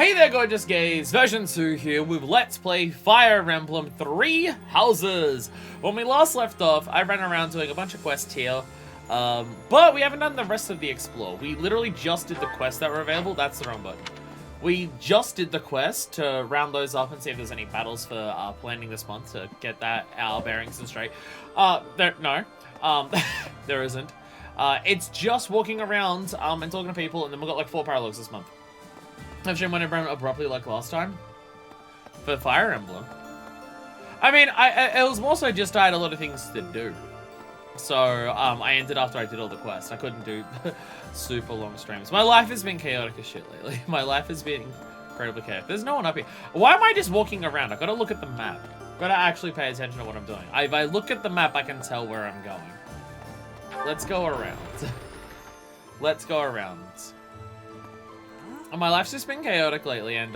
Hey there, gorgeous gays! Version 2 here with Let's Play Fire Emblem 3 Houses. When we last left off, I ran around doing a bunch of quests here, but we haven't done the rest of the explore. We literally just did the quests that were available. That's the wrong button. We just did the quest to round those up and see if there's any battles for planning this month to get that our bearings and straight. No, there isn't. It's just walking around and talking to people, and then we've got like 4 paralogs this month. I've shown when everyone abruptly like last time for Fire Emblem. I mean, it was more so just I had a lot of things to do. So, I ended after I did all the quests. I couldn't do super long streams. My life has been chaotic as shit lately. My life has been incredibly chaotic. There's no one up here. Why am I just walking around? I gotta look at the map. Gotta actually pay attention to what I'm doing. If I look at the map, I can tell where I'm going. Let's go around. Let's go around. My life's just been chaotic lately, and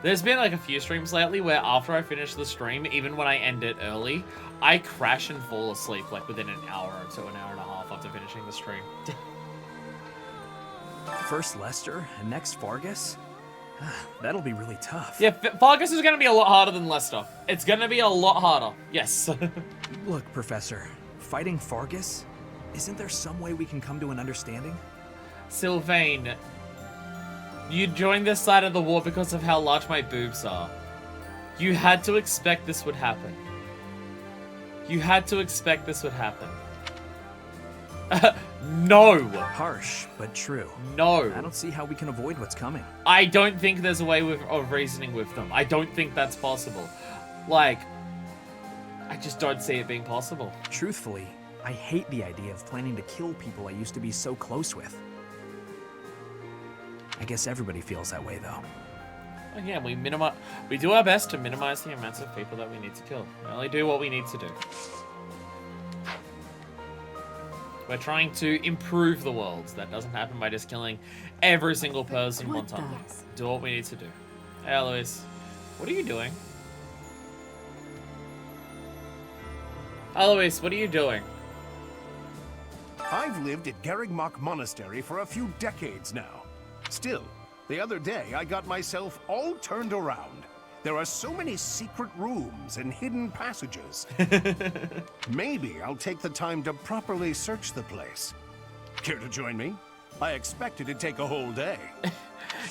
there's been like a few streams lately where after I finish the stream, even when I end it early, I crash and fall asleep like within an hour to an hour and a half after finishing the stream. First Lester, and next Fargus? That'll be really tough. Yeah, Fargus is going to be a lot harder than Lester. It's going to be a lot harder, yes. Look, Professor, fighting Fargus? Isn't there some way we can come to an understanding? Sylvain, you joined this side of the war because of how large my boobs are. You had to expect this would happen. You had to expect this would happen. No! Harsh, but true. No. I don't see how we can avoid what's coming. I don't think there's a way of reasoning with them. I don't think that's possible. Like, I just don't see it being possible. Truthfully, I hate the idea of planning to kill people I used to be so close with. I guess everybody feels that way, though. Again, we do our best to minimize the amounts of people that we need to kill. We only do what we need to do. We're trying to improve the world. That doesn't happen by just killing every single person one time. Do what we need to do. Hey, Alois. What are you doing? Alois, what are you doing? I've lived at Garrigmach Monastery for a few decades now. Still, the other day I got myself all turned around. There are so many secret rooms and hidden passages. Maybe I'll take the time to properly search the place. Care to join me? I expect it to take a whole day.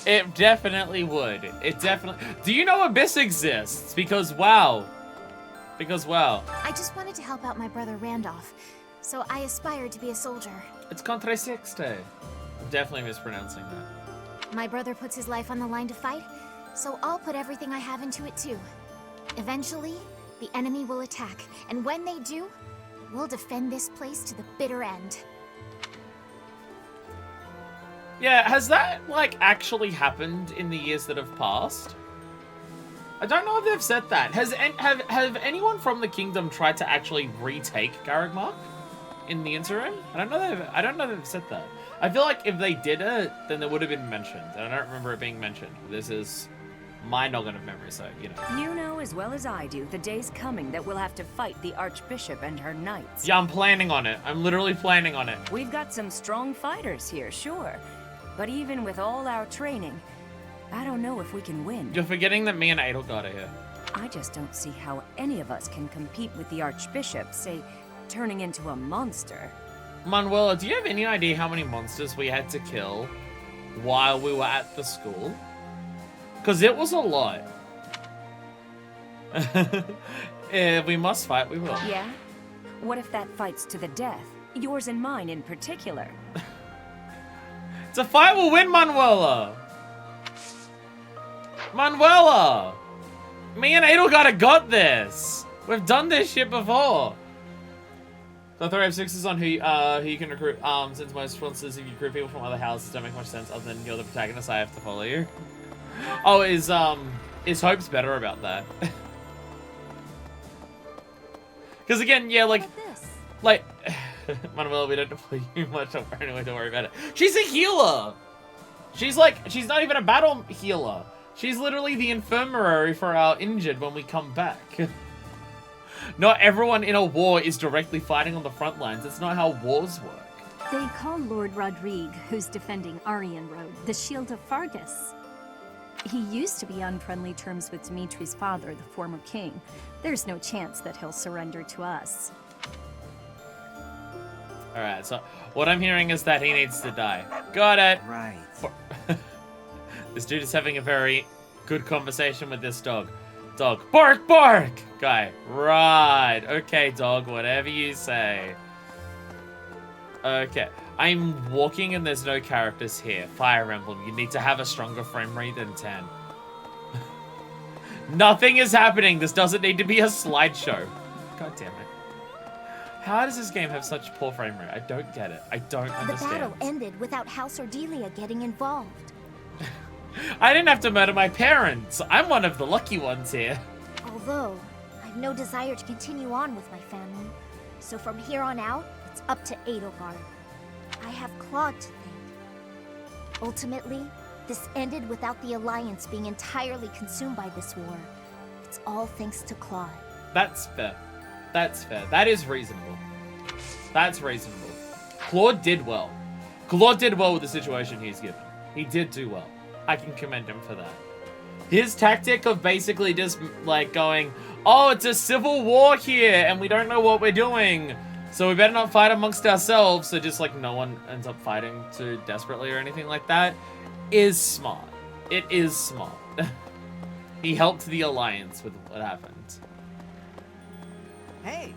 It definitely would. It definitely... Do you know Abyss exists? Because wow. I just wanted to help out my brother Randolph, so I aspired to be a soldier. It's Contre Sixte. I'm definitely mispronouncing that. My brother puts his life on the line to fight, so I'll put everything I have into it too. Eventually, the enemy will attack, and when they do, we'll defend this place to the bitter end. Yeah, has that, like, actually happened in the years that have passed? I don't know if they've said that. Have anyone from the kingdom tried to actually retake Garrigmach in the interim? I don't know they've said that. I feel like if they did it, then it would have been mentioned. And I don't remember it being mentioned. This is my noggin of memory, so, you know. You know as well as I do, the day's coming that we'll have to fight the Archbishop and her knights. Yeah, I'm planning on it. I'm literally planning on it. We've got some strong fighters here, sure. But even with all our training, I don't know if we can win. You're forgetting that me and Edelgard are here. I just don't see how any of us can compete with the Archbishop, say, turning into a monster. Manuela, do you have any idea how many monsters we had to kill while we were at the school? Because it was a lot. If we must fight, we will. Yeah? What if that fight's to the death? Yours and mine in particular. It's a fight we'll win, Manuela! Manuela! Me and Edelgard got this! We've done this shit before! So Authority of 6 is on who you can recruit, since most sponsors, if you recruit people from other houses, don't make much sense other than you're the protagonist, I have to follow you. Oh, is Hope's better about that? Because again, yeah, like, Manuel, we don't deploy you much, anyway, don't worry about it. She's a healer! She's not even a battle healer. She's literally the infirmary for our injured when we come back. Not everyone in a war is directly fighting on the front lines. That's not how wars work. They call Lord Rodrigue, who's defending Aryan Road, the Shield of Fargus. He used to be on friendly terms with Dimitri's father, the former king. There's no chance that he'll surrender to us. Alright, so what I'm hearing is that he needs to die. Got it! Right. This dude is having a very good conversation with this dog. Dog, bark, bark! Guy, right. Okay, dog, whatever you say. Okay, I'm walking and there's no characters here. Fire Emblem, you need to have a stronger frame rate than 10. Nothing is happening. This doesn't need to be a slideshow. God damn it. How does this game have such poor frame rate? I don't get it. I don't understand. The battle ended without House Ordelia getting involved. I didn't have to murder my parents. I'm one of the lucky ones here. Although, I've no desire to continue on with my family. So from here on out, it's up to Edelgard. I have Claude to thank. Ultimately, this ended without the Alliance being entirely consumed by this war. It's all thanks to Claude. That's fair. That's fair. That is reasonable. That's reasonable. Claude did well. Claude did well with the situation he's given. He did do well. I can commend him for that. His tactic of basically just, like, going, oh, it's a civil war here, and we don't know what we're doing, so we better not fight amongst ourselves, so just, like, no one ends up fighting too desperately or anything like that, is smart. It is smart. He helped the Alliance with what happened. Hey!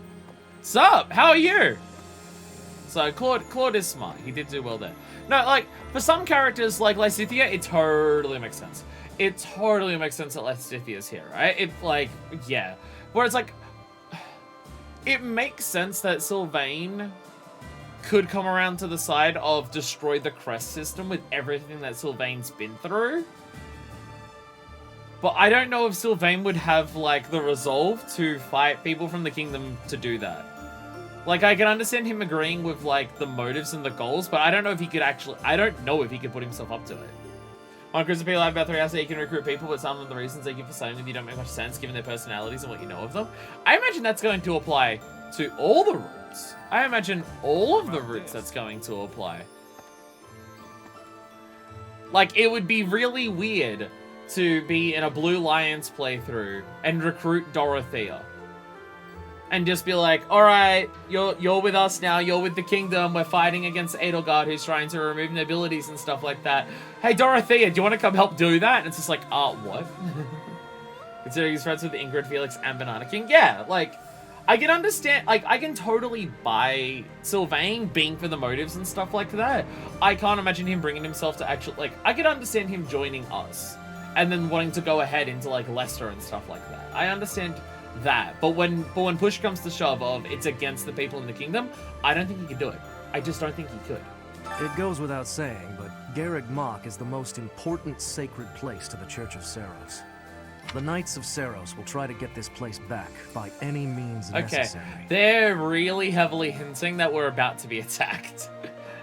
Sup? How are you? So Claude is smart. He did do well there. No, like, for some characters like Lysithea, it totally makes sense. It totally makes sense that Lysithia's here, right? It, like, yeah. Whereas, like, it makes sense that Sylvain could come around to the side of destroy the crest system with everything that Sylvain's been through. But I don't know if Sylvain would have, like, the resolve to fight people from the kingdom to do that. Like, I can understand him agreeing with, like, the motives and the goals, but I don't know if he could actually... I don't know if he could put himself up to it. On Chris P. Live about 3 hours, so you can recruit people, but some of the reasons they give for studying with you don't make much sense given their personalities and what you know of them. I imagine that's going to apply to all the routes. I imagine all of the routes that's going to apply. Like, it would be really weird to be in a Blue Lions playthrough and recruit Dorothea. And just be like, alright, you're with us now, you're with the kingdom, we're fighting against Edelgard who's trying to remove nobilities and stuff like that. Hey Dorothea, do you want to come help do that? And it's just like, what? Considering he's friends with Ingrid, Felix, and Banana King? Yeah, like, I can understand, like, I can totally buy Sylvain being for the motives and stuff like that. I can't imagine him bringing himself to actually, like, I could understand him joining us. And then wanting to go ahead into, like, Leicester and stuff like that. I understand that. But when push comes to shove of it's against the people in the kingdom, I don't think he could do it. I just don't think he could. It goes without saying, but Garreg Mach is the most important sacred place to the Church of Seiros. The Knights of Seiros will try to get this place back by any means necessary. Okay, they're really heavily hinting that we're about to be attacked.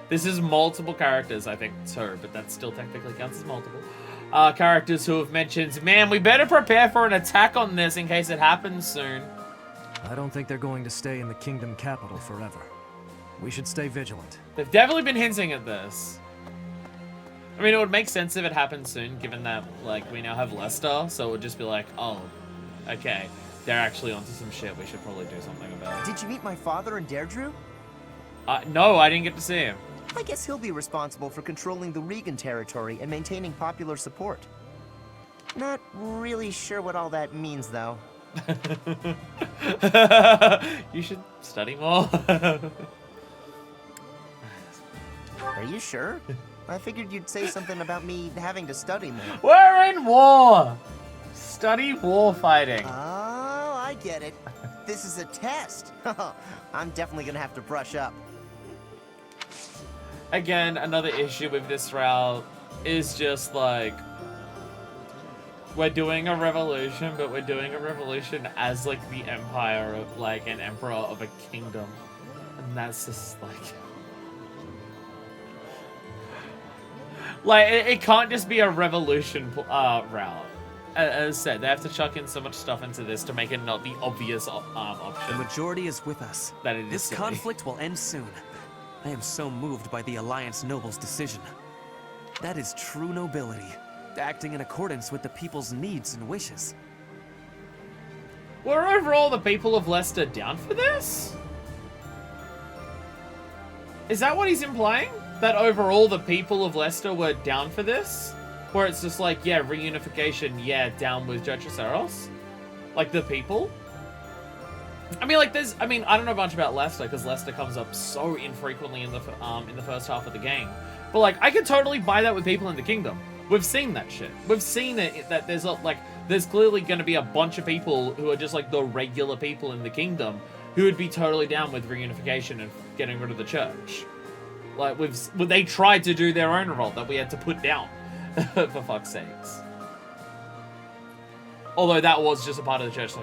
This is multiple characters, I think, too, but that still technically counts as multiple. Characters who have mentioned, man, we better prepare for an attack on this in case it happens soon. I don't think they're going to stay in the kingdom capital forever. We should stay vigilant. They've definitely been hinting at this. I mean, it would make sense if it happened soon, given that, like, we now have Leicester, so it would just be like, oh, okay, they're actually onto some shit, we should probably do something about it. Did you meet my father in Deirdre? No, I didn't get to see him. I guess he'll be responsible for controlling the Reagan territory and maintaining popular support. Not really sure what all that means, though. You should study more. Are you sure? I figured you'd say something about me having to study more. We're in war! Study war fighting. Oh, I get it. This is a test. I'm definitely gonna have to brush up. Again, another issue with this route is just like, we're doing a revolution, but we're doing a revolution as like the empire of like an emperor of a kingdom. And that's just like it can't just be a revolution route. As I said, they have to chuck in so much stuff into this to make it not the obvious option. The majority is with us. That it is This silly. conflict will end soon. I am so moved by the Alliance Noble's decision. That is true nobility, acting in accordance with the people's needs and wishes. Were overall the people of Leicester down for this? Is that what he's implying? That overall the people of Leicester were down for this? Where it's just like, yeah, reunification, yeah, down with Church of Seros? Like, the people? I mean, like, I don't know much about Leicester, because Leicester comes up so infrequently in the first half of the game. But, like, I could totally buy that with people in the Kingdom. We've seen that shit. We've seen it, that there's clearly going to be a bunch of people who are just, like, the regular people in the Kingdom who would be totally down with reunification and getting rid of the church. Like, they tried to do their own revolt that we had to put down, for fuck's sakes. Although that was just a part of the church,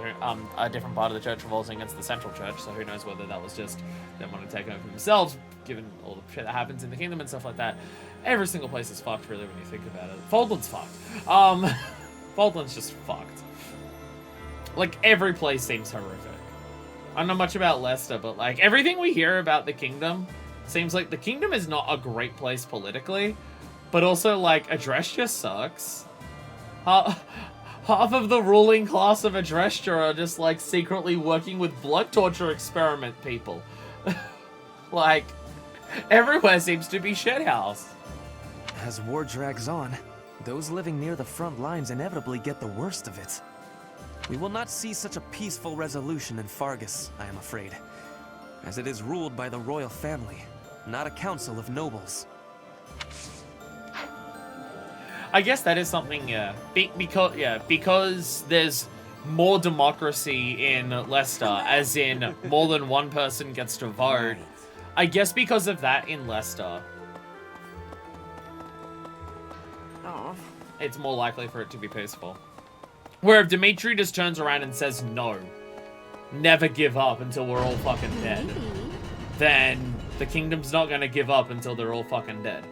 a different part of the church revolting against the central church, so who knows whether that was just them wanting to take over themselves, given all the shit that happens in the kingdom and stuff like that. Every single place is fucked, really, when you think about it. Foldland's fucked. Foldland's just fucked. Like, every place seems horrific. I don't know much about Leicester, but, like, everything we hear about the kingdom seems like the kingdom is not a great place politically, but also, like, Adrestia sucks. Half of the ruling class of Adrestia are just, like, secretly working with blood torture experiment people. Like, everywhere seems to be shithouse. As war drags on, those living near the front lines inevitably get the worst of it. We will not see such a peaceful resolution in Fargus, I am afraid, as it is ruled by the royal family, not a council of nobles. I guess that is something, yeah. Because there's more democracy in Leicester, as in more than one person gets to vote. I guess because of that in Leicester, it's more likely for it to be peaceful. Where if Dimitri just turns around and says no, never give up until we're all fucking dead, then the kingdom's not gonna give up until they're all fucking dead.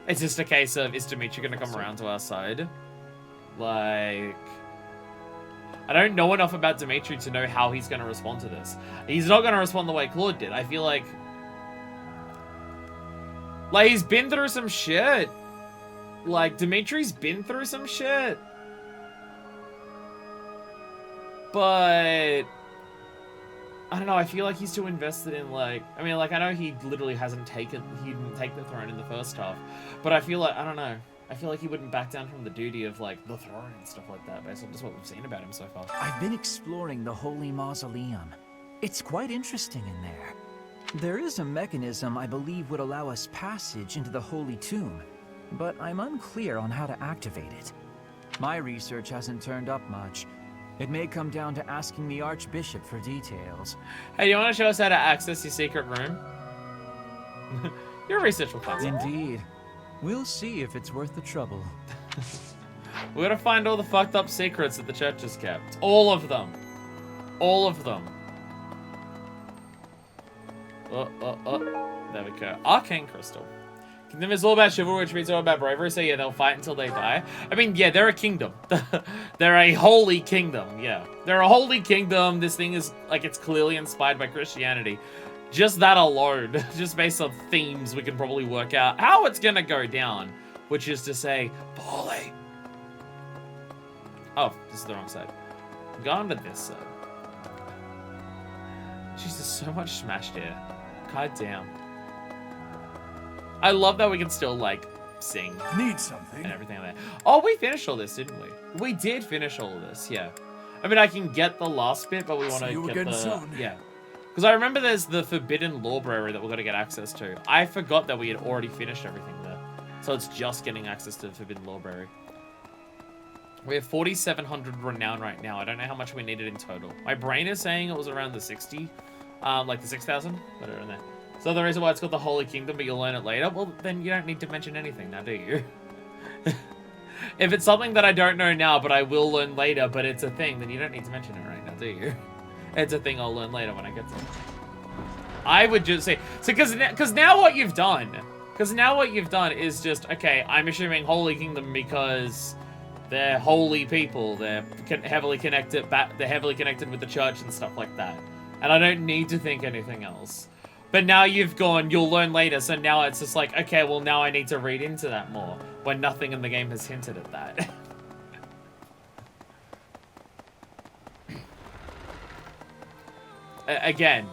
It's just a case of, is Dimitri gonna come around to our side? Like, I don't know enough about Dimitri to know how he's gonna respond to this. He's not gonna respond the way Claude did. I feel like he's been through some shit. Like, Dimitri's been through some shit. But I don't know, I feel like he's too invested in, like, I mean, like, I know he literally he didn't take the throne in the first half, but I feel like, I don't know, I feel like he wouldn't back down from the duty of, like, the throne and stuff like that, based on just what we've seen about him so far. I've been exploring the Holy Mausoleum. It's quite interesting in there. There is a mechanism I believe would allow us passage into the Holy Tomb, but I'm unclear on how to activate it. My research hasn't turned up much. It may come down to asking the Archbishop for details. Hey, do you want to show us how to access your secret room? Your research will come. Indeed. We'll see if it's worth the trouble. We're gonna find all the fucked up secrets that the church has kept. All of them. All of them. There we go. Arcane Crystal. Kingdom is all about chivalry, which means all about bravery, so yeah, they'll fight until they die. I mean, yeah, they're a kingdom. They're a holy kingdom, yeah. They're a holy kingdom. This thing is, like, it's clearly inspired by Christianity. Just that alone, just based on themes, we can probably work out how it's gonna go down. Which is to say, Paulie. Oh, this is the wrong side. Go on to this side. Jesus, so much smashed here. God damn. I love that we can still, like, sing. Need something? And everything like that. Oh, we finished all this, didn't we? We did finish all of this, yeah. I mean, I can get the last bit, but we want to get the... Soon. Yeah. Because I remember there's the Forbidden Lorebrary that we're going to get access to. I forgot that we had already finished everything there. So it's just getting access to the Forbidden Lorebrary. We have 4,700 renown right now. I don't know how much we needed in total. My brain is saying it was around the 60. Like the 6,000? Whatever in there. So the reason why it's called the Holy Kingdom, but you'll learn it later, well, then you don't need to mention anything now, do you? If it's something that I don't know now, but I will learn later, but it's a thing, then you don't need to mention it right now, do you? It's a thing I'll learn later when I get to it. I would just say, so because now what you've done is just, okay, I'm assuming Holy Kingdom because they're holy people, they're heavily connected with the church and stuff like that. And I don't need to think anything else. But now you've gone, you'll learn later, so now it's just like, okay, well now I need to read into that more, when nothing in the game has hinted at that. Again,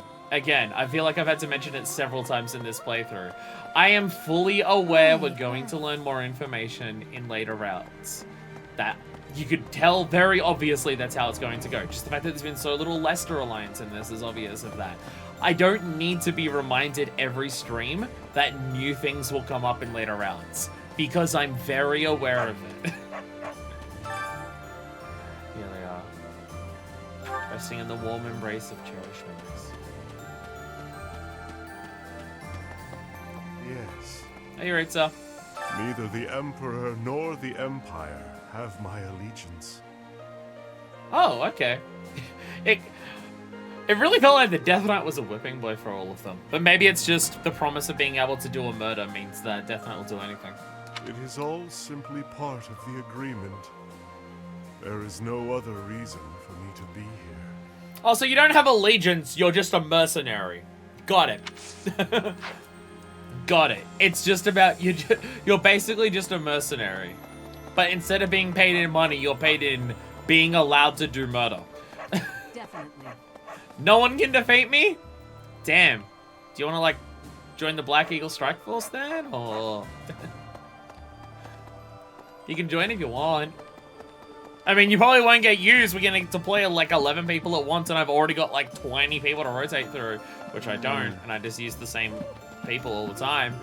I feel like I've had to mention it several times in this playthrough. I am fully aware we're going to learn more information in later routes. That you could tell very obviously that's how it's going to go. Just the fact that there's been so little Leicester Alliance in this is obvious of that. I don't need to be reminded every stream that new things will come up in later rounds, because I'm very aware of it. Here they are. Resting in the warm embrace of cherished memories. Yes. Hey, right, sir. Neither the Emperor nor the Empire have my allegiance. Oh, okay. It really felt like the Death Knight was a whipping blow for all of them. But maybe it's just the promise of being able to do a murder means that Death Knight will do anything. It is all simply part of the agreement. There is no other reason for me to be here. Oh, so you don't have allegiance, you're just a mercenary. Got it. Got it. It's just about, you're basically just a mercenary. But instead of being paid in money, you're paid in being allowed to do murder. Definitely. No one can defeat me? Damn. Do you want to, like, join the Black Eagle Strike Force then? Or... you can join if you want. I mean, you probably won't get used. We're going to deploy, like, 11 people at once, and I've already got, like, 20 people to rotate through, which I don't, and I just use the same people all the time.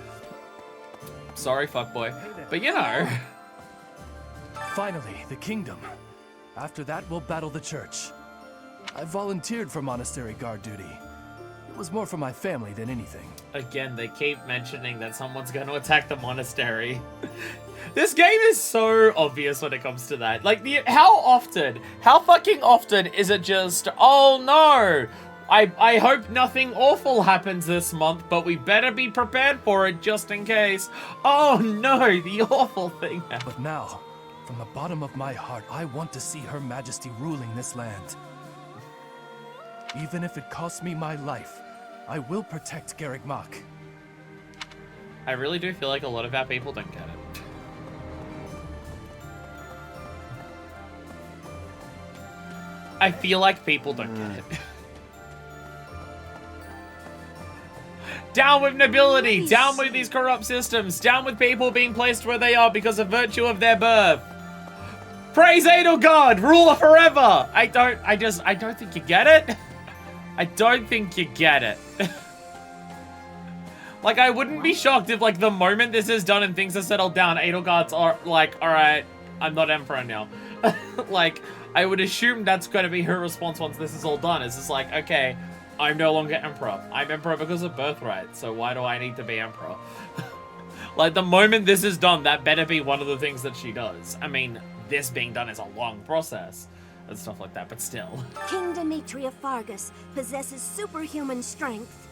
Sorry, fuckboy. But, you know... Finally, the kingdom. After that, we'll battle the church. I volunteered for monastery guard duty. It was more for my family than anything. Again, they keep mentioning that someone's going to attack the monastery. This game is so obvious when it comes to that. Like, how fucking often is it just, oh no, I hope nothing awful happens this month, but we better be prepared for it just in case. Oh no, the awful thing happened. But now, from the bottom of my heart, I want to see Her Majesty ruling this land. Even if it costs me my life, I will protect Garrick Mach. I really do feel like a lot of our people don't get it. I feel like people don't get it. Down with nobility! Down with these corrupt systems! Down with people being placed where they are because of virtue of their birth! Praise Edelgard! Ruler forever! I don't think you get it. I don't think you get it. Like, I wouldn't be shocked if, like, the moment this is done and things are settled down, Edelgard's are like, alright, I'm not Emperor now. Like, I would assume that's going to be her response once this is all done. It's just like, okay, I'm no longer Emperor. I'm Emperor because of birthright, so why do I need to be Emperor? Like, the moment this is done, that better be one of the things that she does. I mean, this being done is a long process and stuff like that, but still. King Dimitri of Fargus possesses superhuman strength.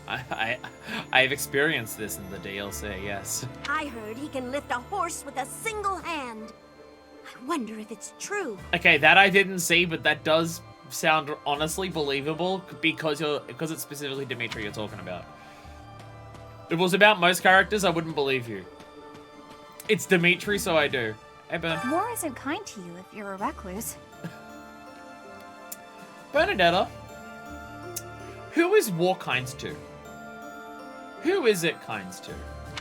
I've experienced this in the DLC, yes. I heard he can lift a horse with a single hand. I wonder if it's true. Okay, that I didn't see, but that does sound honestly believable because it's specifically Dimitri you're talking about. If it was about most characters, I wouldn't believe you. It's Dimitri, so I do. Hey, Ben. War isn't kind to you if you're a recluse. Bernadetta, who is war kind to? Who is it kind to?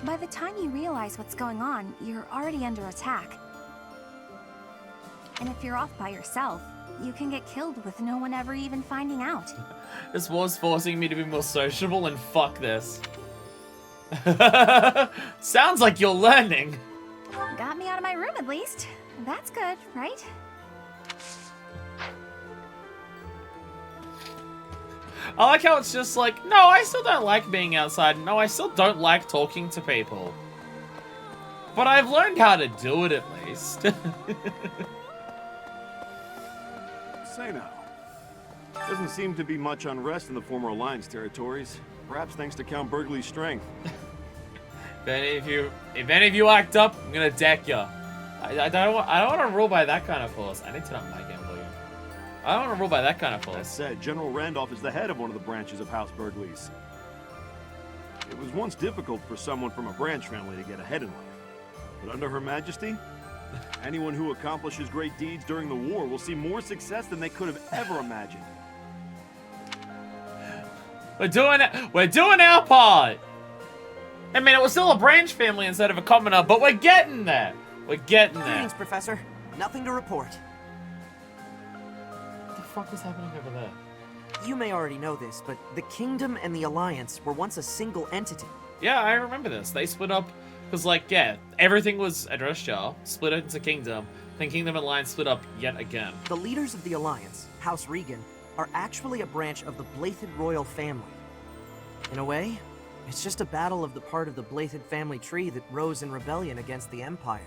By the time you realize what's going on, you're already under attack. And if you're off by yourself, you can get killed with no one ever even finding out. This war's forcing me to be more sociable, and fuck this. Sounds like you're learning. Got me out of my room at least. That's good, right? I like how it's just like, no, I still don't like being outside. No, I still don't like talking to people. But I've learned how to do it at least. Say now, doesn't seem to be much unrest in the former Alliance territories. Perhaps thanks to Count Burgley's strength. If any of you act up, I'm gonna deck ya. I don't want to rule by that kind of force. I need to know my game volume. I don't want to rule by that kind of force. That said, General Randolph is the head of one of the branches of House Burgley's. It was once difficult for someone from a branch family to get ahead in life. But under Her Majesty, anyone who accomplishes great deeds during the war will see more success than they could have ever imagined. We're doing our part. I mean, it was still a branch family instead of a commoner, but we're getting there. We're getting there. Greetings, Professor. Nothing to report. What the fuck is happening over there? You may already know this, but the Kingdom and the Alliance were once a single entity. Yeah, I remember this. They split up because, like, yeah, everything was a dress jar, split into Kingdom, then Kingdom and Alliance split up yet again. The leaders of the Alliance, House Reagan, are actually a branch of the Blythed royal family. In a way, it's just a battle of the part of the Blythed family tree that rose in rebellion against the Empire.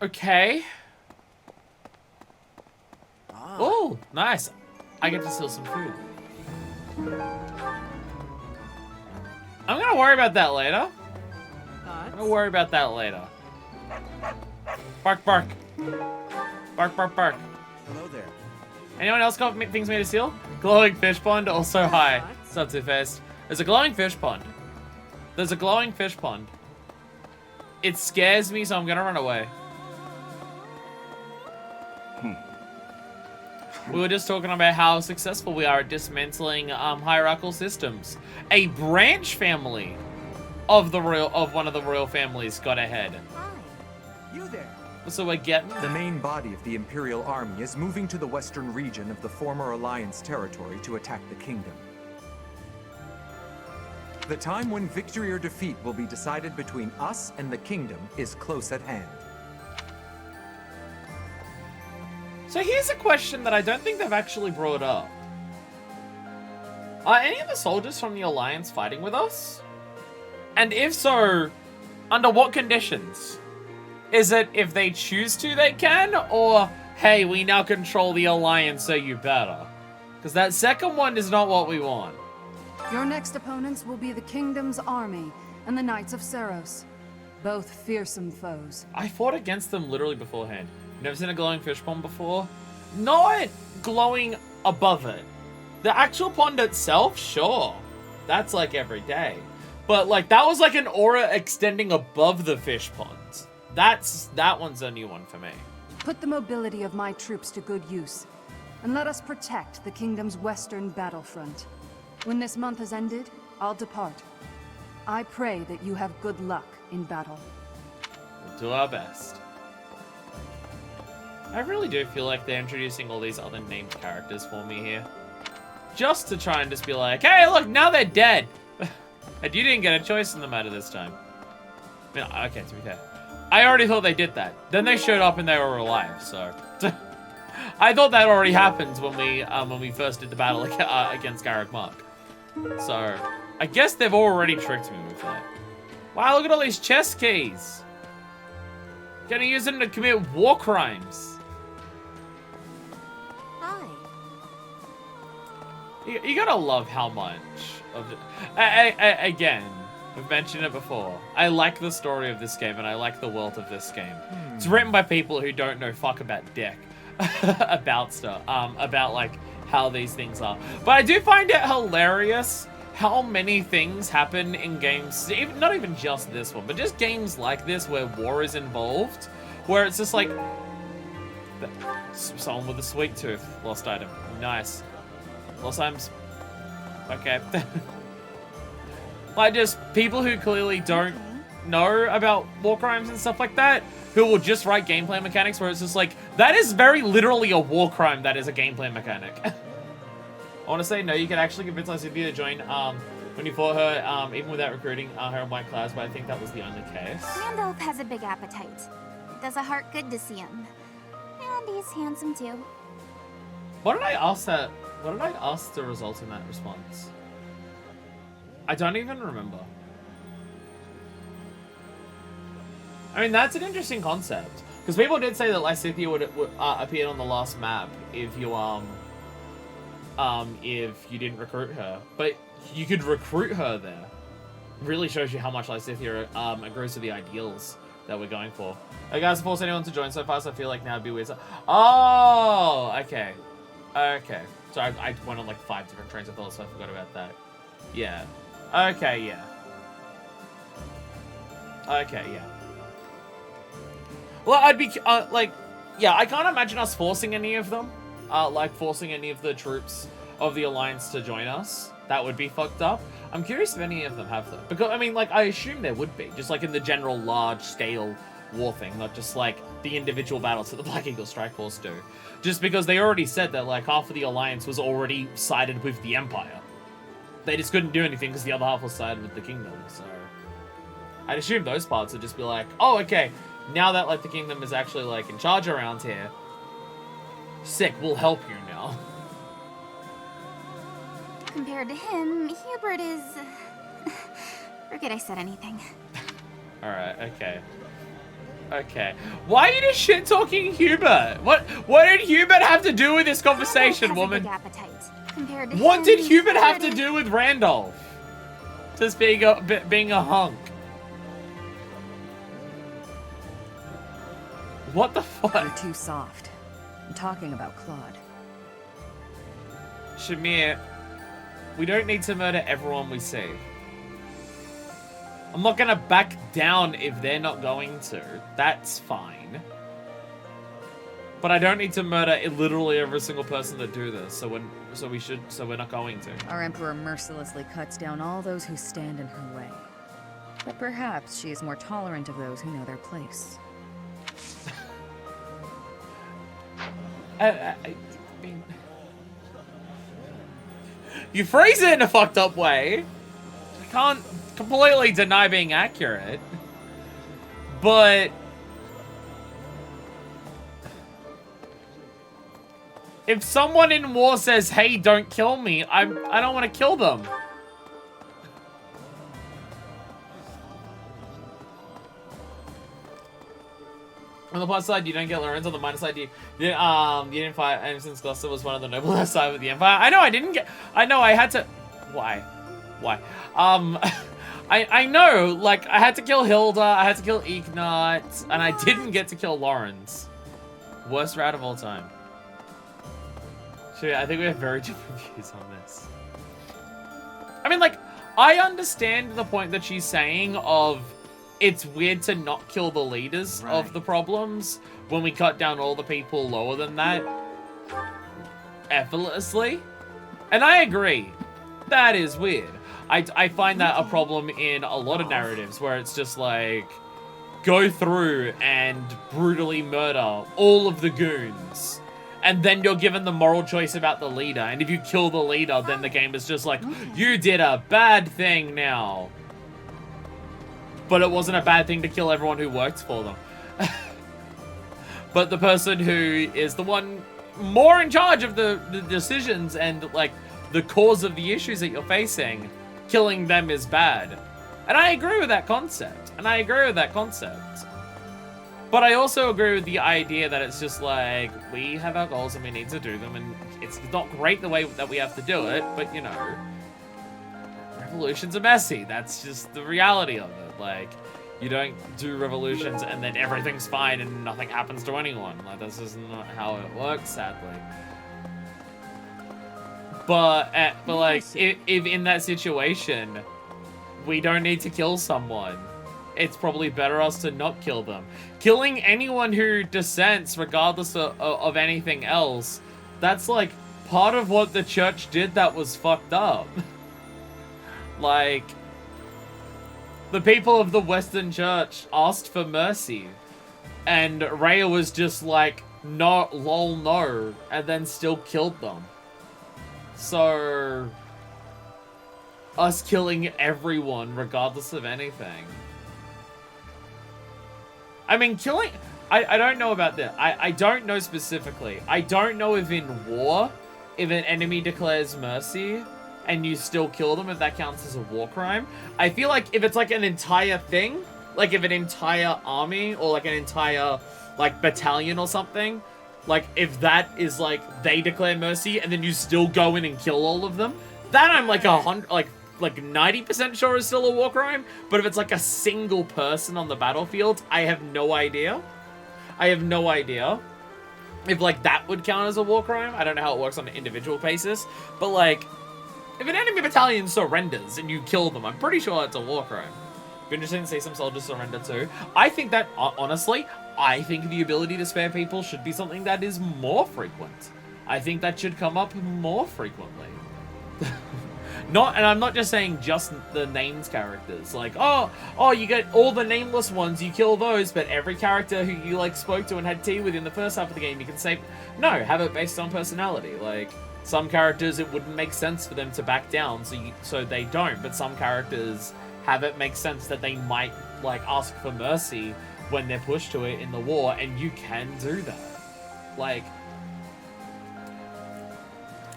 Okay. Oh, nice. I get to steal some food. I'm gonna worry about that later. I'm gonna worry about that later. Bark, bark. Bark, bark, bark. Hello there. Anyone else got things made to steal? Glowing fish pond, also hi. What's up, Two-Faced? There's a glowing fish pond. There's a glowing fish pond. It scares me, so I'm gonna run away. We were just talking about how successful we are at dismantling hierarchical systems. A branch family of one of the royal families got ahead. Hi. You there? So we're getting The main body of the Imperial Army is moving to the western region of the former Alliance territory to attack the Kingdom. The time when victory or defeat will be decided between us and the Kingdom is close at hand. So here's a question that I don't think they've actually brought up. Are any of the soldiers from the Alliance fighting with us? And if so, under what conditions? Is it if they choose to, they can? Or, hey, we now control the Alliance, so you better? Because that second one is not what we want. Your next opponents will be the Kingdom's army and the Knights of Seros. Both fearsome foes. I fought against them literally beforehand. Never seen a glowing fish pond before? Not glowing above it. The actual pond itself, sure. That's like every day. But like that was like an aura extending above the fish ponds. That one's a new one for me. Put the mobility of my troops to good use, and let us protect the Kingdom's western battlefront. When this month has ended, I'll depart. I pray that you have good luck in battle. We'll do our best. I really do feel like they're introducing all these other named characters for me here. Just to try and just be like, hey, look, now they're dead. And you didn't get a choice in the matter this time. I mean, okay, to be fair. I already thought they did that. Then they showed up and they were alive, so... I thought that already happened when we first did the battle against Garrick Mark. So, I guess they've already tricked me with that. Wow, look at all these chest keys. Gonna use them to commit war crimes. Hi. You gotta love how much of it. Again, I've mentioned it before. I like the story of this game and I like the world of this game. It's written by people who don't know fuck about deck, about stuff, about like how these things are. But I do find it hilarious how many things happen in games, not even just this one, but just games like this where war is involved, where it's just like, someone with a sweet tooth, lost item, nice. Lost items, okay. Like just people who clearly don't know about war crimes and stuff like that, who will just write gameplay mechanics where it's just like, that is very literally a war crime that is a gameplay mechanic. I want to say, no, you can actually convince Lysithia to join when you fought her, even without recruiting her in White Clouds, but I think that was the only case. Randolph has a big appetite. It does a heart good to see him. And he's handsome too. What did I ask the result in that response? I don't even remember. I mean, that's an interesting concept. Because people did say that Lysithea would appear on the last map if you didn't recruit her. But you could recruit her there. Really shows you how much Lysithea agrees to the ideals that we're going for. Hey guys, force anyone to join so fast, I feel like now it'd be weird. Oh, okay. Okay. So I went on like 5 different trains of thought, so I forgot about that. Yeah. Okay, yeah. Okay, yeah. Well, I'd be, yeah, I can't imagine us forcing any of them. Like, forcing any of the troops of the Alliance to join us. That would be fucked up. I'm curious if any of them have them. Because, I mean, like, I assume there would be. Just, like, in the general large-scale war thing. Not just, like, the individual battles that the Black Eagle Strike Force do. Just because they already said that, like, half of the Alliance was already sided with the Empire. They just couldn't do anything because the other half was sided with the Kingdom, so... I'd assume those parts would just be like, oh, okay, now that, like, the Kingdom is actually, like, in charge around here, sick, we'll help you now. Compared to him, Hubert is... Forget I said anything. Alright, okay. Okay. Why are you just shit-talking Hubert? What did Hubert have to do with this conversation, woman? What did Hubert have to do with Randolph? Just being a hunk. What the fuck? You're too soft. I'm talking about Claude. Shamir, we don't need to murder everyone we see. I'm not gonna back down if they're not going to. That's fine. But I don't need to murder literally every single person that do this. So we're not going to. Our Emperor mercilessly cuts down all those who stand in her way. But perhaps she is more tolerant of those who know their place. I mean, you phrase it in a fucked up way. I can't completely deny being accurate, but if someone in war says, "Hey, don't kill me," I don't want to kill them. On the plus side, you don't get Lorenz. On the minus side, you didn't fight. And since Gloucester was one of the noblest side of the Empire, I know I didn't get. I know I had to. Why? I know. Like I had to kill Hilda. I had to kill Ignat, and I didn't get to kill Lawrence. Worst rat of all time. Sure, I think we have very different views on this. I mean, like, I understand the point that she's saying of. It's weird to not kill the leaders of the problems when we cut down all the people lower than that effortlessly. And I agree. That is weird. I find that a problem in a lot of narratives where it's just like, go through and brutally murder all of the goons. And then you're given the moral choice about the leader. And if you kill the leader, then the game is just like, you did a bad thing now. But it wasn't a bad thing to kill everyone who worked for them. But the person who is the one more in charge of the decisions and, like, the cause of the issues that you're facing, killing them is bad. And I agree with that concept. But I also agree with the idea that it's just like, we have our goals and we need to do them, and it's not great the way that we have to do it, but, you know, revolutions are messy. That's just the reality of it. Like, you don't do revolutions and then everything's fine and nothing happens to anyone. Like, that's just not how it works, sadly. But like, if in that situation, we don't need to kill someone, it's probably better us to not kill them. Killing anyone who dissents, regardless of anything else, that's like part of what the church did that was fucked up. Like, the people of the Western Church asked for mercy, and Rhea was just like, no, lol, no, and then still killed them. So, us killing everyone, regardless of anything. I mean, killing... I don't know about that. I don't know specifically. I don't know if in war, if an enemy declares mercy and you still kill them, if that counts as a war crime. I feel like if it's like an entire thing, like if an entire army or like an entire like, battalion or something, like, if that is, like, they declare mercy and then you still go in and kill all of them, that I'm, like, 90% sure is still a war crime. But if it's, like, a single person on the battlefield, I have no idea. I have no idea if, like, that would count as a war crime. I don't know how it works on an individual basis. But, like, if an enemy battalion surrenders and you kill them, I'm pretty sure it's a war crime. Be interesting to see some soldiers surrender too. I think that, honestly, I think the ability to spare people should be something that is more frequent. I think that should come up more frequently. And I'm not just saying just the named characters. Like, oh, you get all the nameless ones, you kill those, but every character who you, like, spoke to and had tea with in the first half of the game, you can say, no, have it based on personality. Like, some characters, it wouldn't make sense for them to back down, so they don't. But some characters have it make sense that they might, like, ask for mercy when they're pushed to it in the war, and you can do that. Like,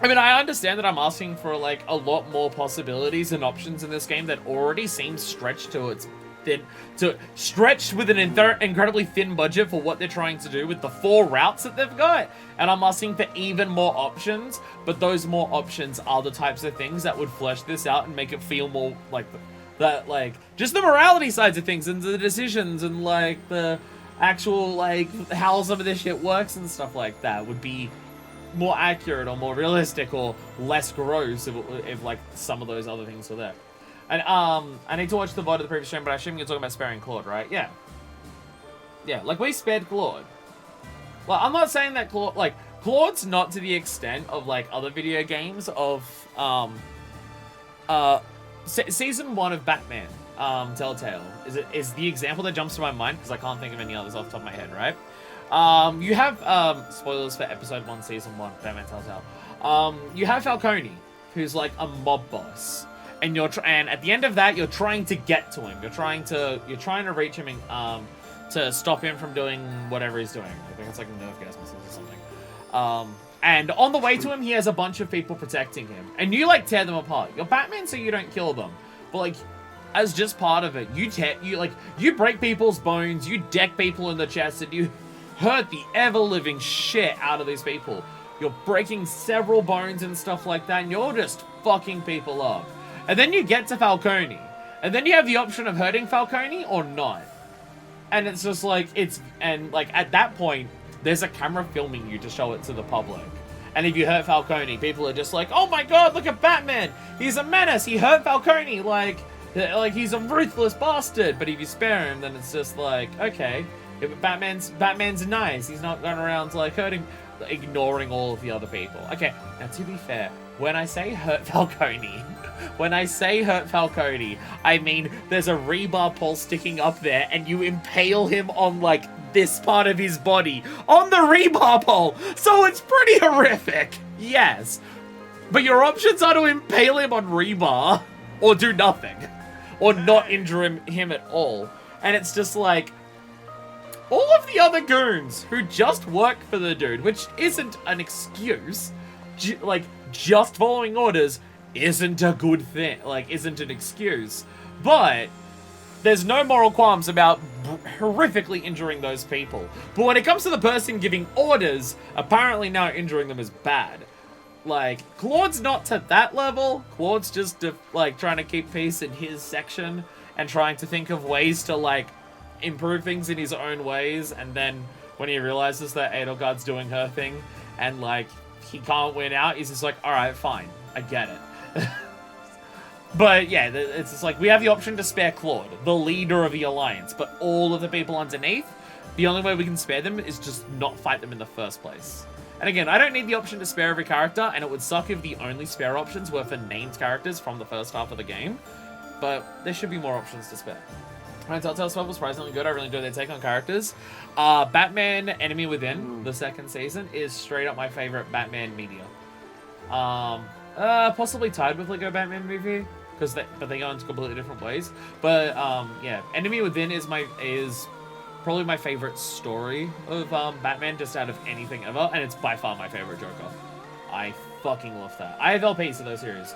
I mean, I understand that I'm asking for, like, a lot more possibilities and options in this game that already seems stretched to its stretched with an incredibly thin budget for what they're trying to do with the 4 routes that they've got. And I'm asking for even more options, but those more options are the types of things that would flesh this out and make it feel more like that, like, just the morality sides of things and the decisions and, like, the actual, like, how some of this shit works and stuff like that would be more accurate or more realistic or less gross if like, some of those other things were there. And, I need to watch the VOD of the previous stream, but I assume you're talking about sparing Claude, right? Yeah. Yeah, like, we spared Claude. Well, I'm not saying that Claude's not to the extent of, like, other video games of, Season 1 of Batman, Telltale, is the example that jumps to my mind, because I can't think of any others off the top of my head, right? You have, spoilers for Episode 1, Season 1, Batman Telltale. You have Falcone, who's, like, a mob boss. And and at the end of that, you're trying to get to him. You're trying to reach him and, to stop him from doing whatever he's doing. I think it's like nerve gas missiles or something. And on the way to him, he has a bunch of people protecting him. And you, like, tear them apart. You're Batman, so you don't kill them. But, like, as just part of it, you break people's bones, you deck people in the chest, and you hurt the ever-living shit out of these people. You're breaking several bones and stuff like that, and you're just fucking people up. And then you get to Falcone, and then you have the option of hurting Falcone or not. And it's just like, at that point, there's a camera filming you to show it to the public. And if you hurt Falcone, people are just like, oh my god, look at Batman! He's a menace! He hurt Falcone! Like he's a ruthless bastard! But if you spare him, then it's just like, okay, if Batman's nice. He's not going around, like, ignoring all of the other people. Okay, now to be fair, when I say hurt Falcone, I mean there's a rebar pole sticking up there and you impale him on, like, this part of his body on the rebar pole. So it's pretty horrific, yes. But your options are to impale him on rebar or do nothing or not injure him at all. And it's just like, all of the other goons who just work for the dude, which isn't an excuse, just following orders isn't a good thing, isn't an excuse, but there's no moral qualms about horrifically injuring those people. But when it comes to the person giving orders, apparently now injuring them is bad. Like, Claude's not to that level. Claude's just, trying to keep peace in his section and trying to think of ways to, improve things in his own ways, and then when he realizes that Edelgard's doing her thing and, he can't win out, he's just like, alright, fine, I get it. But yeah, it's just we have the option to spare Claude, the leader of the Alliance, but all of the people underneath, the only way we can spare them is just not fight them in the first place. And again, I don't need the option to spare every character, and it would suck if the only spare options were for named characters from the first half of the game, but there should be more options to spare. Telltale stuff was surprisingly good. I really enjoyed their take on characters. Batman Enemy Within, the second season, is straight up my favorite Batman media. Possibly tied with Lego Batman movie, but they go into completely different ways. But yeah, Enemy Within is probably my favorite story of Batman, just out of anything ever, and it's by far my favorite Joker. I fucking love that. I have LPs of those series.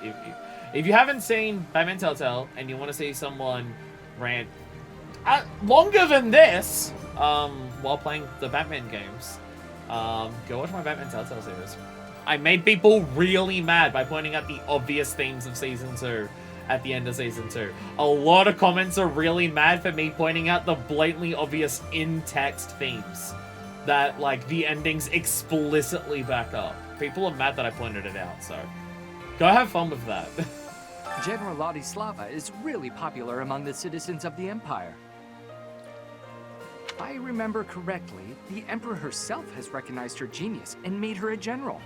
If you haven't seen Batman Telltale and you want to see someone rant longer than this, while playing the Batman games. Go watch my Batman Telltale series. I made people really mad by pointing out the obvious themes of Season 2 at the end of Season 2. A lot of comments are really mad for me pointing out the blatantly obvious in-text themes that, like, the endings explicitly back up. People are mad that I pointed it out, so go have fun with that. General Ladislava is really popular among the citizens of the Empire. If I remember correctly, the Emperor herself has recognized her genius and made her a general.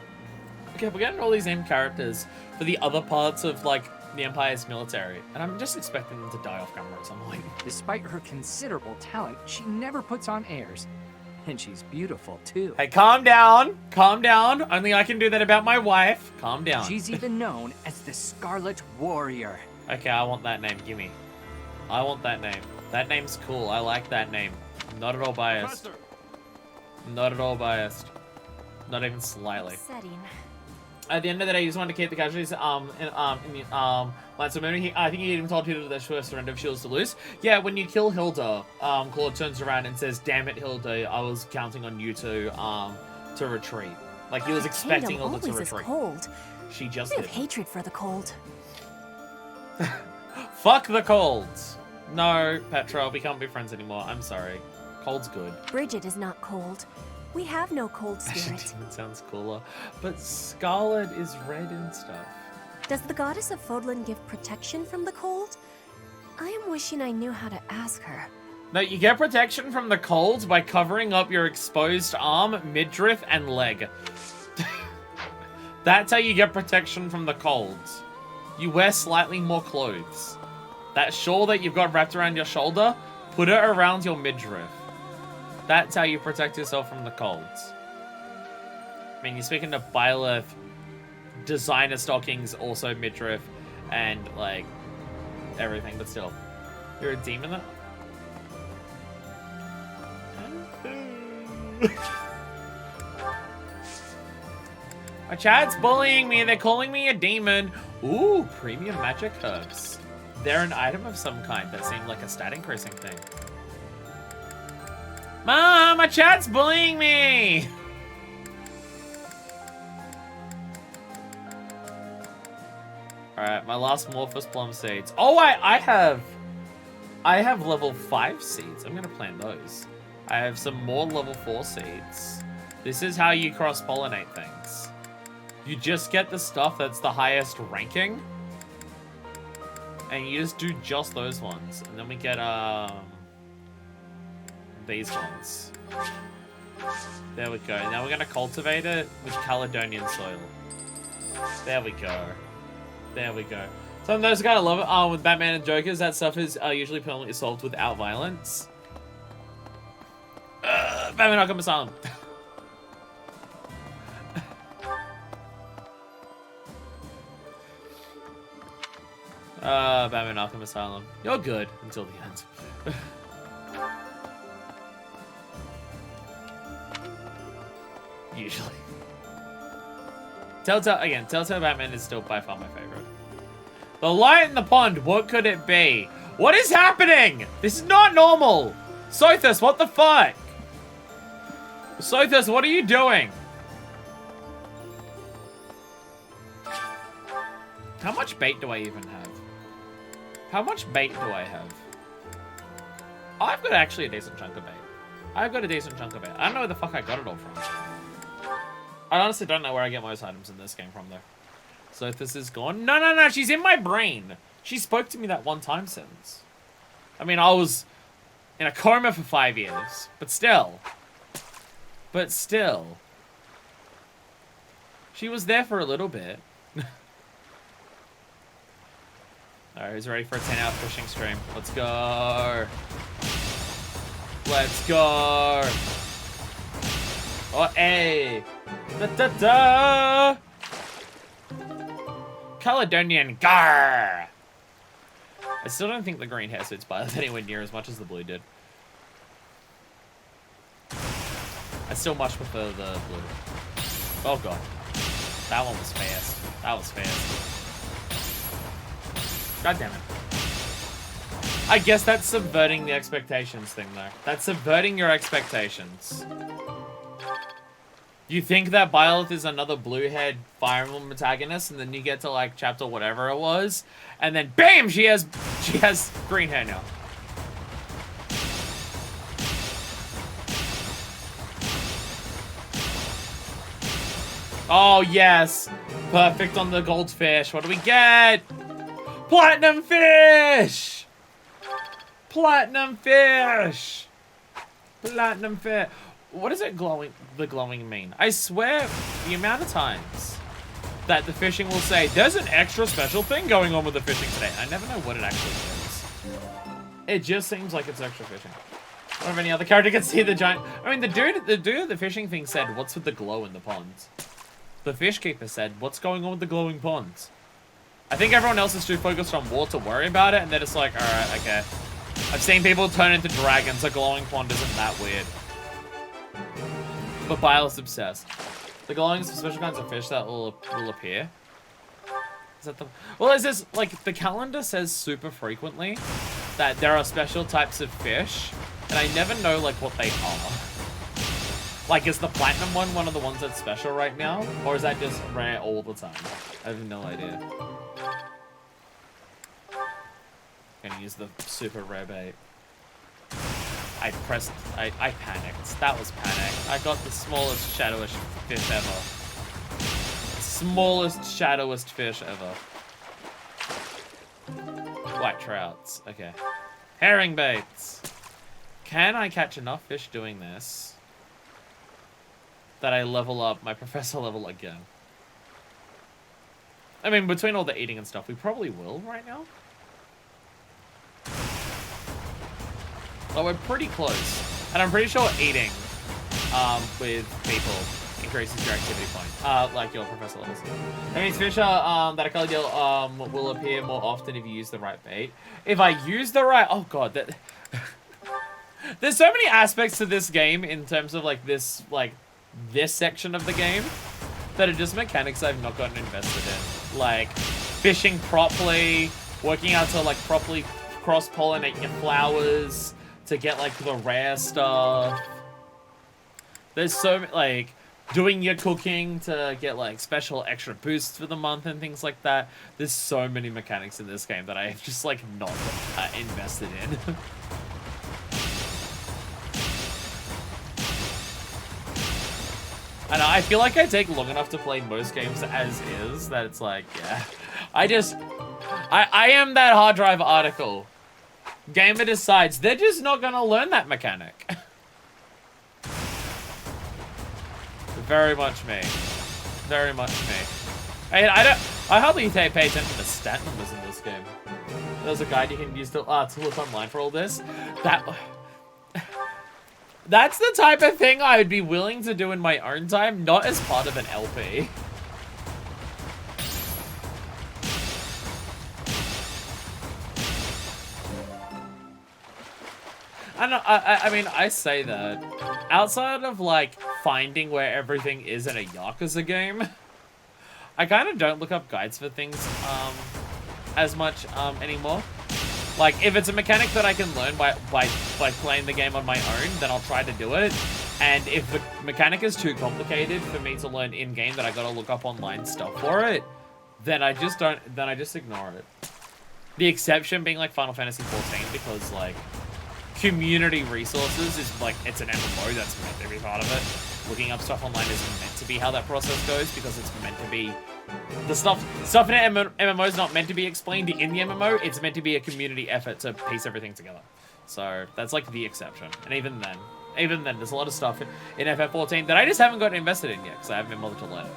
Okay, we're getting all these named characters for the other parts of, like, the Empire's military, and I'm just expecting them to die off camera at some point. Despite her considerable talent, she never puts on airs. And she's beautiful, too. Hey, calm down. Calm down. Only I can do that about my wife. Calm down. She's even known as the Scarlet Warrior. Okay, I want that name. Gimme. I want that name. That name's cool. I like that name. I'm not at all biased. Not at all biased. Not even slightly. Setting. At the end of the day, you just want to keep the casualties in the line. So maybe I think he even told Hilda that she was surrender if she was to lose. Yeah, when you kill Hilda, Claude turns around and says, "Damn it, Hilda, I was counting on you to retreat." Like he was expecting Hilda to retreat. Cold. She just I have did. hatred for the cold. Fuck the colds. No, Petra, we can't be friends anymore. I'm sorry. Cold's good. Bridget is not cold. We have no cold spirit. It sounds cooler. But Scarlet is red and stuff. Does the goddess of Fodlan give protection from the cold? I am wishing I knew how to ask her. No, you get protection from the colds by covering up your exposed arm, midriff, and leg. That's how you get protection from the colds. You wear slightly more clothes. That shawl that you've got wrapped around your shoulder, put it around your midriff. That's how you protect yourself from the colds. I mean, you're speaking to Byleth, designer stockings, also midriff, and, like, everything, but still. You're a demon, though? My chat's bullying me. They're calling me a demon. Ooh, premium magic herbs. They're an item of some kind that seemed like a stat increasing thing. Mom, my chat's bullying me! Alright, my last Morphous Plum seeds. Oh, I have level 5 seeds. I'm gonna plant those. I have some more level 4 seeds. This is how you cross-pollinate things. You just get the stuff that's the highest ranking. And you just do just those ones. And then we get, these ones. There we go. Now we're going to cultivate it with Caledonian soil. There we go. There we go. Some of those kind of love it. With Batman and Jokers, that stuff is usually permanently solved without violence. Batman Arkham Asylum. Batman Arkham Asylum. You're good until the end. Usually. Telltale Batman is still by far my favorite. The light in the pond, what could it be? What is happening? This is not normal. Sothis, what the fuck? Sothis, what are you doing? How much bait do I even have? How much bait do I have? I've got actually a decent chunk of bait. I've got a decent chunk of bait. I don't know where the fuck I got it all from. I honestly don't know where I get most items in this game from, though. So if this is gone... No, she's in my brain. She spoke to me that one time since. I mean, I was in a coma for 5 years. But still. But still. She was there for a little bit. Alright, who's ready for a 10-hour fishing stream? Let's go. Let's go. Oh, hey. Da-da-da. Caledonian gar. I still don't think the green hair suits Byleth anywhere near as much as the blue did. I still much prefer the blue. Oh god. That one was fast. That was fast. God damn it. I guess that's subverting the expectations thing, though. That's subverting your expectations. You think that Byleth is another blue-haired Fire Emblem antagonist, and then you get to, like, chapter whatever it was, and then BAM! She has green hair now. Oh, yes. Perfect on the goldfish. What do we get? Platinum fish! Platinum fish! Platinum fish. What does it the glowing mean? I swear, the amount of times that the fishing will say, there's an extra special thing going on with the fishing today. I never know what it actually is. It just seems like it's extra fishing. I don't know if any other character can see the giant... I mean, the dude of the fishing thing said, what's with the glow in the ponds? The fish keeper said, what's going on with the glowing ponds? I think everyone else is too focused on war to worry about it, and they're just like, alright, okay. I've seen people turn into dragons, a glowing pond isn't that weird. But Byleth's obsessed. The glowing is for special kinds of fish that will appear. Is that the... Well, is this, like, the calendar says super frequently that there are special types of fish, and I never know, like, what they are. Like, is the platinum one of the ones that's special right now? Or is that just rare all the time? I have no idea. Gonna use the super rare bait. I panicked. That was panic. I got the smallest, shadowish fish ever. Smallest, shadowest fish ever. White trouts. Okay. Herring baits. Can I catch enough fish doing this that I level up my professor level again? I mean, between all the eating and stuff, we probably will right now. But we're pretty close. And I'm pretty sure eating with people increases your activity point. Like your professor levels. That means fish that a color deal will appear more often if you use the right bait. If I use the right... Oh god, that... There's so many aspects to this game in terms of like this section of the game that are just mechanics I've not gotten invested in. Like fishing properly, working out to like properly cross-pollinate your flowers to get like the rare stuff. There's so many, like doing your cooking to get like special extra boosts for the month and things like that. There's so many mechanics in this game that I've just like not invested in. And I feel like I take long enough to play most games as is that it's like, yeah. I am that hard drive article. Gamer decides they're just not gonna learn that mechanic. Very much me. Very much me. I hardly pay attention to the stat numbers in this game. There's a guide you can use to look online for all this. That's the type of thing I would be willing to do in my own time, not as part of an LP. I mean, I say that. Outside of, like, finding where everything is in a Yakuza game, I kind of don't look up guides for things, as much, anymore. Like, if it's a mechanic that I can learn by playing the game on my own, then I'll try to do it. And if the mechanic is too complicated for me to learn in-game that I gotta look up online stuff for it, then I just ignore it. The exception being, like, Final Fantasy XIV, because, like, community resources is, like, it's an MMO that's meant to be part of it. Looking up stuff online isn't meant to be how that process goes, because it's meant to be... The stuff in an MMO is not meant to be explained in the MMO, it's meant to be a community effort to piece everything together. So, that's like the exception. And even then, there's a lot of stuff in FF14 that I just haven't gotten invested in yet, because I haven't been bothered to learn it.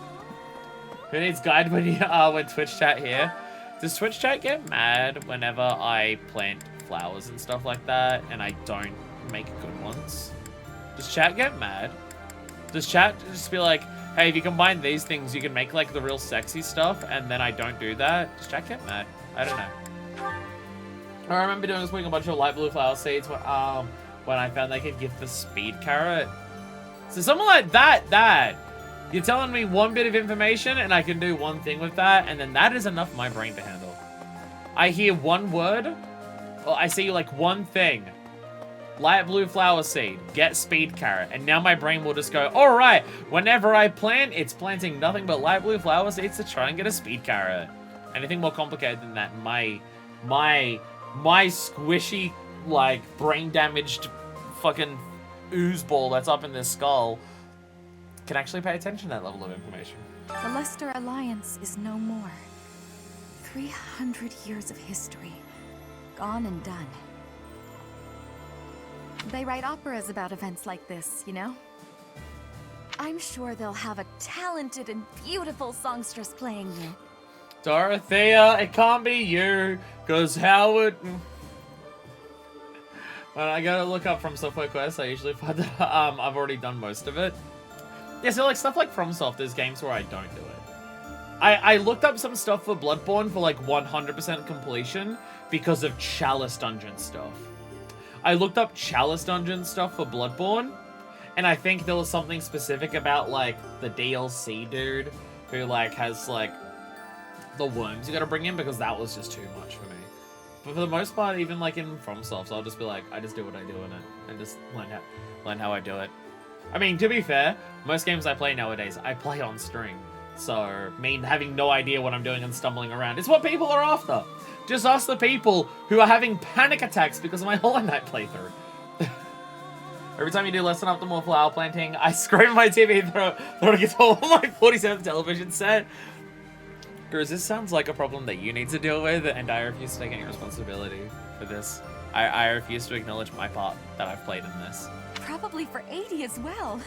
Who needs guide when Twitch chat here? Does Twitch chat get mad whenever I plant flowers and stuff like that, and I don't make good ones? Does chat get mad? Does chat just be like, hey, if you combine these things, you can make, like, the real sexy stuff, and then I don't do that? Does chat get mad? I don't know. I remember doing this week a bunch of light blue flower seeds when I found they could give the speed carrot. So something like that, you're telling me one bit of information, and I can do one thing with that, and then that is enough for my brain to handle. I hear one word Well, I see like one thing. Light blue flower seed, get speed carrot, and now my brain will just go, alright, whenever I plant, it's planting nothing but light blue flower seeds to try and get a speed carrot. Anything more complicated than that, my squishy, like, brain damaged fucking ooze ball that's up in this skull can actually pay attention to that level of information. The Leicester Alliance is no more. 300 years of history, gone and done. They write operas about events like this, you know? I'm sure they'll have a talented and beautiful songstress playing you. Dorothea, it can't be you, because Howard... When I gotta look up From Software Quest, I usually find that I've already done most of it. Yeah, so like stuff like FromSoft, there's games where I don't do it. I looked up some stuff for Bloodborne for like 100% completion because of Chalice Dungeon stuff. I looked up Chalice Dungeon stuff for Bloodborne, and I think there was something specific about, like, the DLC dude who, like, has, like, the worms you gotta bring in, because that was just too much for me. But for the most part, even, like, in FromSoft, I'll just be like, I just do what I do in it, and just learn how I do it. I mean, to be fair, most games I play nowadays, I play on stream. So, me having no idea what I'm doing and stumbling around, it's what people are after. Just ask the people who are having panic attacks because of my Hollow Knight playthrough. Every time you do less than optimal flower planting, I scream my TV and throw it against all my 47 television set. Girls, this sounds like a problem that you need to deal with, and I refuse to take any responsibility for this. I refuse to acknowledge my part that I've played in this. Probably for 80 as well.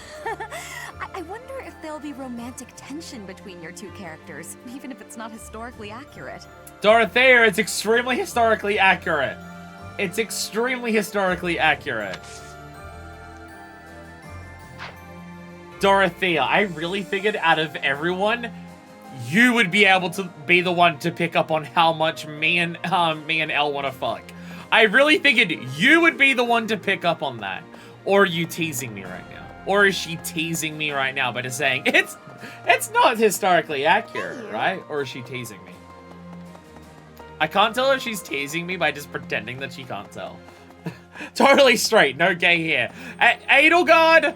I wonder if there'll be romantic tension between your two characters, even if it's not historically accurate. Dorothea, it's extremely historically accurate. It's extremely historically accurate. Dorothea, I really figured out of everyone, you would be able to be the one to pick up on how much me and Elle want to fuck. I really figured you would be the one to pick up on that. Or are you teasing me right now? Or is she teasing me right now by just saying, it's not historically accurate, right? Or is she teasing me? I can't tell if she's teasing me by just pretending that she can't tell. Totally straight, no gay here. Edelgard,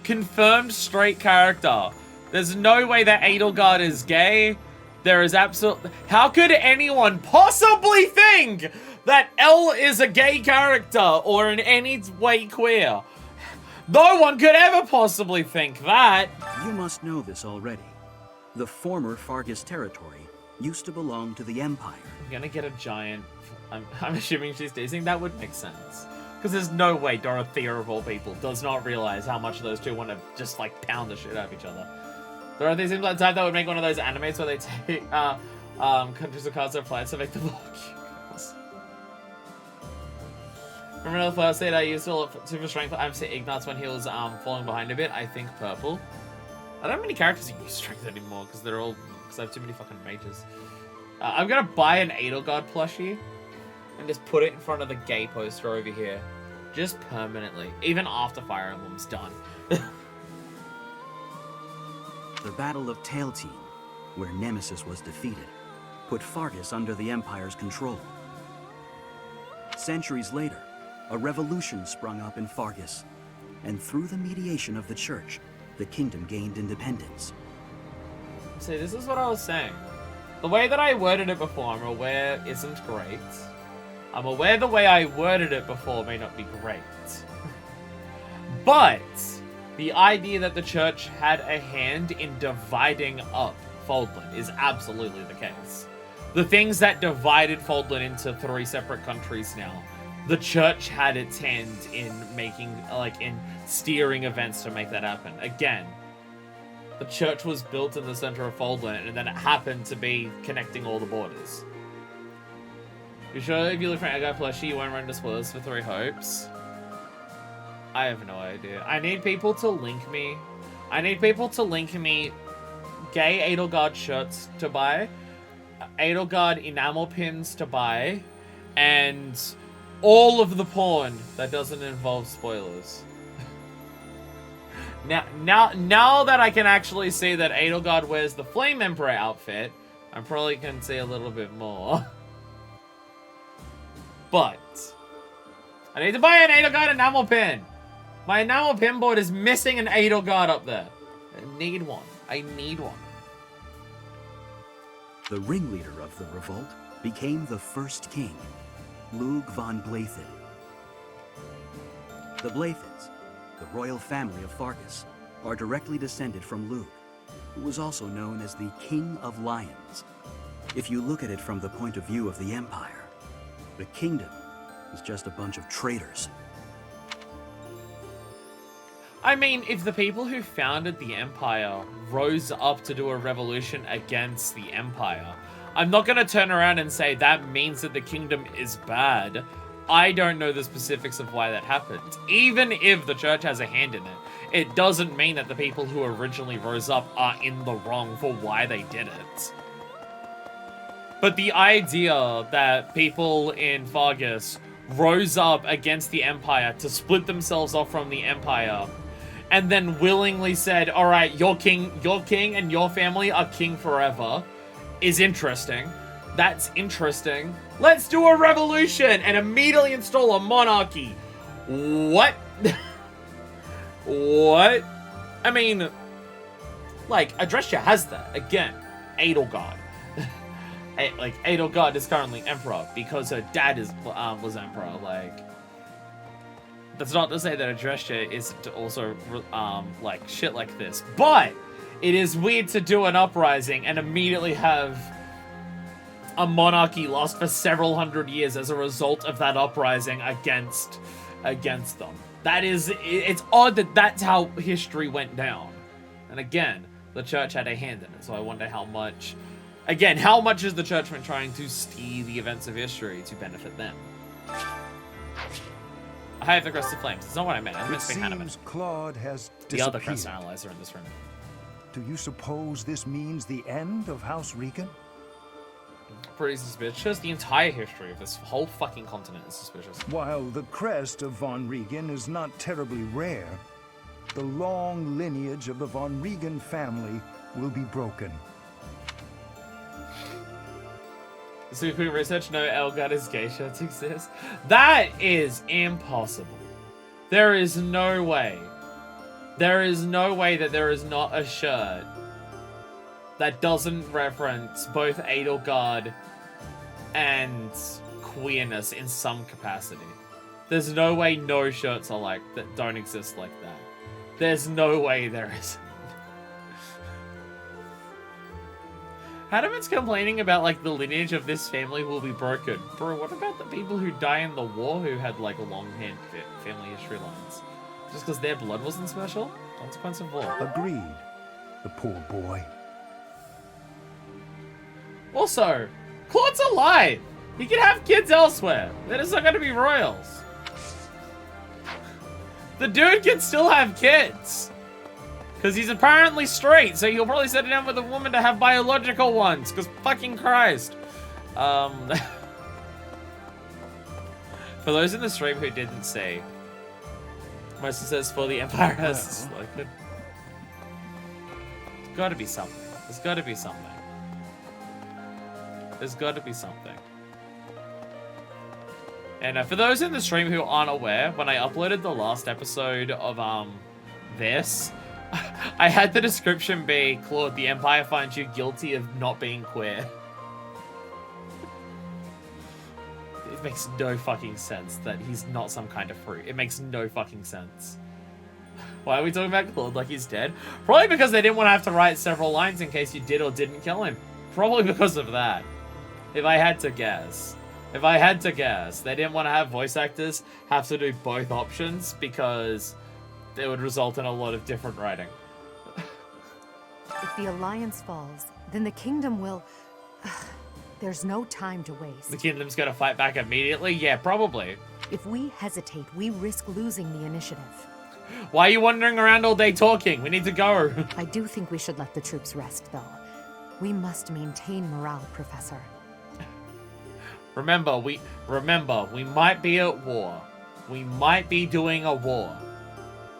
confirmed straight character. There's no way that Edelgard is gay. There is absolutely... How could anyone possibly think that Elle is a gay character or in any way queer? No one could ever possibly think that. You must know this already. The former Fargus territory used to belong to the Empire. I'm gonna get a giant... I'm assuming she's teasing. That would make sense. Because there's no way Dorothea, of all people, does not realize how much those two want to just, like, pound the shit out of each other. Dorothea seems like the type that would make one of those animes where they take countries of cards or planets to make them look cute. Remember the first state I used to super strength? I'm saying Ignatz when he was falling behind a bit. I think purple. I don't have many characters that use strength anymore because I have too many fucking mages. I'm gonna buy an Edelgard plushie and just put it in front of the gay poster over here, just permanently, even after Fire Emblem's done. The Battle of Tailtean, where Nemesis was defeated, put Fargus under the Empire's control. Centuries later, a revolution sprung up in Fargus, and through the mediation of the Church, the kingdom gained independence. See, this is what I was saying. The way that I worded it before, I'm aware isn't great. I'm aware the way I worded it before may not be great. But the idea that the Church had a hand in dividing up Foldland is absolutely the case. The things that divided Foldland into 3 separate countries now, the Church had its hand in making, in steering events to make that happen. Again, the Church was built in the center of Foldland, and then it happened to be connecting all the borders. You sure if you look for an Edgar plushie, you won't run into spoilers for 3 Hopes? I have no idea. I need people to link me. Gay Edelgard shirts to buy, Edelgard enamel pins to buy, and all of the porn that doesn't involve spoilers. Now that I can actually see that Edelgard wears the Flame Emperor outfit, I probably can see a little bit more. But I need to buy an Edelgard enamel pin. My enamel pin board is missing an Edelgard up there. I need one. I need one. The ringleader of the revolt became the first king, Lug von Blathed. The Blathids, the royal family of Fargus, are directly descended from Lug, who was also known as the King of Lions. If you look at it from the point of view of the Empire, the kingdom is just a bunch of traitors. I mean, if the people who founded the Empire rose up to do a revolution against the Empire, I'm not going to turn around and say that means that the kingdom is bad. I don't know the specifics of why that happened. Even if the church has a hand in it, it doesn't mean that the people who originally rose up are in the wrong for why they did it. But the idea that people in Fargus rose up against the Empire to split themselves off from the Empire and then willingly said, all right, your king and your family are king forever is interesting. That's interesting. Let's do a revolution and immediately install a monarchy. What? What? I mean, like, Adrestia has that. Again, Edelgard. Like, Edelgard is currently emperor because her dad was emperor. Like, that's not to say that Adrestia isn't also, like, shit like this. But it is weird to do an uprising and immediately have a monarchy lost for several hundred years as a result of that uprising against them. It's odd that that's how history went down. And again, the church had a hand in it, so I wonder how much is the church been trying to steer the events of history to benefit them? I have the Crest of Flames. It's not what I meant. I meant to be Hanneman. Claude has the other Crest Analyzer in this room. Do you suppose this means the end of House Reagan? Pretty suspicious. The entire history of this whole fucking continent is suspicious. While the crest of von Reagan is not terribly rare, the long lineage of the von Reagan family will be broken. So quick research, no Elgaard's gay shirts exist. That is impossible. There is no way. There is no way that there is not a shirt that doesn't reference both Edelgard and queerness in some capacity. There's no way no shirts are like that don't exist like that. There's no way there is. Hanneman's complaining about like the lineage of this family will be broken. Bro, what about the people who die in the war who had like a long hand family history lines? Just because their blood wasn't special? Consequence of war. Agreed. The poor boy. Also, Claude's alive! He can have kids elsewhere. They're just not gonna be royals. The dude can still have kids. Because he's apparently straight, so he'll probably settle down with a woman to have biological ones. Because fucking Christ. For those in the stream who didn't see, Mercy says for the Empire has like it. There's gotta be something. There's gotta be something. There's gotta be something. And for those in the stream who aren't aware, when I uploaded the last episode of this, I had the description be, Claude, the Empire finds you guilty of not being queer. It makes no fucking sense that he's not some kind of fruit. It makes no fucking sense. Why are we talking about Claude like he's dead? Probably because they didn't want to have to write several lines in case you did or didn't kill him. Probably because of that. If I had to guess. They didn't want to have voice actors have to do both options because it would result in a lot of different writing. If the Alliance falls, then the kingdom will... There's no time to waste. The kingdom's gonna fight back immediately? Yeah, probably. If we hesitate, we risk losing the initiative. Why are you wandering around all day talking? We need to go. I do think we should let the troops rest, though. We must maintain morale, Professor. Remember, we might be at war. We might be doing a war.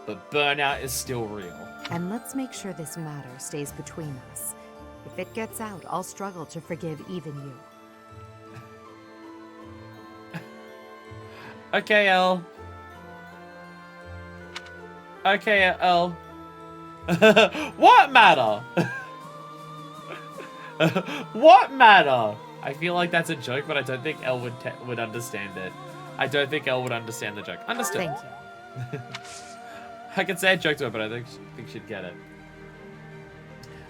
But burnout is still real. And let's make sure this matter stays between us. If it gets out, I'll struggle to forgive even you. Okay, L. Okay, L. What matter? What matter? I feel like that's a joke, but I don't think Elle would understand it. I don't think Elle would understand the joke. Understood. Thank you. I could say a joke to her, but I think she'd get it.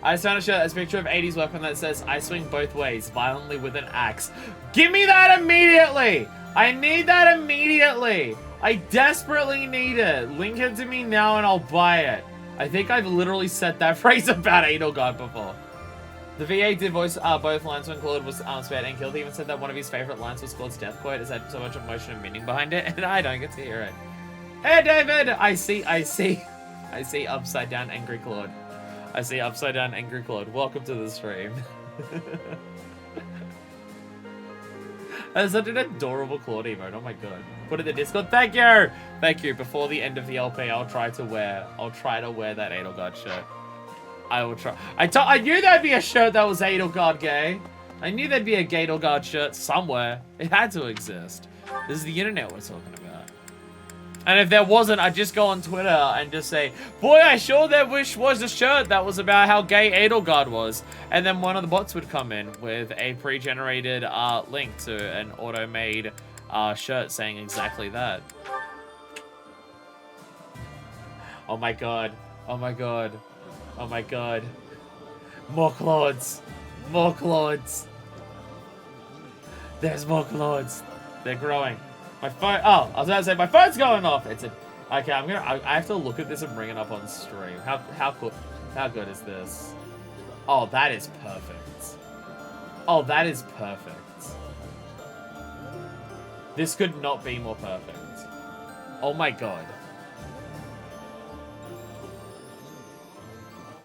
I just found a shirt that's a picture of 80s weapon that says, I swing both ways, violently with an axe. Give me that immediately! I need that immediately! I desperately need it. Link it to me now and I'll buy it. I think I've literally said that phrase about Edelgard before. The VA did voice both lines when Claude was spared and killed. He even said that one of his favorite lines was Claude's death quote. Is that so much emotion and meaning behind it? And I don't get to hear it. Hey, David! I see upside down angry Claude. I see upside down angry Claude. Welcome to the stream. That's such an adorable Claude emote. Oh my god. Put it in the Discord. Thank you! Thank you. Before the end of the LP, I'll try to wear that Edelgard shirt. I will try. I knew there'd be a shirt that was Edelgard gay. I knew there'd be a Edelgard shirt somewhere. It had to exist. This is the internet we're talking about. And if there wasn't, I'd just go on Twitter and just say, boy, I sure there wish was a shirt that was about how gay Edelgard was. And then one of the bots would come in with a pre-generated link to an auto-made shirt saying exactly that. Oh my god. Oh my god. Oh my god. More Claudes. More Claudes. There's more Claudes. They're growing. My phone. Oh, I was about to say my phone's going off. It's a. Okay, I have to look at this and bring it up on stream. How good is this? Oh, that is perfect. Oh, that is perfect. This could not be more perfect. Oh my god.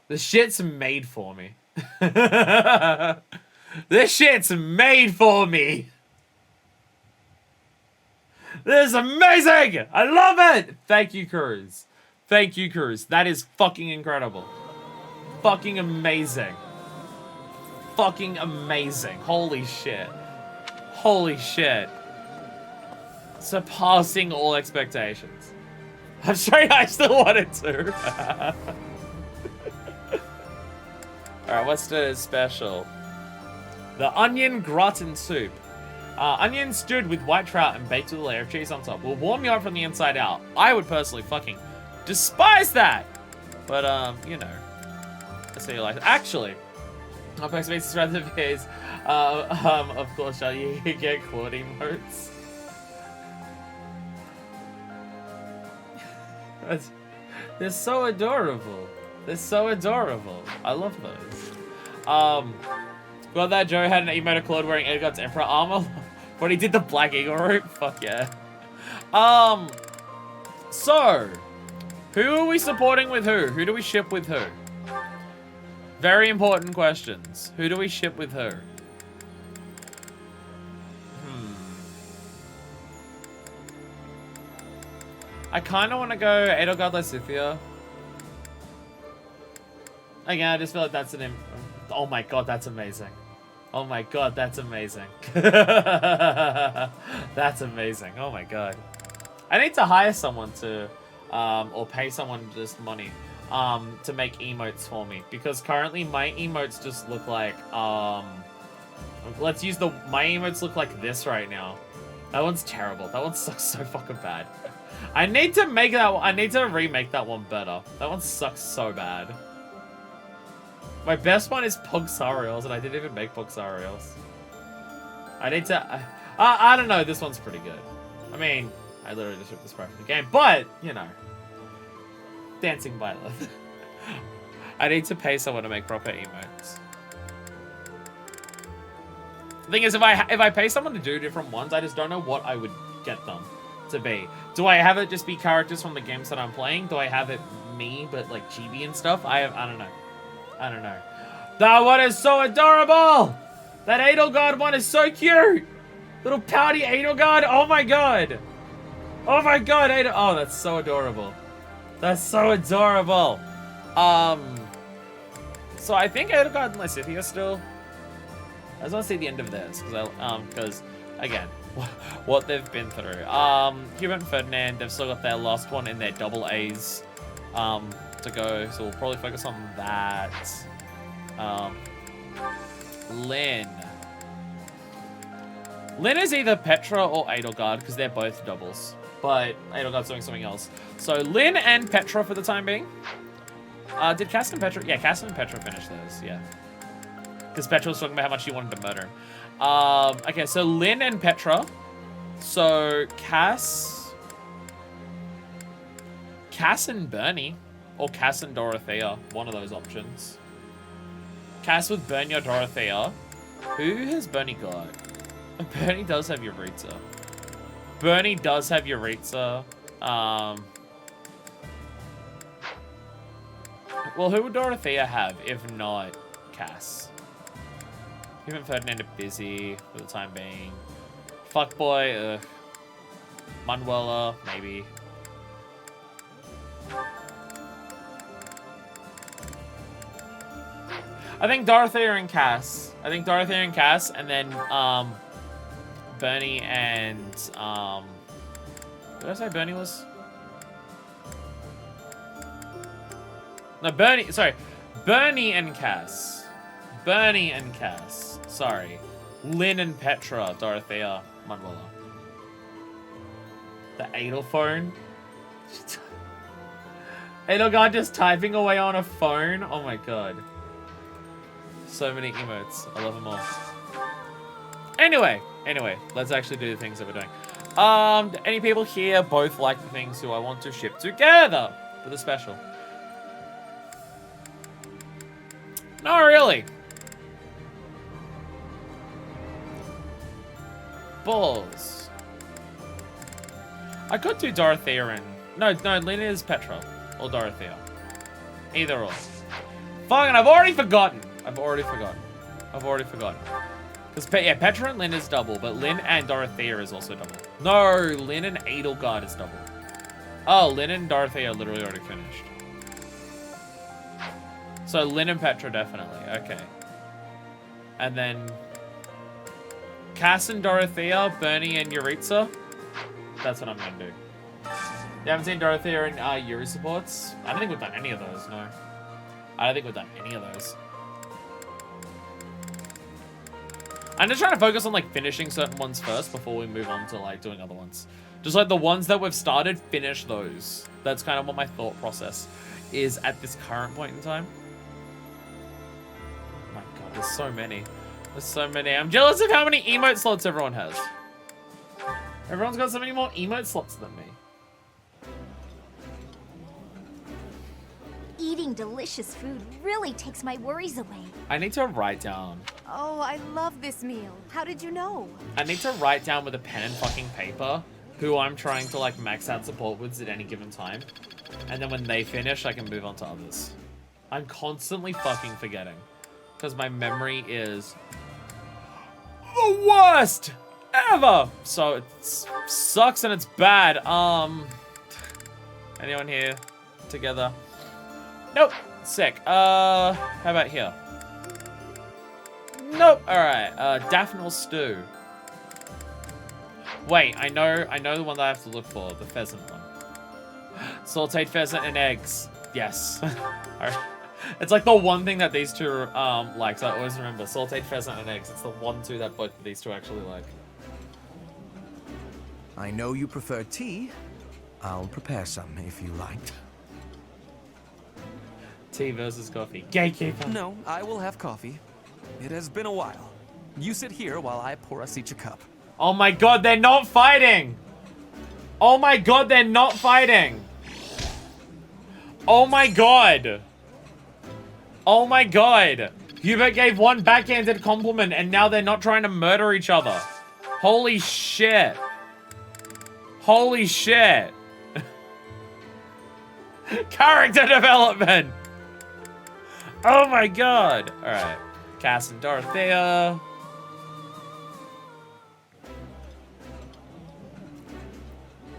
This shit's made for me. This shit's made for me. This is amazing! I love it! Thank you, Cruz. Thank you, Cruz. That is fucking incredible. Fucking amazing. Fucking amazing. Holy shit. Holy shit. Surpassing all expectations. I'm sorry, I still wanted to. Alright, what's the special? The onion gratin soup. Onion stewed with white trout and baked with a layer of cheese on top will warm you up from the inside out. I would personally fucking despise that! But, you know. That's how you like it. Actually, I'll post basis rather than his. Of course, shall you get Claude emotes? They're so adorable. They're so adorable. I love those. Well, that Joe had an emote of Claude wearing Edelgard's Emperor armor. But he did the Black Eagle route? Fuck yeah. So, who are we supporting with who? Who do we ship with who? Very important questions. Who do we ship with who? I kind of want to go Edelgard Lysithea. Again, I just feel like that's an... Oh my god, that's amazing. Oh my god, that's amazing. That's amazing. Oh my god. I need to hire someone to, or pay someone just money, to make emotes for me. Because currently my emotes just look like, let's use my emotes look like this right now. That one's terrible. That one sucks so fucking bad. I need to make that one, I need to remake that one better. That one sucks so bad. My best one is Pugsarials, and I didn't even make Pugsarials. I need to... I don't know, this one's pretty good. I mean, I literally just ripped this right from the game, but, you know. Dancing Violet. I need to pay someone to make proper emotes. The thing is, if I pay someone to do different ones, I just don't know what I would get them to be. Do I have it just be characters from the games that I'm playing? Do I have it me, but like chibi and stuff? I don't know. I don't know. That one is so adorable! That Edelgard one is so cute! Little pouty Edelgard, oh my god! Oh my god, oh, that's so adorable. That's so adorable. So I think Edelgard and Lysithea still. I just want to see the end of this, because again, what they've been through. Hubert and Ferdinand, they've still got their last one in their double A's to go, so we'll probably focus on that. Lynn. Lynn is either Petra or Edelgard, because they're both doubles. But Edelgard's doing something else. So Lynn and Petra for the time being. Did Cass and Petra? Yeah, Cass and Petra finished those, yeah. Because Petra was talking about how much she wanted to murder him. Okay, so Lynn and Petra. So Cass and Bernie. Or Cass and Dorothea. One of those options. Cass with Bernie or Dorothea. Who has Bernie got? Bernie does have Euritza. Bernie does have Euritza. Well, who would Dorothea have if not Cass? Him and Ferdinand are busy for the time being. Fuckboy, ugh. Manuela, maybe. I think Dorothea and Cass. I think Dorothea and Cass, and then Bernie and did I say Bernie was? No, Bernie. Sorry, Bernie and Cass. Bernie and Cass. Sorry, Lynn and Petra. Dorothea, Manuela. The Adel phone. Edelgard just typing away on a phone. Oh my god. So many emotes. I love them all. Anyway, let's actually do the things that we're doing. Any people here both like the things who I want to ship together for the special? Not really. Balls. I could do Dorothea and... No, Lynn is Petra. Or Dorothea. Either or. Fucking, I've already forgotten. Because, yeah, Petra and Lynn is double, but Lynn and Dorothea is also double. No, Lynn and Edelgard is double. Oh, Lynn and Dorothea are literally already finished. So Lynn and Petra definitely, okay. And then Cass and Dorothea, Bernie and Euritza. That's what I'm gonna do. You haven't seen Dorothea and Yuri supports? I don't think we've done any of those, no. I don't think we've done any of those. I'm just trying to focus on like finishing certain ones first before we move on to like doing other ones. Just like the ones that we've started, finish those. That's kind of what my thought process is at this current point in time. Oh my god, there's so many. There's so many. I'm jealous of how many emote slots everyone has. Everyone's got so many more emote slots than me. Eating delicious food really takes my worries away. I need to write down. Oh, I love this meal. How did you know? I need to write down with a pen and fucking paper who I'm trying to like max out support with at any given time. And then when they finish, I can move on to others. I'm constantly fucking forgetting. Because my memory is the worst ever. So it sucks and it's bad. Anyone here together? Nope. Sick. How about here? Nope. Alright. Daphne stew. Wait, I know the one that I have to look for. The pheasant one. Sauteed pheasant and eggs. Yes. Alright. It's like the one thing that these two like, so I always remember. Sauteed pheasant and eggs. It's the 1-2 that both of these two actually like. I know you prefer tea. I'll prepare some if you like. Tea versus coffee. Gatekeeper. No, I will have coffee. It has been a while. You sit here while I pour us each a cup. Oh my god, they're not fighting! Oh my god, they're not fighting! Oh my god! Oh my god! Hubert gave one backhanded compliment and now they're not trying to murder each other. Holy shit. Holy shit. Character development! Oh my god! Alright. Cass and Dorothea.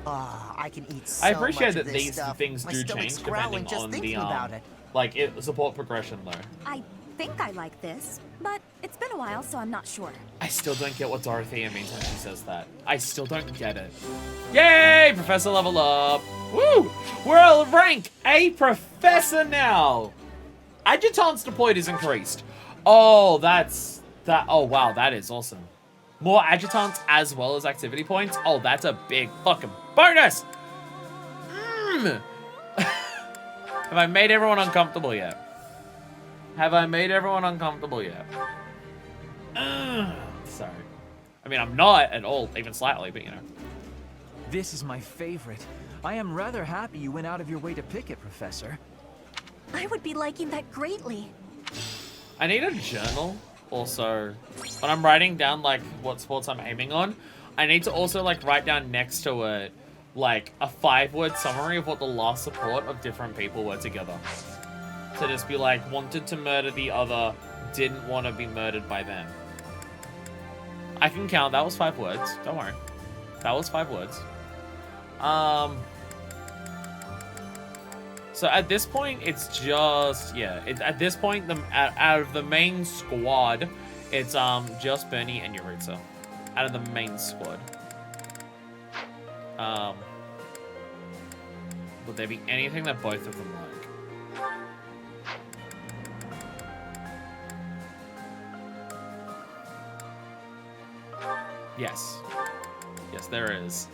I can eat so I appreciate much that of this these stuff. things My do stomach's change growling depending just on thinking the about it. like support progression though. I think I like this, but it's been a while, so I'm not sure. I still don't get what Dorothea means when she says that. I still don't get it. Yay! Professor level up. Woo! We're a rank A professor now. Adjutants deployed is increased. Oh, that's... Oh, wow, that is awesome. More adjutants as well as activity points. Oh, that's a big fucking bonus. Have I made everyone uncomfortable yet? Have I made everyone uncomfortable yet? Sorry. I mean, I'm not at all, even slightly, but you know. This is my favorite. I am rather happy you went out of your way to pick it, Professor. I would be liking that greatly. I need a journal also. When I'm writing down like what sports I'm aiming on, I need to also like write down next to it like a 5-word summary of what the last support of different people were together. To just be like, wanted to murder the other, didn't want to be murdered by them. I can count. That was 5 words. Don't worry. That was 5 words. So at this point, it's just, yeah. At this point, out of the main squad, it's just Bernie and Yuritsa. Out of the main squad. Would there be anything that both of them like? Yes. Yes, there is.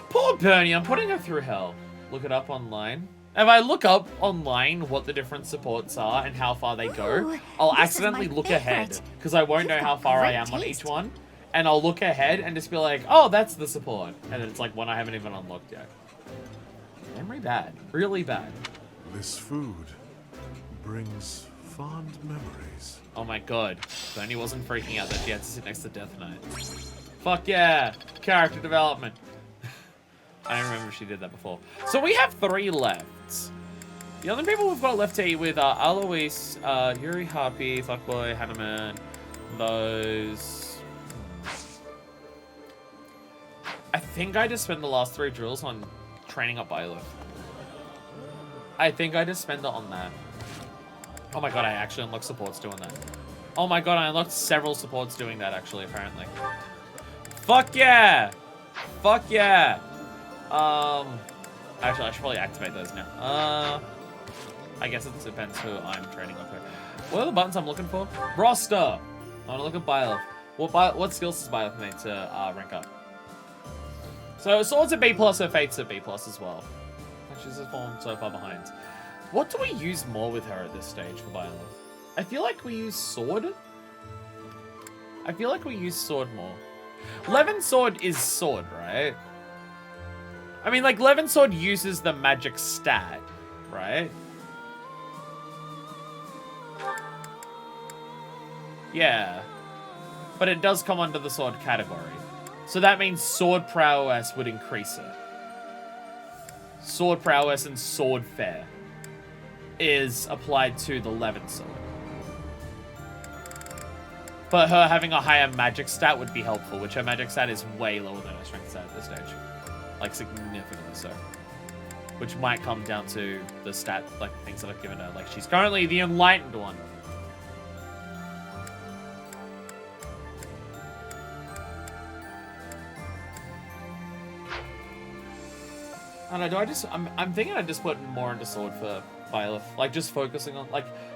Poor Bernie, I'm putting her through hell. Look it up online. If I look up online what the different supports are and how far they go, I'll accidentally look ahead because I won't know how far I am on each one. And I'll look ahead and just be like, oh, that's the support. And then it's like one I haven't even unlocked yet. Memory bad. Really bad. This food brings fond memories. Oh my god. Bernie wasn't freaking out that she had to sit next to Death Knight. Fuck yeah. Character development. I don't remember if she did that before. So we have 3 left. The other people we've got left to eat with are Alois, Yuri Harpy, Fuckboy, Hanneman, those. I think I just spent the last 3 drills on training up Byleth. I think I just spent it on that. Oh my god, I actually unlocked supports doing that. Oh my god, I unlocked several supports doing that actually, apparently. Fuck yeah! Fuck yeah! Actually, I should probably activate those now. I guess it depends who I'm training up with. What are the buttons I'm looking for? Roster! I want to look at Byleth. What skills does Byleth need to rank up? So, Sword's a B+, her Fate's a B+ as well. She's just fallen so far behind. What do we use more with her at this stage for Byleth? I feel like we use Sword. I feel like we use Sword more. Levin Sword is Sword, right? I mean, like, Levin Sword uses the magic stat, right? Yeah. But it does come under the Sword category. So that means Sword Prowess would increase it. Sword Prowess and Sword Fair is applied to the Levin Sword. But her having a higher magic stat would be helpful, which her magic stat is way lower than her strength stat at this stage. Like, significantly so. Which might come down to the stat, like, things that I've given her. Like, she's currently the Enlightened one. I don't know, I'm thinking I just put more into Sword for Byleth. Like, just focusing on,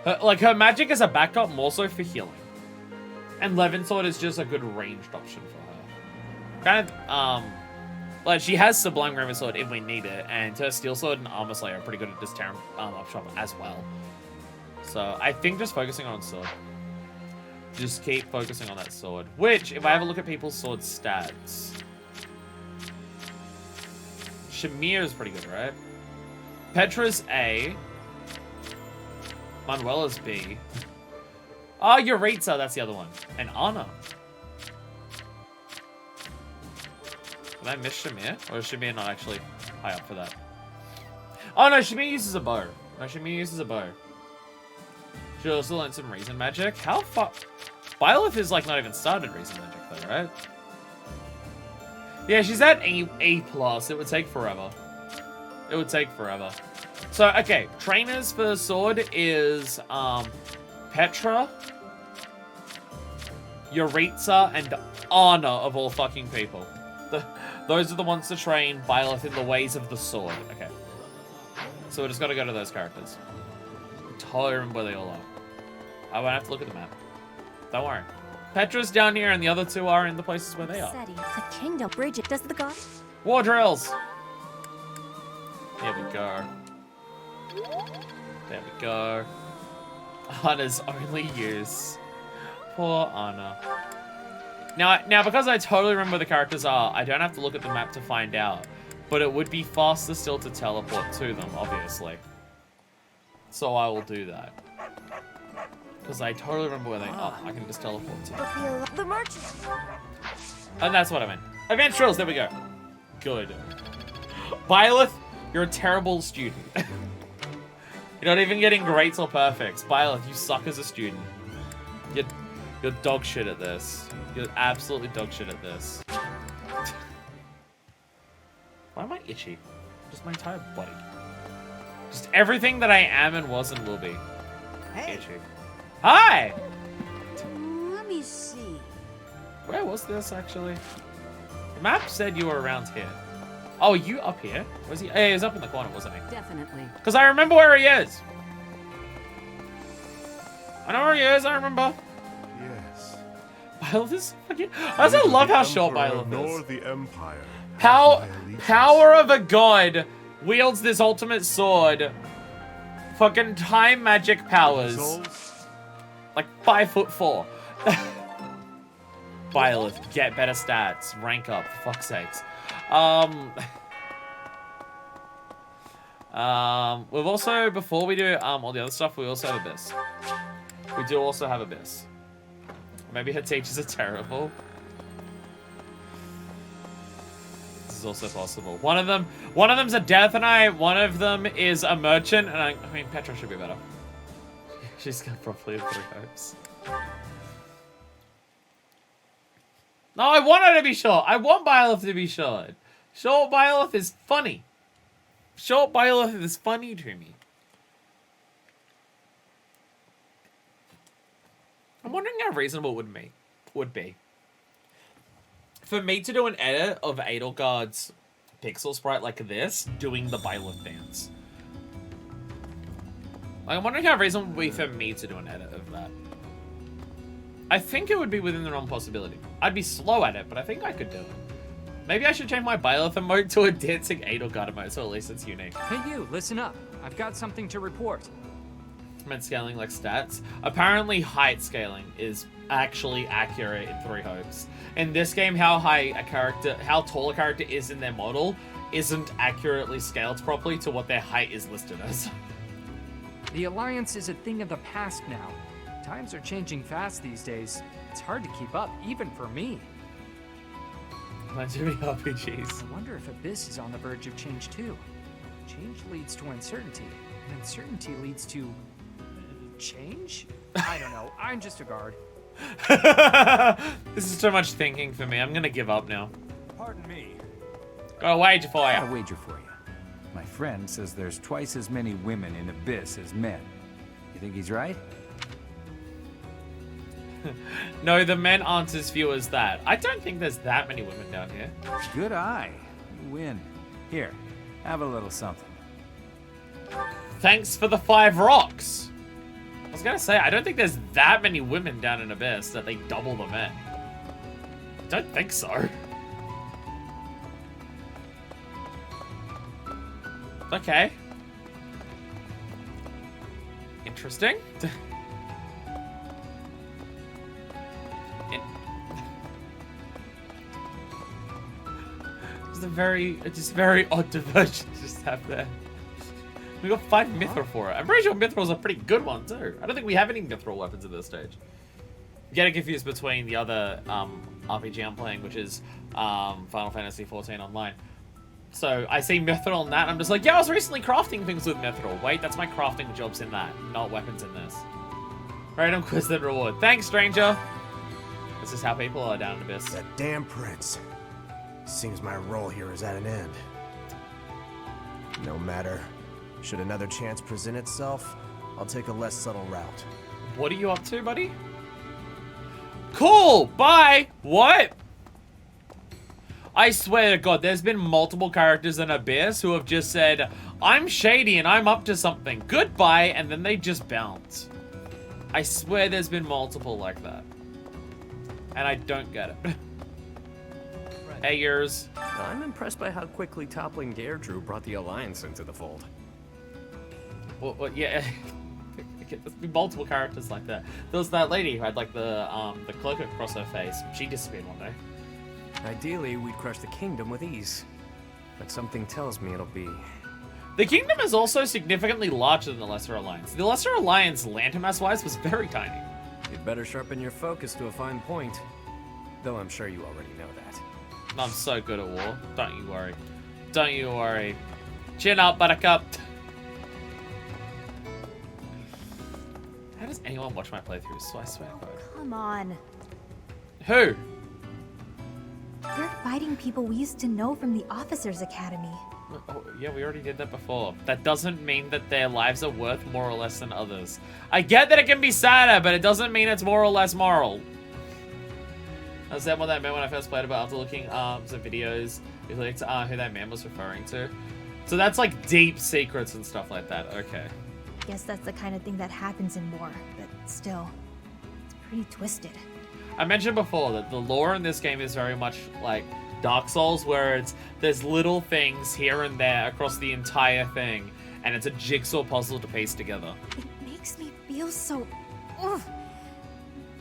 her magic is a backup more so for healing. And Levin Sword is just a good ranged option for her. Kind of, like, she has Sublime Grammar Sword if we need it, and her Steel Sword and Armor Slayer are pretty good at just tearing up shop as well. So, I think just focusing on Sword. Just keep focusing on that Sword. Which, if I have a look at people's Sword stats... Shamir is pretty good, right? Petra's A. Manuela's B. Oh, Yuritsa, that's the other one. And Anna. Did I miss Shamir? Or is Shamir not actually high up for that? Oh no, Shamir uses a bow. No, Shamir uses a bow. She also learned some Reason Magic. How far? Byleth is like not even started Reason Magic though, right? Yeah, she's at A+. It would take forever. It would take forever. So, okay, trainers for the sword is Petra, Yuritsa, and Anna of all fucking people. Those are the ones to train Byleth in the ways of the sword. Okay. So we just gotta go to those characters. I totally remember where they all are. I won't have to look at the map. Don't worry. Petra's down here and the other two are in the places where they are. The kingdom. Bridget, does the god... War drills! Here we go. There we go. Anna's only use. Poor Anna. Now, because I totally remember where the characters are, I don't have to look at the map to find out. But it would be faster still to teleport to them, obviously. So I will do that. Because I totally remember where they are. I can just teleport to them. The merchant. And that's what I meant. Advanced drills, there we go. Good. Byleth, you're a terrible student. You're not even getting greats or perfects. Byleth, you suck as a student. You're dog shit at this. You're absolutely dog shit at this. Why am I itchy? Just my entire body. Just everything that I am and was and will be. Hey. Itchy. Hi! Let me see. Where was this, actually? The map said you were around here. Oh, you up here? Was he? Hey, he was up in the corner, wasn't he? Definitely. Because I remember where he is. I know where he is, I remember. Yes. Byleth is fucking... I also love how short Byleth Nor is. the Empire. Power of a god wields this ultimate sword. Fucking time magic powers. Like 5'4". Byleth, get better stats. Rank up, for fuck's sakes. We've also, before we do all the other stuff, we also have Abyss. We do also have Abyss. Maybe her teachers are terrible. This is also possible. One of them's a Death Knight, one of them is a merchant, and I mean, Petra should be better. She's got probably 3 hopes. No, I want her to be short. I want Byleth to be short. Short Byleth is funny. Short Byleth is funny to me. I'm wondering how reasonable it would be for me to do an edit of Edelgard's pixel sprite like this, doing the Byleth dance. Like, I'm wondering how reasonable it would be for me to do an edit of that. I think it would be within the realm possibility. I'd be slow at it, but I think I could do it. Maybe I should change my Byleth emote to a dancing Edelgard emote, so at least it's unique. Hey you, listen up. I've got something to report. Meant scaling like stats. Apparently height scaling is actually accurate in 3 hopes. In this game, how tall a character is in their model isn't accurately scaled properly to what their height is listed as. The Alliance is a thing of the past now. Times are changing fast these days. It's hard to keep up, even for me. Too many RPGs. I wonder if Abyss is on the verge of change too. Change leads to uncertainty, and uncertainty leads to... change? I don't know. I'm just a guard. This is too much thinking for me. I'm gonna give up now. Pardon me. Got a wager for you. Got a wager for you. My friend says there's twice as many women in Abyss as men. You think he's right? No, the men aren't as few as that. I don't think there's that many women down here. Good eye. You win. Here, have a little something. Thanks for the 5 rocks. I was gonna say, I don't think there's that many women down in Abyss that they double the men. I don't think so. Okay. Interesting. It's very odd diversion to just have there. We got 5 Mithril for it. I'm pretty sure Mithril's a pretty good one too. I don't think we have any Mithril weapons at this stage. I'm getting confused between the other RPG I'm playing, which is Final Fantasy XIV Online. So I see Mithril in that, and I'm just like, yeah, I was recently crafting things with Mithril. Wait, that's my crafting jobs in that, not weapons in this. Random quiz and reward. Thanks, stranger. This is how people are down in Abyss. That damn prince. Seems my role here is at an end. No matter. Should another chance present itself, I'll take a less subtle route. What are you up to, buddy? Cool! Bye! What? I swear to God, there's been multiple characters in Abyss who have just said, I'm shady and I'm up to something. Goodbye, and then they just bounce. I swear there's been multiple like that. And I don't get it. Hey, yours. I'm impressed by how quickly toppling Gairdru brought the Alliance into the fold. Well, yeah. There's been multiple characters like that. There was that lady who had like the cloak across her face. She disappeared one day. Ideally, we'd crush the kingdom with ease. But something tells me it'll be... The kingdom is also significantly larger than the Lesser Alliance. The Lesser Alliance, landmass-wise, was very tiny. You'd better sharpen your focus to a fine point. Though I'm sure you already know that. I'm so good at war. Don't you worry. Don't you worry. Chin up, buttercup. How does anyone watch my playthroughs? So I swear to God. Come on. Who? They're fighting people we used to know from the Officers Academy. Oh, yeah, we already did that before. That doesn't mean that their lives are worth more or less than others. I get that it can be sadder, but it doesn't mean it's more or less moral. I said what that meant when I first played about after looking some videos. It looked who that man was referring to. So that's like deep secrets and stuff like that. Okay. Guess that's the kind of thing that happens in war, but still, it's pretty twisted. I mentioned before that the lore in this game is very much like Dark Souls, where there's little things here and there across the entire thing, and it's a jigsaw puzzle to piece together. It makes me feel so... Ugh.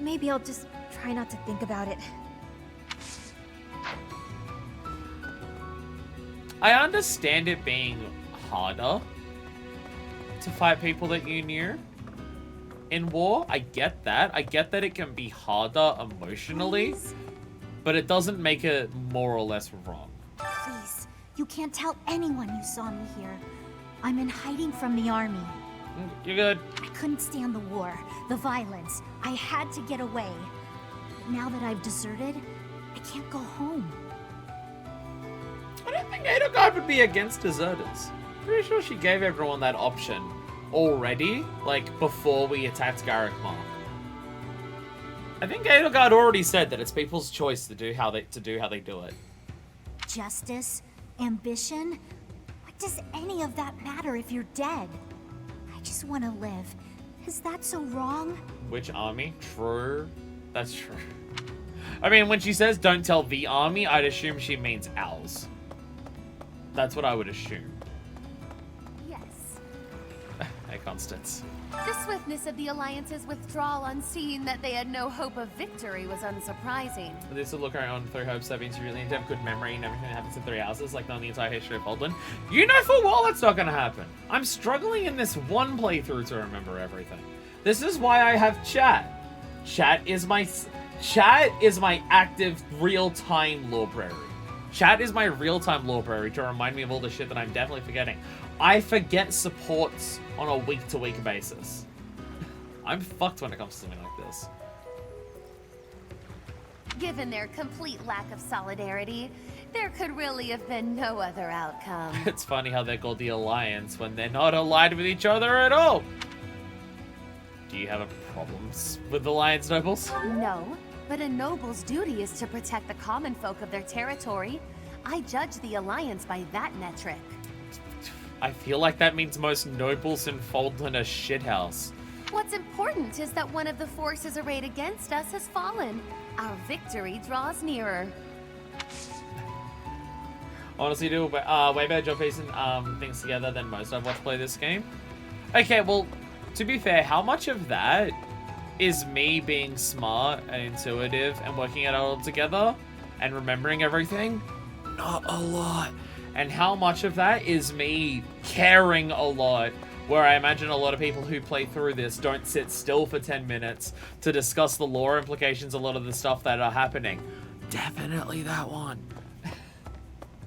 Maybe I'll just try not to think about it. I understand it being harder to fight people that you knew in war. I get that. I get that it can be harder emotionally, but it doesn't make it more or less wrong. Please, you can't tell anyone you saw me here. I'm in hiding from the army. You're good. I couldn't stand the war, the violence. I had to get away. But now that I've deserted, I can't go home. I don't think Edelgard would be against deserters. Pretty sure she gave everyone that option already, like before we attacked Garrick Mark. I think Edelgard already said that it's people's choice to do how they do it. Justice, ambition. What does any of that matter if you're dead? I just want to live. Is that so wrong? Which army? True. That's true. I mean, when she says don't tell the army, I'd assume she means ours. That's what I would assume. Yes. Hey, Constance. The swiftness of the Alliance's withdrawal on seeing that they had no hope of victory was unsurprising. This will look around on 3 hopes that means you really need to have good memory and everything that happens in 3 houses, like on the entire history of Holdland. You know for well that's not gonna happen. I'm struggling in this one playthrough to remember everything. This is why I have chat. Chat is my active real-time Lorebrary. Chat is my real-time Lorebrary to remind me of all the shit that I'm definitely forgetting. I forget supports on a week-to-week basis. I'm fucked when it comes to something like this. Given their complete lack of solidarity, there could really have been no other outcome. It's funny how they're called the Alliance when they're not allied with each other at all. Do you have a problem with Alliance nobles? No, but a noble's duty is to protect the common folk of their territory. I judge the Alliance by that metric. I feel like that means most nobles in Foldland are shithouse. What's important is that one of the forces arrayed against us has fallen. Our victory draws nearer. Honestly, do a way better job piecing things together than most I've watched play this game. Okay, well, to be fair, how much of that is me being smart and intuitive and working it all together and remembering everything? Not a lot. And how much of that is me caring a lot, where I imagine a lot of people who play through this don't sit still for 10 minutes to discuss the lore implications, a lot of the stuff that are happening. Definitely that one.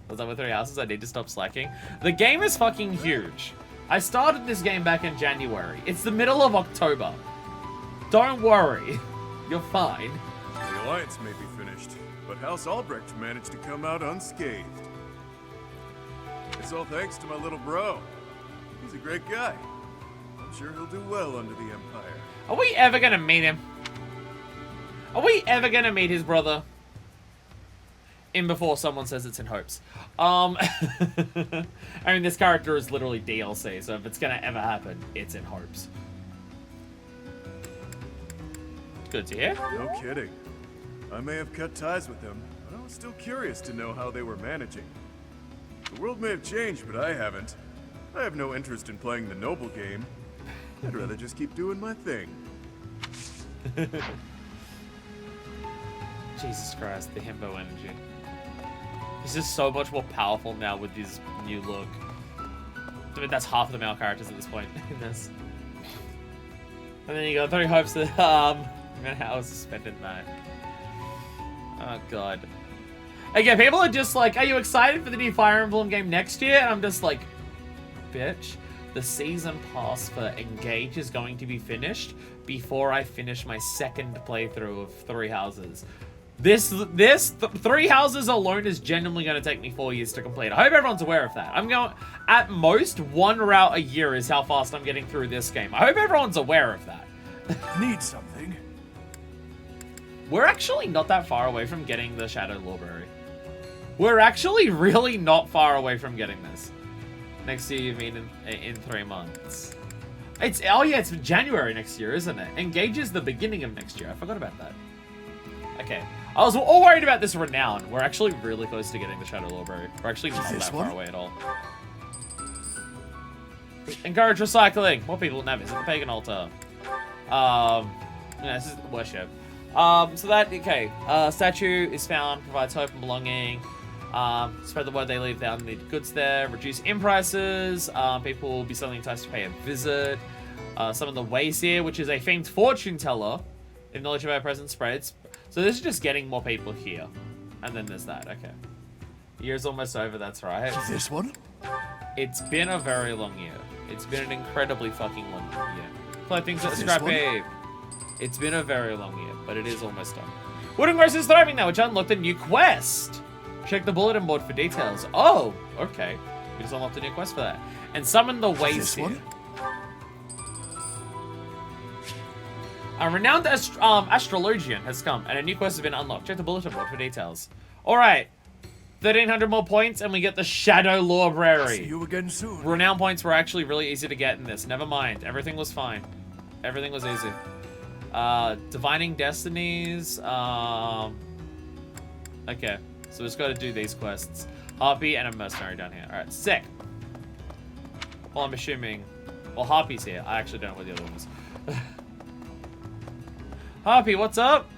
Was that with 3 houses? I need to stop slacking. The game is fucking huge. I started this game back in January. It's the middle of October. Don't worry. You're fine. The Alliance may be finished, but House Albrecht managed to come out unscathed. It's all thanks to my little bro. He's a great guy. I'm sure he'll do well under the Empire. Are we ever gonna meet him? Are we ever gonna meet his brother? In before someone says it's in hopes. I mean, this character is literally DLC, so if it's gonna ever happen, it's in hopes. Good to hear. No kidding. I may have cut ties with them, but I was still curious to know how they were managing. The world may have changed, but I haven't. I have no interest in playing the noble game. I'd rather just keep doing my thing. Jesus Christ, the himbo energy. He's just so much more powerful now with his new look. I mean, that's half of the male characters at this point in this. And then you got 3 hopes that, man, how was suspended, man. Oh, God. Again, people are just like, are you excited for the new Fire Emblem game next year? And I'm just like, bitch, the season pass for Engage is going to be finished before I finish my second playthrough of 3 Houses. This 3 Houses alone is genuinely going to take me 4 years to complete. I hope everyone's aware of that. I'm going, at most, 1 route a year is how fast I'm getting through this game. I hope everyone's aware of that. Need something? We're actually not that far away from getting the Shadow Lorebrary. We're actually really not far away from getting this. Next year, you mean in 3 months. It's, oh yeah, it's January next year, isn't it? Engage is the beginning of next year. I forgot about that. Okay. I was all worried about this Renown. We're actually really close to getting the Shadow Lorebrary. We're actually not that far away at all. Encourage recycling. More people now visit the pagan altar. Yeah, this is worship. So that, okay. Statue is found, provides hope and belonging. Spread the word they leave down the goods there. Reduce inn prices. People will be suddenly enticed to pay a visit. Summon the Wayseer, which is a famed fortune teller. If knowledge of our presence spreads. So this is just getting more people here. And then there's that, okay. Year's almost over, that's right. This one? It's been a very long year. It's been an incredibly fucking long year. Collecting at the scrap heap. It's been a very long year, but it is almost done. Wooden Gross is thriving now, which unlocked a new quest. Check the bulletin board for details. Oh, okay. We just unlocked a new quest for that. And summon the Wayseer. A renowned astrologian has come, and a new quest has been unlocked. Check the bulletin board for details. Alright. 1,300 more points, and we get the Shadow Lorebrary. See you again soon. Renown points were actually really easy to get in this. Never mind. Everything was fine. Everything was easy. Divining Destinies. Okay. So we just gotta do these quests. Harpy and a mercenary down here. Alright, sick. Well, I'm assuming... Well, Harpy's here. I actually don't know where the other one is. Harpy, what's up?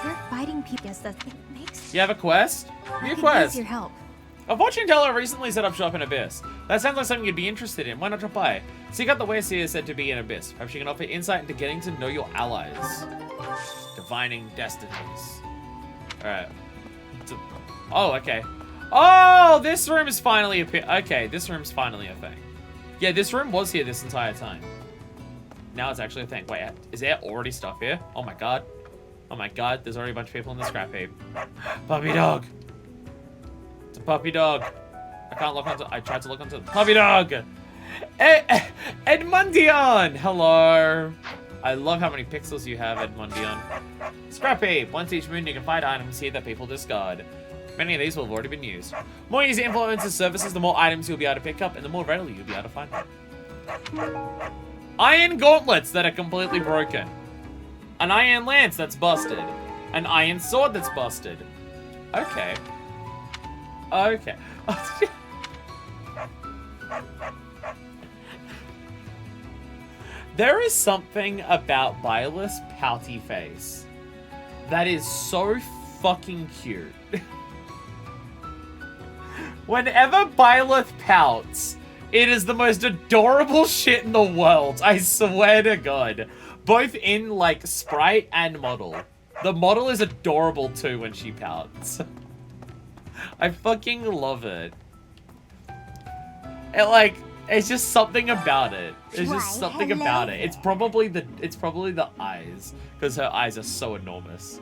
You're fighting people. Yes, that makes. You have a quest? New quest. Use your help. A fortune teller recently set up shop in Abyss. That sounds like something you'd be interested in. Why not drop by? Seek out the Wayseer is said to be in Abyss. Perhaps you can offer insight into getting to know your allies. Divining Destinies. Alright. Oh, okay. Oh, this room is finally okay, this room's finally a thing. Yeah, this room was here this entire time. Now it's actually a thing. Wait, is there already stuff here? Oh my god. Oh my god, there's already a bunch of people in the scrap heap. Puppy dog. It's a puppy dog. I can't look onto... I tried to look onto... Puppy dog! Edmundion! Hello. I love how many pixels you have, Edmundion. Scrap heap. Once each moon, you can find items here that people discard. Many of these will have already been used. More user influences services, the more items you'll be able to pick up, and the more readily you'll be able to find them. Iron gauntlets that are completely broken. An iron lance that's busted. An iron sword that's busted. Okay. Okay. There is something about Byleth's pouty face that is so fucking cute. Whenever Byleth pouts, it is the most adorable shit in the world. I swear to God. Both in, like, sprite and model. The model is adorable, too, when she pouts. I fucking love it. It, like, it's just something about it. There's just something about it. It's probably the eyes. Because her eyes are so enormous.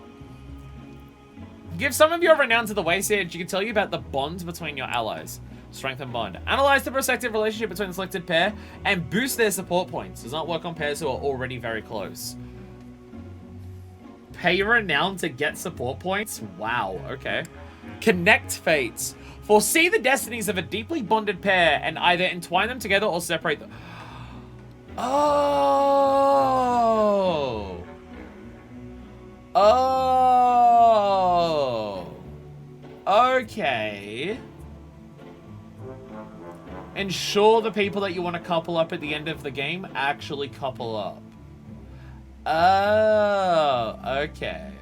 Give some of your renown to the Wayseer. She can tell you about the bonds between your allies. Strengthen bond. Analyze the protective relationship between the selected pair and boost their support points. Does not work on pairs who are already very close. Pay renown to get support points? Wow, okay. Connect fates. Foresee the destinies of a deeply bonded pair and either entwine them together or separate them. Oh. Oh. Okay. Ensure the people that you want to couple up at the end of the game actually couple up. Oh, okay.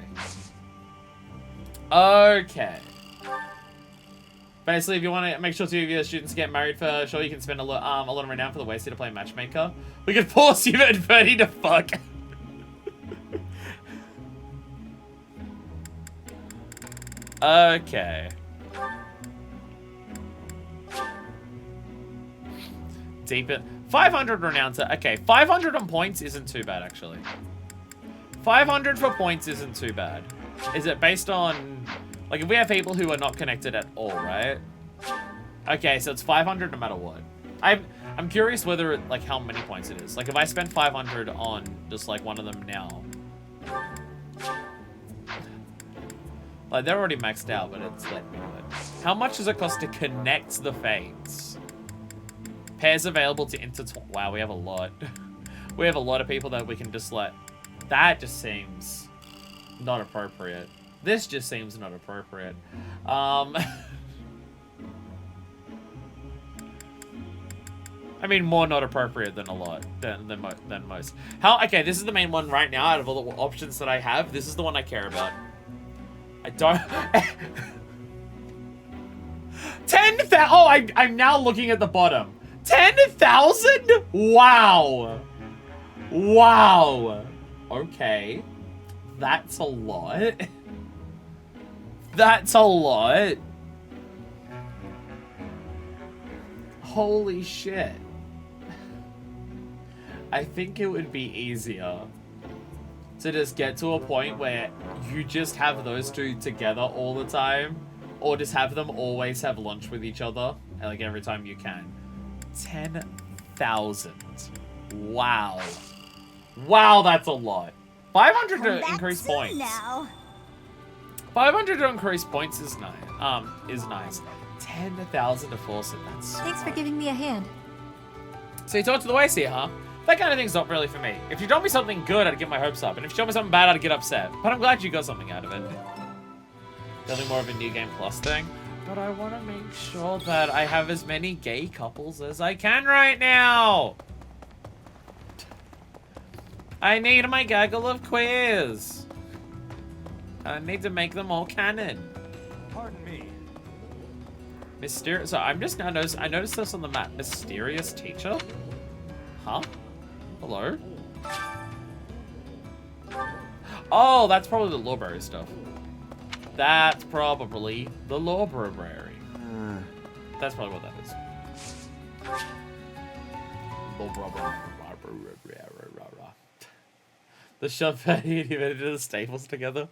Okay. Basically, if you want to make sure 2 of your students get married for sure, you can spend a lot of renown for the wasted to play matchmaker. We could force you and Ferdy to fuck. Okay. Deepen. 500 renown to... Okay, 500 on points isn't too bad, actually. 500 for points isn't too bad. Is it based on... Like, if we have people who are not connected at all, right? Okay, so it's 500 no matter what. I'm curious whether, like, how many points it is. Like, if I spend 500 on just, like, one of them now... Like, they're already maxed out, but it's letting me do it. How much does it cost to connect the fates? Pairs available to intertwine. Wow, we have a lot. We have a lot of people that we can just let. That just seems not appropriate. This just seems not appropriate. I mean, more not appropriate than a lot, than most. Okay, this is the main one right now out of all the options that I have. This is the one I care about. I don't... 10,000... Oh, I'm now looking at the bottom. 10,000? Wow. Wow. Okay. That's a lot. That's a lot. Holy shit. I think it would be easier to just get to a point where you just have those two together all the time, or just have them always have lunch with each other, like every time you can. 10,000. Wow. Wow, that's a lot. 500 to increase points. Now. 500 to increase points is nice. 10,000 to force it. That's so Thanks for giving me a hand. So you talked to the waist here, huh? That kind of thing's not really for me. If you told me something good, I'd get my hopes up. And if you told me something bad, I'd get upset. But I'm glad you got something out of it. Building more of a New Game Plus thing. But I want to make sure that I have as many gay couples as I can right now. I need my gaggle of queers. I need to make them all canon. Pardon me. Mysterious. So I'm just now I noticed this on the map. Mysterious teacher? Huh? Hello? Oh, that's probably the Lorebrary stuff. That's probably the Lorebrary. That's probably what that is. The shove patty and invented the staples together.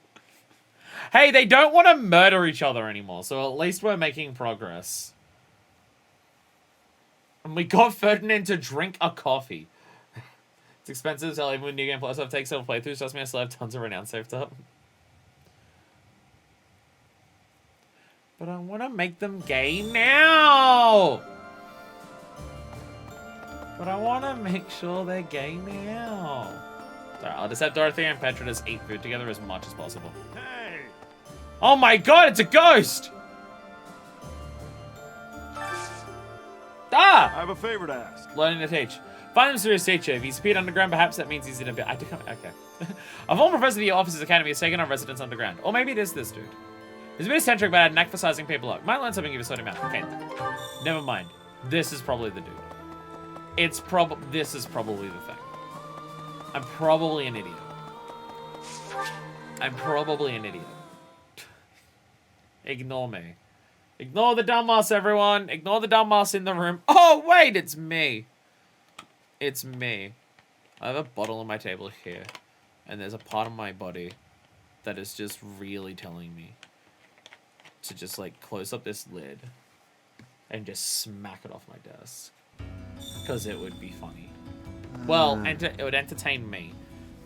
Hey, they don't want to murder each other anymore, so at least we're making progress. And we got Ferdinand to drink a coffee. It's expensive, so even with New Game Plus, I've taken several playthroughs. Trust me, I still have tons of renown saved up. But I want to make them gay now! But I want to make sure they're gay now. Sorry, I'll just have Dorothy and Petra just eat food together as much as possible. Hey! Oh my god, it's a ghost! Ah! I have a favor to ask. Learning to teach. Find him a serious teacher. If he's appeared underground, perhaps that means he's in a bit... Okay. A former professor of the Officers Academy has taken on residence underground. Or maybe it is this dude. He's a bit eccentric, but had a knack for sizing people up. Might learn something if you sort him out. Okay. Never mind. This is probably the dude. This is probably the thing. I'm probably an idiot. I'm probably an idiot. Ignore me. Ignore the dumbass, everyone. Ignore the dumbass in the room. Oh, wait, it's me. It's me. I have a bottle on my table here. And there's a part of my body that is just really telling me to just, like, close up this lid and just smack it off my desk. Because it would be funny. Well, it would entertain me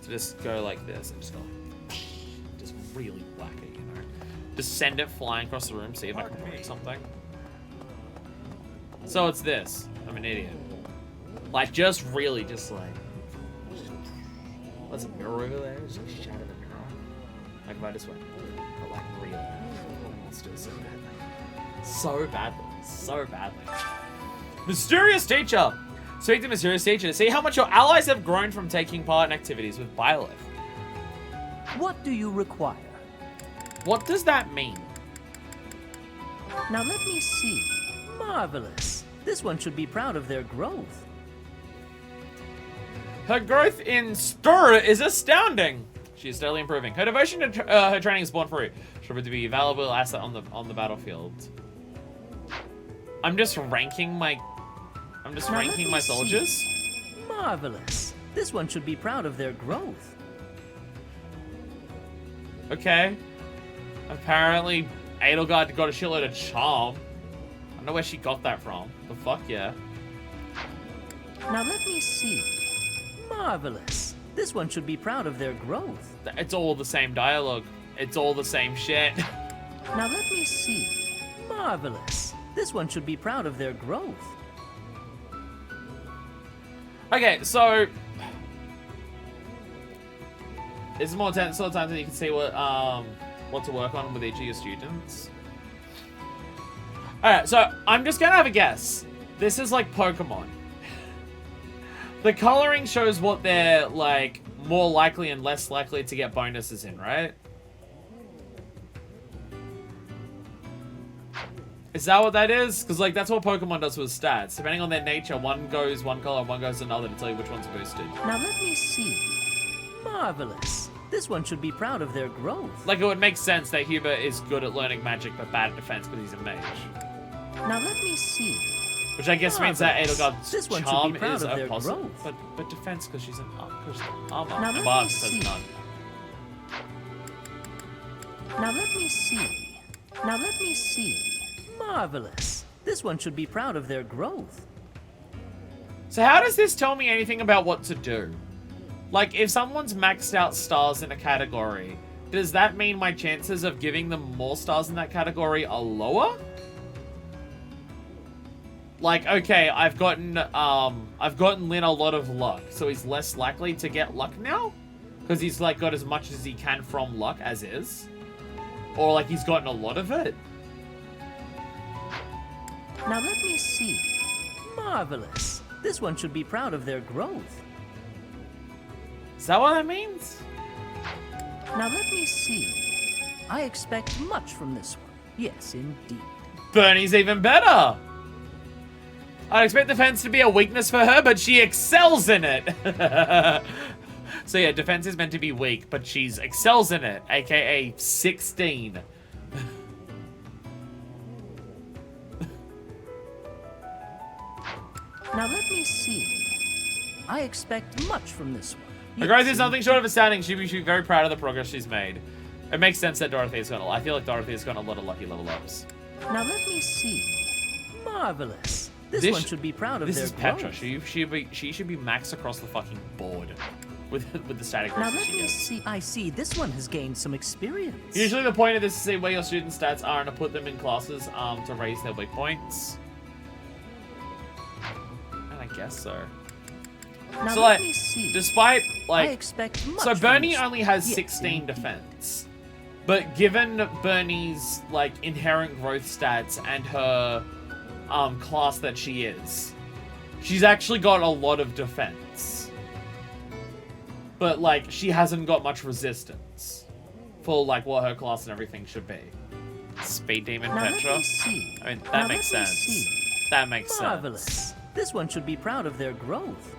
to just go like this and just go, just really whack it, you know? Just send it flying across the room, see if I can break something. So it's this. I'm an idiot. Like, just really, just like, there's a mirror over there, just shatter the mirror. Like, if I just went, but like, really, let's do it so badly. So badly. So badly. Mysterious teacher! Speak to mysterious teacher to see how much your allies have grown from taking part in activities with Byleth. What do you require? What does that mean? Now let me see. Marvelous. This one should be proud of their growth. Her growth in Stir is astounding. She is steadily improving. Her devotion to her training is borne fruit. She'll prove to be a valuable asset on the battlefield. I'm just ranking my soldiers. See. Marvelous. This one should be proud of their growth. Okay. Apparently, Edelgard got a shitload of charm. I don't know where she got that from, but fuck yeah. Now let me see. Marvelous. This one should be proud of their growth. It's all the same dialogue. It's all the same shit. Now let me see. Marvelous. This one should be proud of their growth. Okay, so it's more time that you can see what to work on with each of your students. Alright, so I'm just gonna have a guess. This is like Pokemon. The coloring shows what they're like more likely and less likely to get bonuses in, right? Is that what that is? Because like that's what Pokemon does with stats. Depending on their nature, one goes one color, one goes another to tell you which one's boosted. Now let me see. Marvelous. This one should be proud of their growth. Like it would make sense that Hubert is good at learning magic but bad at defense because he's a mage. Now let me see. Which I guess means that Edelgard's this one charm should be proud is of their possible, growth. but defense because she's an armor. Now And let Bard me says see. none. Now let me see. Now let me see. Marvelous. This one should be proud of their growth. So how does this tell me anything about what to do? Like, if someone's maxed out stars in a category, does that mean my chances of giving them more stars in that category are lower? Like, okay, I've gotten Lynn a lot of luck, so he's less likely to get luck now? Because he's, like, got as much as he can from luck as is? Or, like, he's gotten a lot of it? Now let me see. Marvelous. This one should be proud of their growth. Is that what that means? Now let me see. I expect much from this one. Yes, indeed. Bernie's even better! I'd expect defense to be a weakness for her, but she excels in it! So yeah, defense is meant to be weak, but she's excels in it, aka 16. Now let me see. I expect much from this one. Her growth is nothing short of astounding. She should be very proud of the progress she's made. It makes sense that Dorothy's gonna. I feel like Dorothy's got a lot of lucky level ups. Now let me see. Marvelous. This one should be proud of this their is Petra. growth. She should be maxed across the fucking board with the static Now growth let she me gets. see. I see. This one has gained some experience. Usually the point of this is to see where your student stats are and to put them in classes to raise their weak points. And I guess so. Now So let like, me see. despite like, I expect much so from Bernie this only one. has Yes, 16 indeed. defense, but given Bernie's like inherent growth stats and her class that she is, she's actually got a lot of defense. But like, she hasn't got much resistance for like what her class and everything should be. Speed Demon Now let Petra. me see. I mean, Now that makes let me sense. see. That makes Marvelous. sense. This one should be proud of their growth.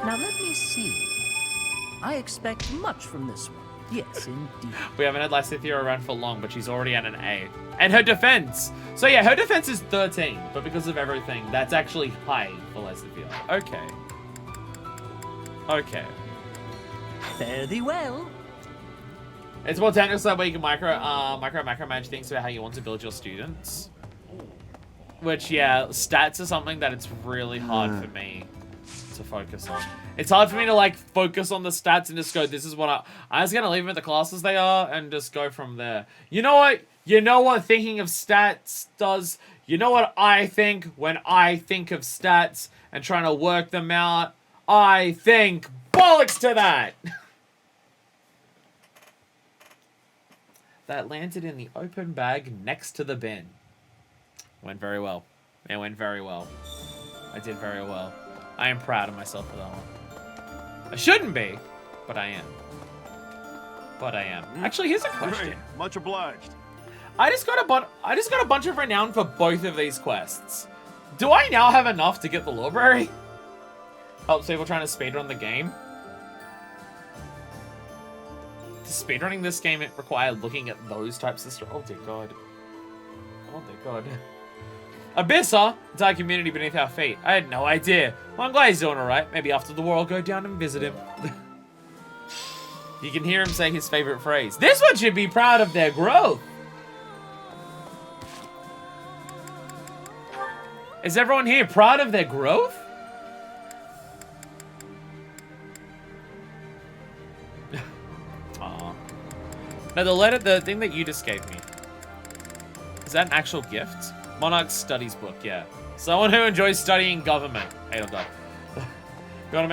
Now let me see. I expect much from this one. Yes, indeed. We haven't had Lysithia around for long, but she's already at an A. And her defense! So yeah, her defense is 13, but because of everything, that's actually high for Lysithia. Okay. Okay. Fare thee well. It's more technical so that way you can macro manage things about how you want to build your students. Which, yeah, stats are something that it's really hard for me to focus on. It's hard for me to, like, focus on the stats and just go, this is what I'm just gonna leave them at the classes they are and just go from there. You know what? You know what thinking of stats does? You know what I think when I think of stats and trying to work them out? I think bollocks to that! That landed in the open bag next to the bin. Went very well. It went very well. I did very well. I am proud of myself for that one. I shouldn't be, but I am. But I am. Actually, here's a question. Great. Much obliged. I just got a bunch of renown for both of these quests. Do I now have enough to get the Lorebrary? Helps people trying to speedrun the game. Speedrunning this game, it required looking at those types of oh dear god. Oh dear god. Abyss, huh? Entire community beneath our feet. I had no idea. Well, I'm glad he's doing alright. Maybe after the war I'll go down and visit him. You can hear him say his favorite phrase. This one should be proud of their growth. Is everyone here proud of their growth? Aww. No, the thing that you just gave me. Is that an actual gift? Monarch's studies book, yeah. Someone who enjoys studying government. Hey, don't die. If you want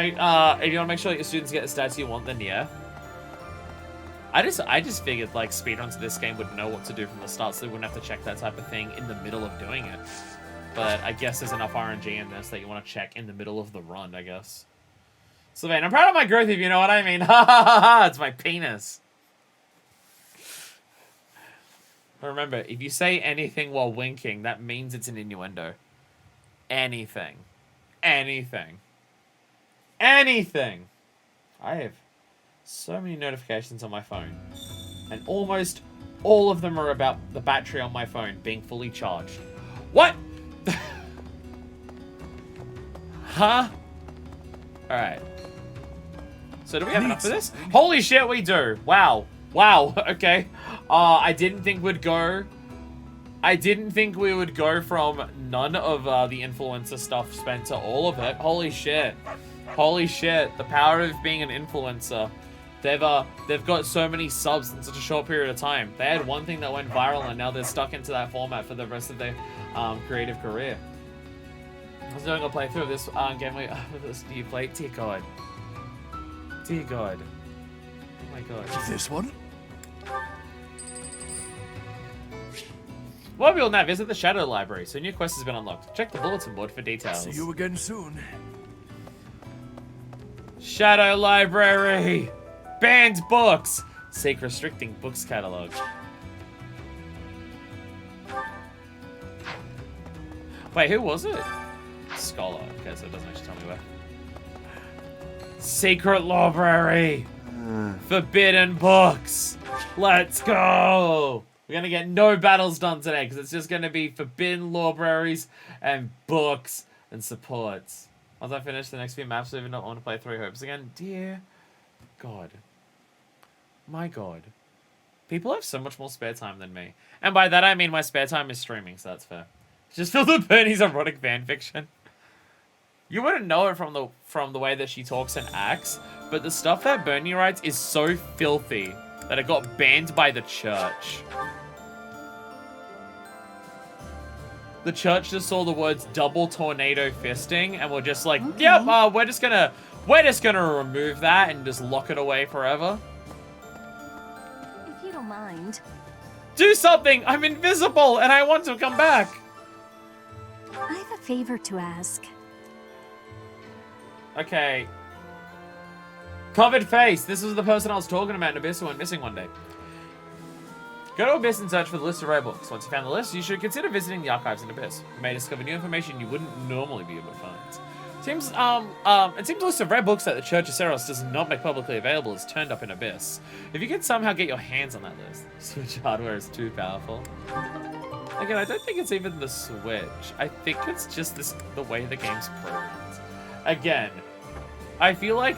to make sure that your students get the stats you want, then yeah. I just figured like speedruns of this game would know what to do from the start, so they wouldn't have to check that type of thing in the middle of doing it. But I guess there's enough RNG in this that you want to check in the middle of the run, I guess. Sylvain, I'm proud of my growth if you know what I mean. Ha ha ha ha! It's my penis. Remember, if you say anything while winking, that means it's an innuendo. Anything. Anything. Anything! I have so many notifications on my phone. And almost all of them are about the battery on my phone being fully charged. What? Huh? Alright. So do we have enough for this? Holy shit, we do. Wow. Wow. Okay. I didn't think we'd go... I didn't think we would go from none of the influencer stuff spent to all of it. Holy shit. Holy shit. The power of being an influencer. They've got so many subs in such a short period of time. They had one thing that went viral and now they're stuck into that format for the rest of their creative career. I was doing a playthrough of this game with this new play. Dear God. Dear God. Oh my God. This one? Well, we will now visit the Shadow Library, so a new quest has been unlocked. Check the bulletin board for details. See you again soon. Shadow Library! Banned books! Seek restricting books catalog. Wait, who was it? Scholar. Okay, so it doesn't actually tell me where. Secret Lorebrary! Forbidden books! Let's go! We're gonna get no battles done today, because it's just gonna be forbidden Lorebraries and books and supports. Once I finish the next few maps, I even don't want to play Three Hopes again. Dear God. My God. People have so much more spare time than me. And by that I mean my spare time is streaming, so that's fair. Just filled with Bernie's erotic fanfiction. You wouldn't know it from the way that she talks and acts, but the stuff that Bernie writes is so filthy that it got banned by the church. The church just saw the words double tornado fisting and were just like, yep, we're just gonna remove that and just lock it away forever. If you don't mind. Do something! I'm invisible and I want to come back! I have a favor to ask. Okay. Covered face. This was the person I was talking about in Abyss who went missing one day. Go to Abyss and search for the list of rare books. Once you found the list, you should consider visiting the archives in Abyss. You may discover new information you wouldn't normally be able to find. It seems the list of rare books that the Church of Seros does not make publicly available is turned up in Abyss. If you could somehow get your hands on that list, Switch hardware is too powerful. Again, I don't think it's even the Switch. I think it's just the way the game's programmed. Again, I feel like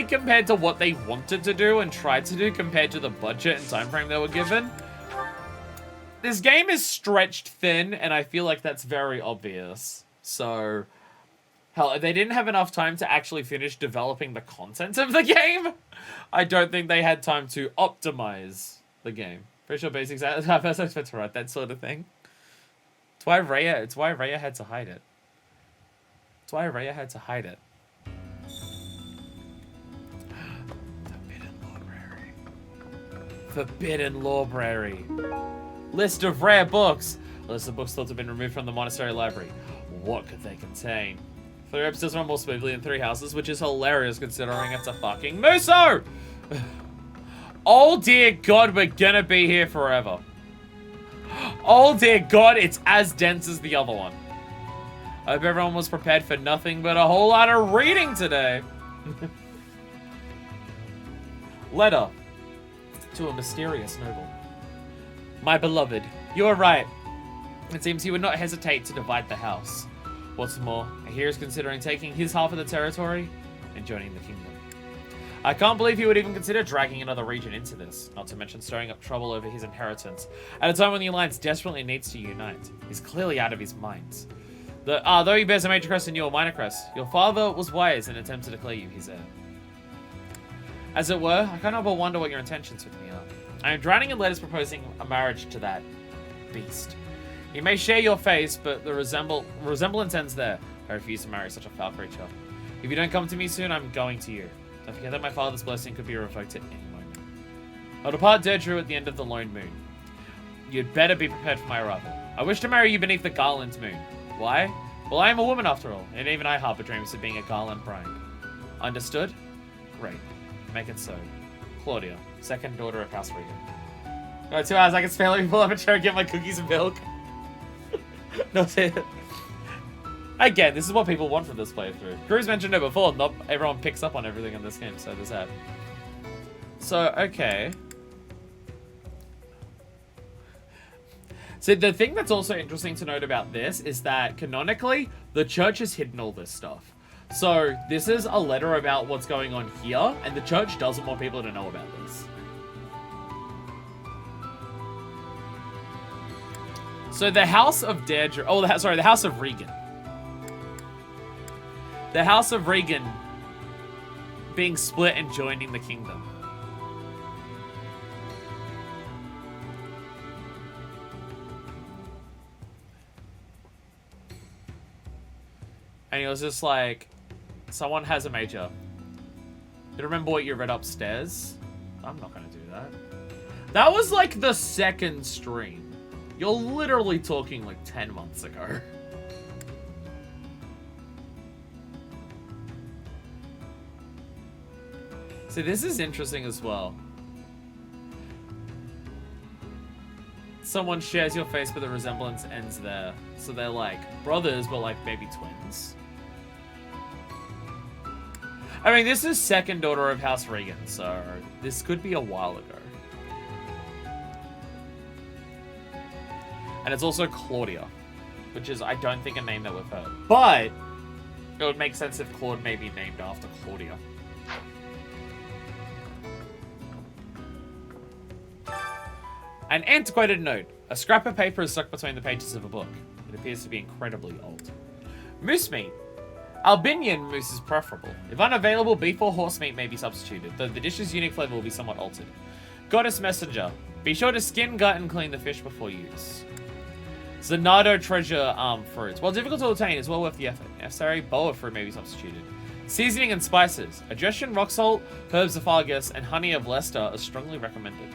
compared to what they wanted to do and tried to do compared to the budget and time frame they were given, This game is stretched thin, and I feel like that's very obvious. So, hell, if they didn't have enough time to actually finish developing the content of the game, I don't think they had time to optimize the game. Pretty sure basics are supposed to write that sort of thing. It's why Rhea had to hide it. It's why Rhea had to hide it. Forbidden Lorebrary. List of rare books. List of books thought to have been removed from the monastery library. What could they contain? 3 episodes run more smoothly than 3 houses, which is hilarious considering it's a fucking Muso! Oh dear God, we're gonna be here forever. Oh dear God, it's as dense as the other one. I hope everyone was prepared for nothing but a whole lot of reading today. Letter to a mysterious noble. My beloved, you are right. It seems he would not hesitate to divide the house. What's more, I hear he's considering taking his half of the territory and joining the kingdom. I can't believe he would even consider dragging another region into this, not to mention stirring up trouble over his inheritance, at a time when the Alliance desperately needs to unite. He's clearly out of his mind. Though he bears a major crest and you a minor crest, your father was wise in an attempt to declare you his heir. As it were, I can't help but wonder what your intentions with me are. I am drowning in letters proposing a marriage to that beast. He may share your face, but the resemblance ends there. I refuse to marry such a foul creature. If you don't come to me soon, I'm going to you. Don't forget that my father's blessing could be revoked at any moment. I'll depart Deirdre at the end of the lone moon. You'd better be prepared for my arrival. I wish to marry you beneath the Garland moon. Why? Well, I am a woman after all, and even I harbor dreams of being a Garland bride. Understood? Great. Make it so. Claudia, second daughter of House Reagan. Alright, 2 hours, I can spare pull up a chair and get my cookies and milk. No, again, this is what people want from this playthrough. Drew's mentioned it before, not everyone picks up on everything in this game, so there's that. So, okay. So the thing that's also interesting to note about this is that, canonically, the church has hidden all this stuff. So, this is a letter about what's going on here, and the church doesn't want people to know about this. So the House of Deirdre... Oh, the House of Reagan. The House of Reagan being split and joining the kingdom. And he was just like, someone has a major. You remember what you read upstairs? I'm not going to do that. That was like the second stream. You're literally talking like 10 months ago. See, this is interesting as well. Someone shares your face, but the resemblance ends there. So they're like brothers, but like maybe twins. I mean, this is second daughter of House Reagan, so this could be a while ago. And it's also Claudia, which is, I don't think, a name that we've heard. But it would make sense if Claude may be named after Claudia. An antiquated note. A scrap of paper is stuck between the pages of a book. It appears to be incredibly old. Moose meat. Albinian moose is preferable. If unavailable, beef or horse meat may be substituted, though the dish's unique flavor will be somewhat altered. Goddess Messenger. Be sure to skin, gut, and clean the fish before use. Zanardo treasure fruits. While difficult to obtain, it's well worth the effort. Necessary boa fruit may be substituted. Seasoning and spices. Adgestion, rock salt, herbs of Fargus, and honey of Leicester are strongly recommended.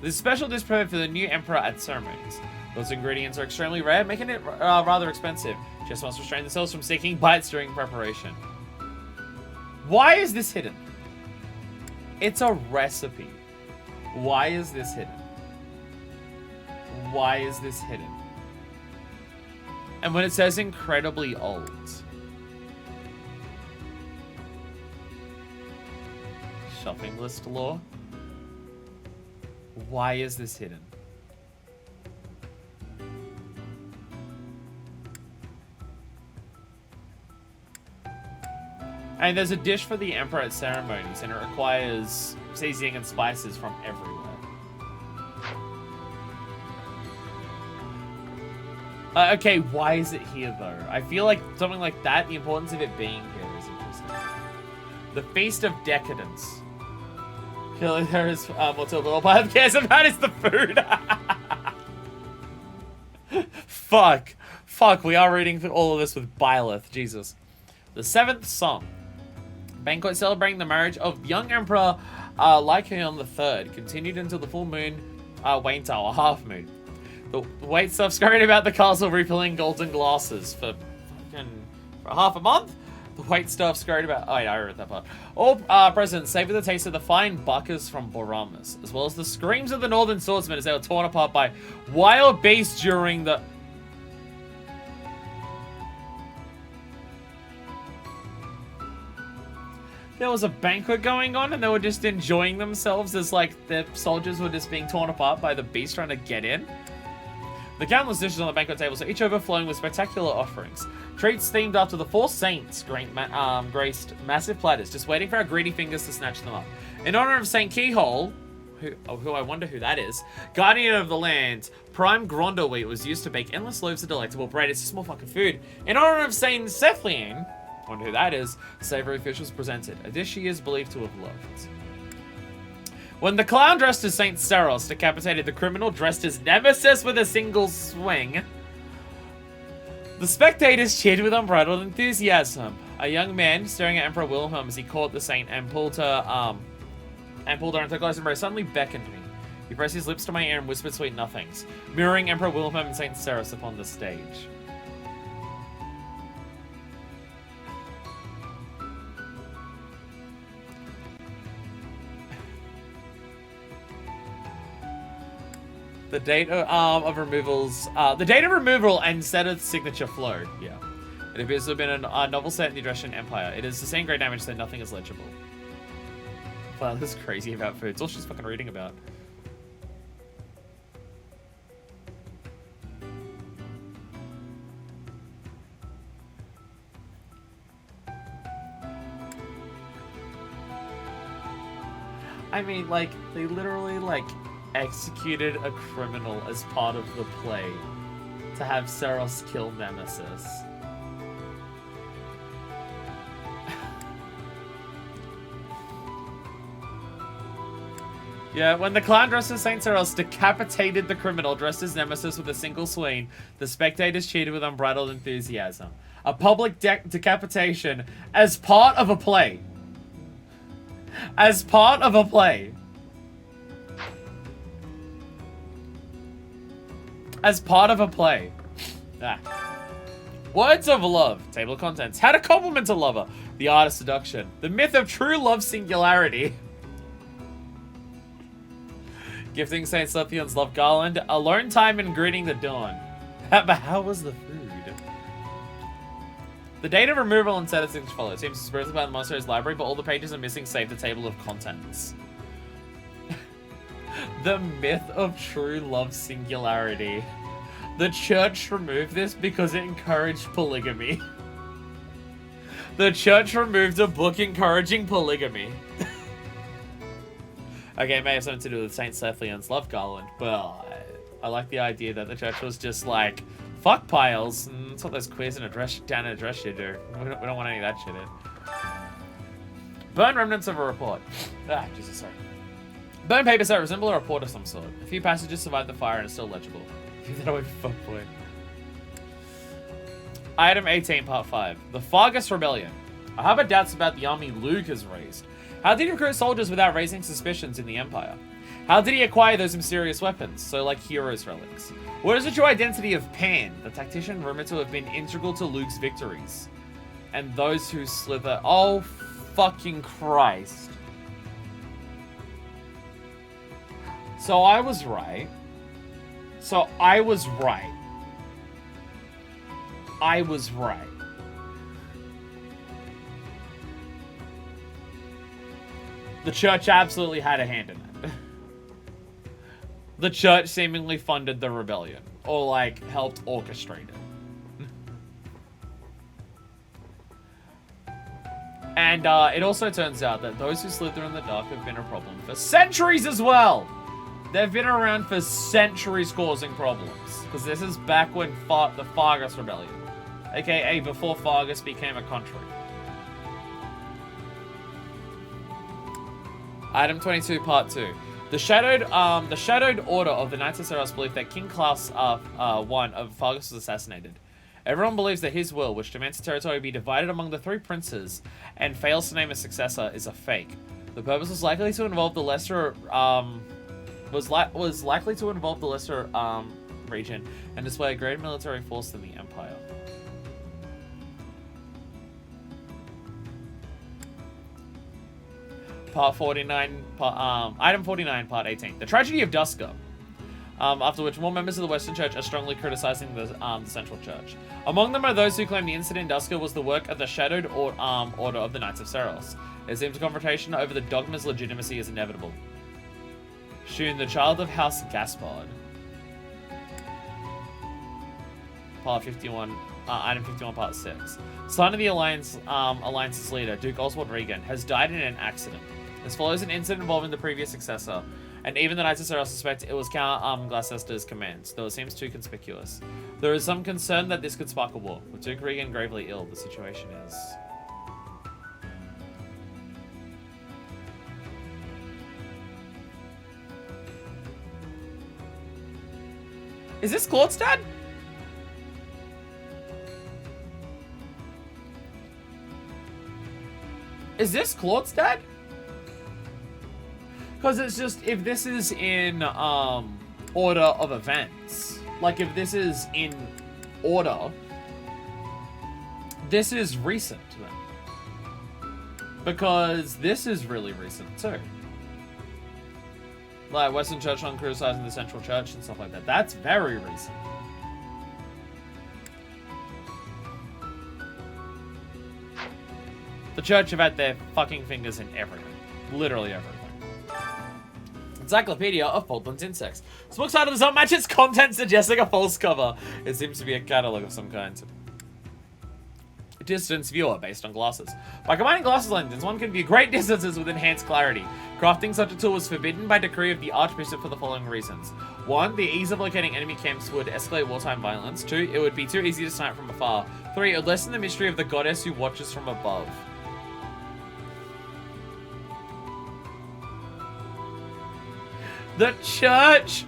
This special dish prepared for the new emperor at ceremonies. Those ingredients are extremely rare, making it rather expensive. Just must restrain themselves from seeking bites during preparation. Why is this hidden? It's a recipe. Why is this hidden? Why is this hidden? And when it says incredibly old. Shopping list lore. Why is this hidden? And there's a dish for the emperor at ceremonies, and it requires seasoning and spices from everywhere. Okay, why is it here, though? I feel like something like that, the importance of it being here is interesting. The Feast of Decadence. Clearly there is more to a little part cares about is the food. Fuck, we are reading through all of this with Byleth, Jesus. The 7th Song. Banquet celebrating the marriage of young Emperor Lycaon III continued until the full moon wane tower, half moon. The wait stuff scurried about the castle refilling golden glasses for half a month. The wait stuff scurried about... Oh, yeah, I read that part. All present savored the taste of the fine buckers from Boramus, as well as the screams of the northern swordsmen as they were torn apart by wild beasts during the... There was a banquet going on and they were just enjoying themselves as, like, the soldiers were just being torn apart by the beast trying to get in. The countless dishes on the banquet tables are each overflowing with spectacular offerings. Treats themed after the 4 saints graced massive platters, just waiting for our greedy fingers to snatch them up. In honor of Saint Keyhole, who I wonder who that is, guardian of the land, prime Grondo wheat was used to bake endless loaves of delectable bread. It's just more fucking food. In honor of Saint Cephian, I wonder who that is, savory fish was presented, a dish she is believed to have loved. When the clown dressed as Saint Saros decapitated the criminal dressed as Nemesis with a single swing, the spectators cheered with unbridled enthusiasm. A young man staring at Emperor Wilhelm as he caught the saint and pulled her into close embrace suddenly beckoned me. He pressed his lips to my ear and whispered sweet nothings, mirroring Emperor Wilhelm and Saint Saros upon the stage. The date of removals, the date of removal and set of signature flow. Yeah, it appears to have been a novel set in the Adrestian Empire. It is sustained great damage, so nothing is legible. Wow, this is crazy about food. It's all she's fucking reading about. I mean, like, they literally, like, executed a criminal as part of the play to have Saros kill Nemesis. Yeah, when the clown dressed as Saint Saros decapitated the criminal dressed as Nemesis with a single swing, the spectators cheered with unbridled enthusiasm. A public decapitation as part of a play. As part of a play. As part of a play. Ah. Words of love. Table of contents. How to compliment a lover. The art of seduction. The myth of true love singularity. Gifting Saint Cephian's love garland. Alone time and greeting the dawn. But how was the food? The date of removal and set of things follow. It seems suspicious about the monastery's library, but all the pages are missing save the table of contents. The myth of true love singularity. The church removed this because it encouraged polygamy. The church removed a book encouraging polygamy. Okay, it may have something to do with Saint Cephian's love garland, but I like the idea that the church was just like, fuck piles. That's what those queers and down in a dress shit do. We don't want any of that shit in. Burn remnants of a report. Ah, Jesus, sorry. Burn papers that resemble a report of some sort. A few passages survived the fire and are still legible. Give that away for fuckboy. Item 18, Part 5. The Fargus Rebellion. I harbor doubts about the army Luke has raised. How did he recruit soldiers without raising suspicions in the Empire? How did he acquire those mysterious weapons, so like heroes' relics? What is the true identity of Pan, the tactician rumored to have been integral to Luke's victories? And those who slither... Oh, fucking Christ. So I was right. I was right. The church absolutely had a hand in it. The church seemingly funded the rebellion. Or, like, helped orchestrate it. And it also turns out that those who slither in the dark have been a problem for centuries as well. They've been around for centuries causing problems. Because this is back when fought the Fargus Rebellion. AKA before Fargus became a country. Item 22, Part 2. The shadowed order of the Knights of Seros believe that King Klaus I of Fargus was assassinated. Everyone believes that his will, which demands the territory be divided among the 3 princes and fails to name a successor, is a fake. The purpose was likely to involve the lesser region and display a greater military force than the Empire. Item 49, Part 18. The Tragedy of Dusker. After which more members of the Western Church are strongly criticizing the Central Church. Among them are those who claim the incident in Dusker was the work of the shadowed order of the Knights of Seros. It seems a confrontation over the dogma's legitimacy is inevitable. Shun, the child of House Gaspard. Part 51, Item 51, Part 6. Son of the Alliance's leader, Duke Oswald Reagan, has died in an accident. This follows an incident involving the previous successor, and even the Knights of Seros suspect it was Count Gloucester's commands, though it seems too conspicuous. There is some concern that this could spark a war. With Duke Reagan gravely ill, the situation is... Is this Claude's dad? Is this Claude's dad? Because it's just, if this is in order of events, like if this is in order, this is recent then. Because this is really recent too. Like Western Church on criticizing the Central Church and stuff like that. That's very recent. The Church have had their fucking fingers in everything. Literally everything. Encyclopedia of Portland's Insects. This book's title does not match its content, suggesting a false cover. It seems to be a catalog of some kind. Distance viewer based on glasses. By combining glasses lenses, one can view great distances with enhanced clarity. Crafting such a tool was forbidden by decree of the Archbishop for the following reasons. 1. The ease of locating enemy camps would escalate wartime violence. 2. It would be too easy to snipe from afar. 3. It would lessen the mystery of the goddess who watches from above. The church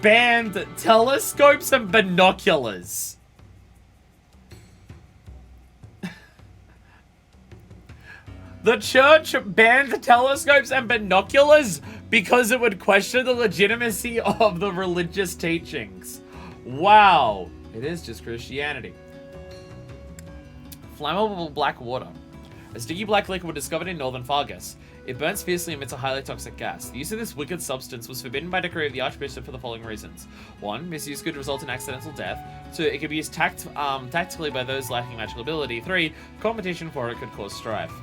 banned telescopes and binoculars. The church banned telescopes and binoculars because it would question the legitimacy of the religious teachings. Wow. It is just Christianity. Flammable black water. A sticky black liquid discovered in northern Fargus. It burns fiercely and emits a highly toxic gas. The use of this wicked substance was forbidden by decree of the Archbishop for the following reasons. 1. Misuse could result in accidental death. 2. It could be used tactically by those lacking magical ability. 3. Competition for it could cause strife.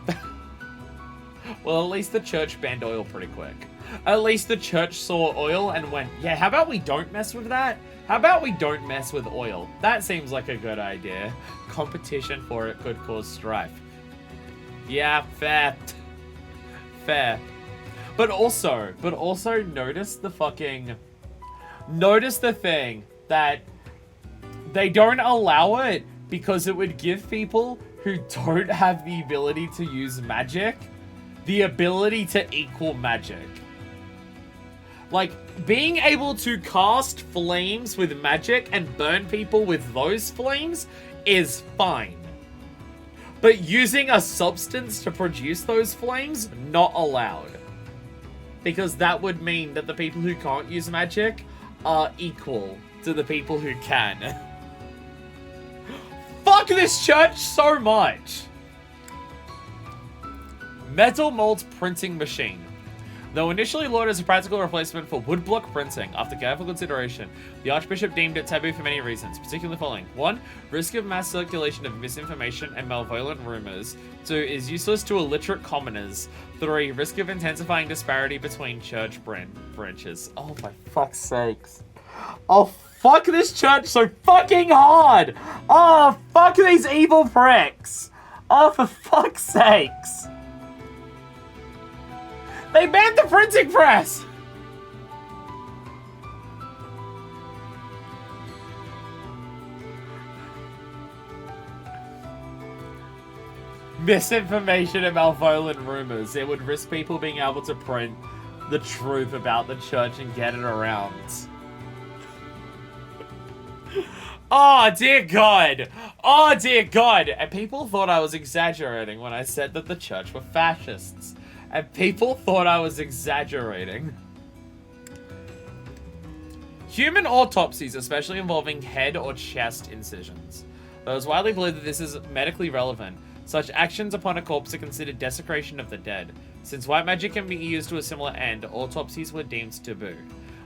Well, at least the church banned oil pretty quick. At least the church saw oil and went, yeah, how about we don't mess with that? How about we don't mess with oil? That seems like a good idea. Competition for it could cause strife. Yeah, fair. Fair. But also notice the thing that they don't allow it because it would give people who don't have the ability to use magic the ability to equal magic. Like, being able to cast flames with magic and burn people with those flames is fine. But using a substance to produce those flames, not allowed. Because that would mean that the people who can't use magic are equal to the people who can. Fuck this church so much! Metal mold printing machine. Though initially lauded as a practical replacement for woodblock printing, after careful consideration, the Archbishop deemed it taboo for many reasons, particularly the following. 1. Risk of mass circulation of misinformation and malevolent rumors. 2. Is useless to illiterate commoners. 3. Risk of intensifying disparity between church branches. Oh my fuck's sakes. Oh, fuck this church so fucking hard! Oh, fuck these evil pricks! Oh, for fuck's sakes! They banned the printing press! misinformation and malevolent rumors. It would risk people being able to print the truth about the church and get it around. Oh, dear God. Oh, dear God. And people thought I was exaggerating when I said that the church were fascists. And people thought I was exaggerating. Human autopsies, especially involving head or chest incisions. Though it's widely believed that this is medically relevant, such actions upon a corpse are considered desecration of the dead. Since white magic can be used to a similar end, autopsies were deemed taboo.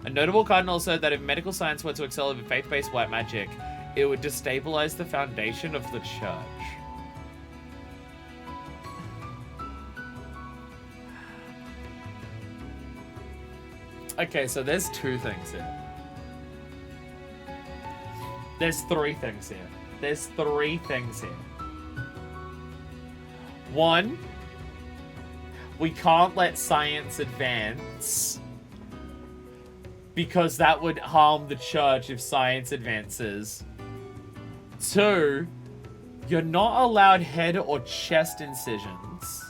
A notable cardinal said that if medical science were to excel over faith-based white magic, it would destabilize the foundation of the church. Okay, so there's two things here. There's three things here. There's three things here. One, we can't let science advance because that would harm the church if science advances. Two, you're not allowed head or chest incisions.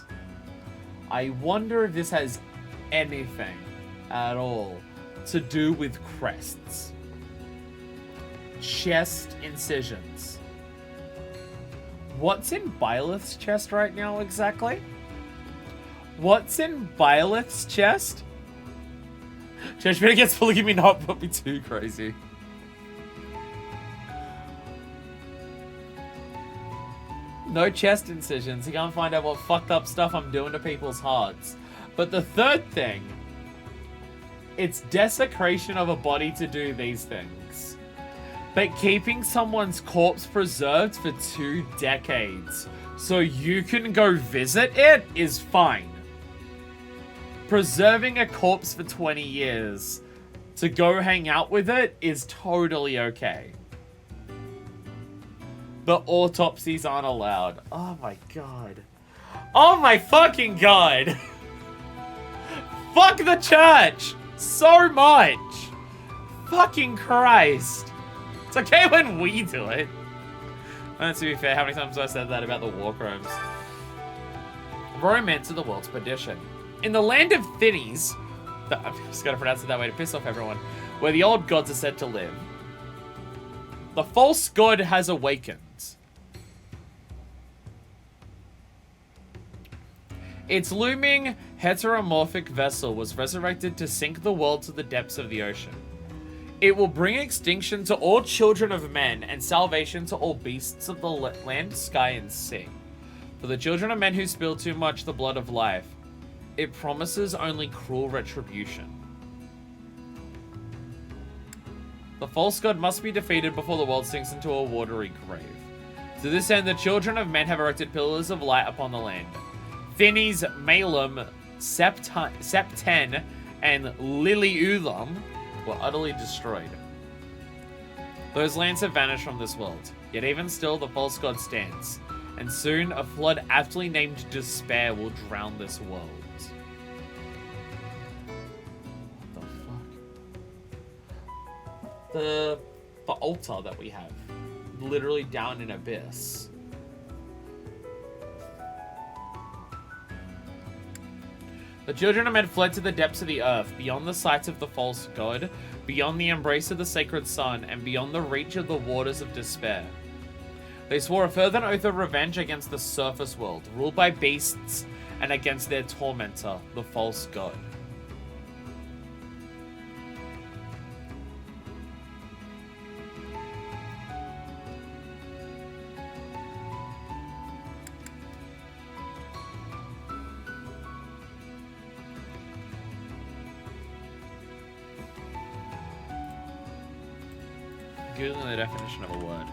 I wonder if this has anything at all to do with crests. Chest incisions. What's in Byleth's chest right now exactly? What's in Byleth's chest? Church better gets fully, give me not put me too crazy. No chest incisions. You can't find out what fucked up stuff I'm doing to people's hearts. But the third thing, it's desecration of a body to do these things. But keeping someone's corpse preserved for 2 decades so you can go visit it is fine. Preserving a corpse for 20 years to go hang out with it is totally okay. But autopsies aren't allowed. Oh my god. Oh my fucking god. Fuck the church so much. Fucking Christ. It's okay when we do it. And to be fair, how many times have I said that about the war crimes? Romance of the world's perdition. In the land of Thinnies, I'm just gonna pronounce it that way to piss off everyone, where the old gods are said to live, the false god has awakened. Its looming heteromorphic vessel was resurrected to sink the world to the depths of the ocean. It will bring extinction to all children of men and salvation to all beasts of the land, sky, and sea. For the children of men who spill too much the blood of life, it promises only cruel retribution. The false god must be defeated before the world sinks into a watery grave. To this end, the children of men have erected pillars of light upon the land. Thinnies, Malum, Septen, and Liliulam were utterly destroyed. Those lands have vanished from this world, yet even still the false god stands, and soon a flood aptly named Despair will drown this world. What the fuck? The altar that we have, literally down in Abyss. The children of men fled to the depths of the earth, beyond the sight of the false god, beyond the embrace of the sacred sun, and beyond the reach of the waters of despair. They swore a further oath of revenge against the surface world, ruled by beasts, and against their tormentor, the false god. Googling the definition of a word.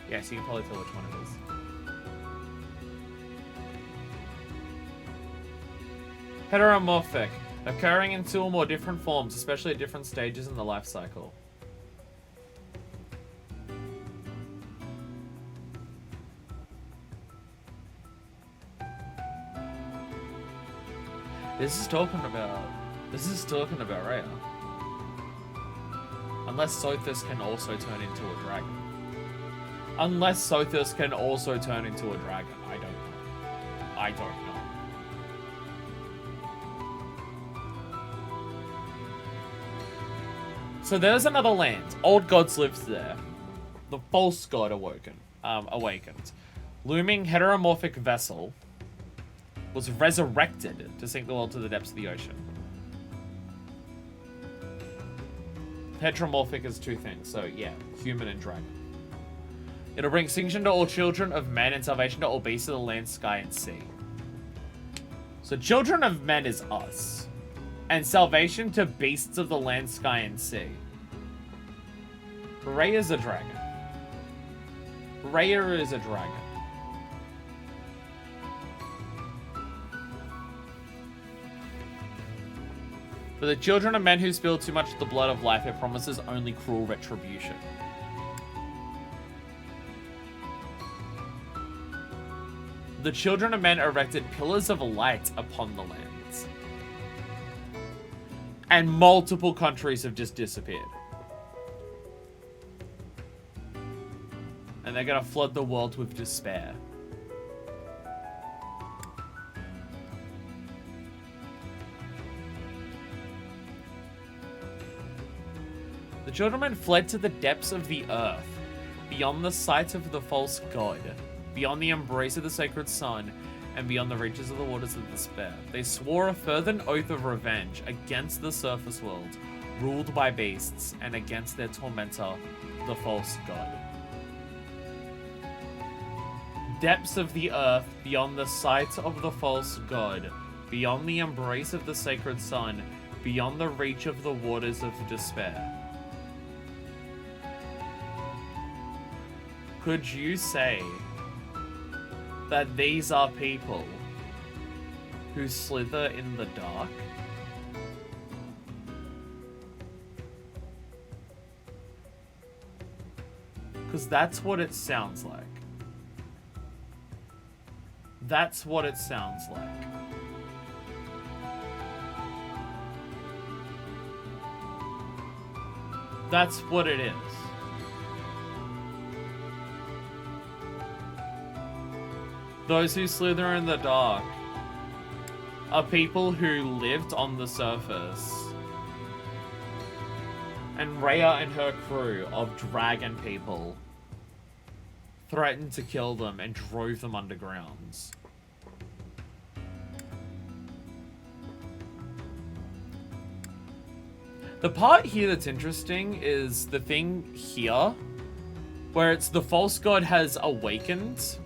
Yes, you can probably tell which one it is. Heteromorphic, occurring in 2 or more different forms, especially at different stages in the life cycle. This is talking about Rhea. Unless Sothis can also turn into a dragon. Unless Sothis can also turn into a dragon. I don't know. I don't know. So there's another land. Old gods lived there. The false god awakened. Looming heteromorphic vessel was resurrected to sink the world to the depths of the ocean. Heteromorphic is two things, so yeah, human and dragon. It'll bring extinction to all children of men and salvation to all beasts of the land, sky, and sea. So children of men is us. And salvation to beasts of the land, sky, and sea. Raya is a dragon. Raya is a dragon. For the children of men who spill too much of the blood of life, it promises only cruel retribution. The children of men erected pillars of light upon the lands. And multiple countries have just disappeared. And they're gonna flood the world with despair. The children of men fled to the depths of the earth, beyond the sight of the false god, beyond the embrace of the sacred sun, and beyond the reaches of the waters of despair. They swore a fervent oath of revenge against the surface world, ruled by beasts, and against their tormentor, the false god. Depths of the earth, beyond the sight of the false god, beyond the embrace of the sacred sun, beyond the reach of the waters of despair. Could you say that these are people who slither in the dark? Because that's what it sounds like. That's what it sounds like. That's what it is. Those who slither in the dark are people who lived on the surface. And Raya and her crew of dragon people threatened to kill them and drove them undergrounds. The part here that's interesting is the thing here where it's the false god has awakened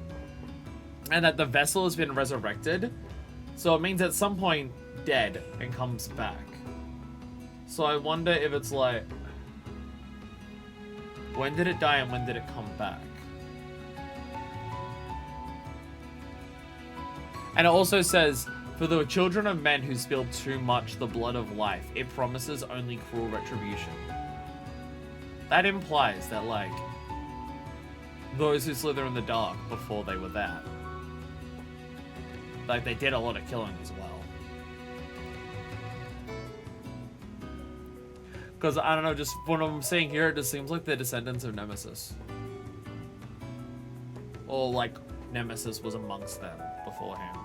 and that the vessel has been resurrected. So it means at some point dead and comes back. So I wonder if it's like, when did it die and when did it come back? And it also says, for the children of men who spilled too much the blood of life, it promises only cruel retribution. That implies that, like, those who slither in the dark before they were that. Like, they did a lot of killing as well. Because, I don't know, just what I'm seeing here, it just seems like they're descendants of Nemesis. Or, like, Nemesis was amongst them beforehand.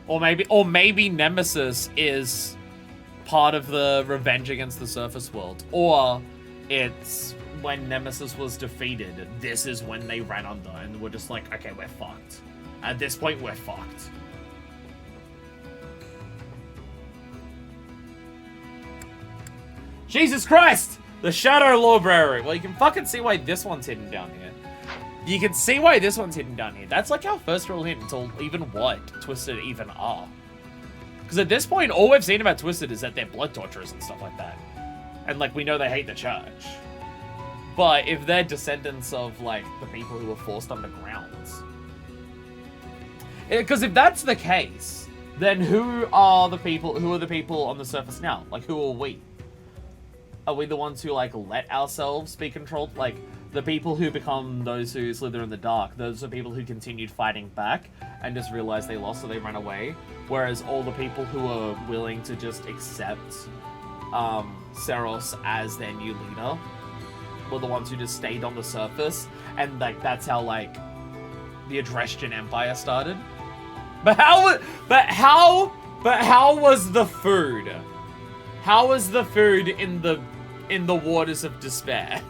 Or maybe Nemesis is part of the revenge against the surface world. Or it's when Nemesis was defeated, this is when they ran under, and we're just like, okay, we're fucked. At this point, we're fucked. Jesus Christ! The Shadow Lorebrary. Well, you can fucking see why this one's hidden down here. You can see why this one's hidden down here. That's like our first real hint until even what Twisted even are. Because at this point, all we've seen about Twisted is that they're blood torturers and stuff like that. And, like, we know they hate the church. But if they're descendants of, like, the people who were forced underground. Because if that's the case, then who are the people on the surface now? Like, who are we? Are we the ones who, like, let ourselves be controlled? Like, the people who become those who slither in the dark, those are people who continued fighting back and just realized they lost, so they ran away. Whereas all the people who are willing to just accept Seros as their new leader were the ones who just stayed on the surface. And, like, that's how, like, the Adrestian Empire started. But how was the food? How was the food in the waters of despair?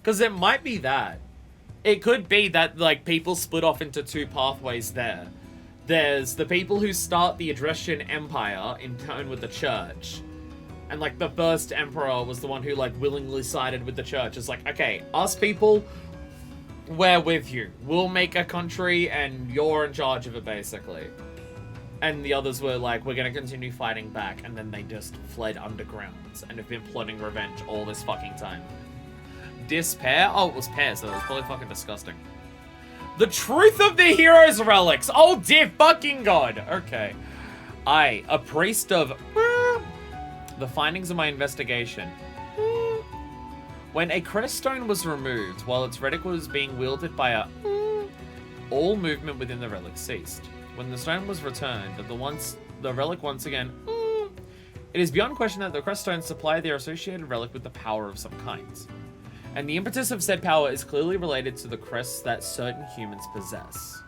Because it might be that. It could be that, like, people split off into two pathways there. There's the people who start the Adrestian Empire in turn with the church. And, like, the first emperor was the one who, like, willingly sided with the church. It's like, okay, us people, we're with you. We'll make a country and you're in charge of it, basically. And the others were like, we're gonna continue fighting back. And then they just fled underground and have been plotting revenge all this fucking time. Despair? Oh, it was pear, so it was probably fucking disgusting. The truth of the hero's relics! Oh dear fucking god! Okay. A priest of... The findings of my investigation. When a crest stone was removed, while its relic was being wielded by a... all movement within the relic ceased. When the stone was returned, the relic once again... It is beyond question that the crest stones supply their associated relic with the power of some kind. And the impetus of said power is clearly related to the crests that certain humans possess.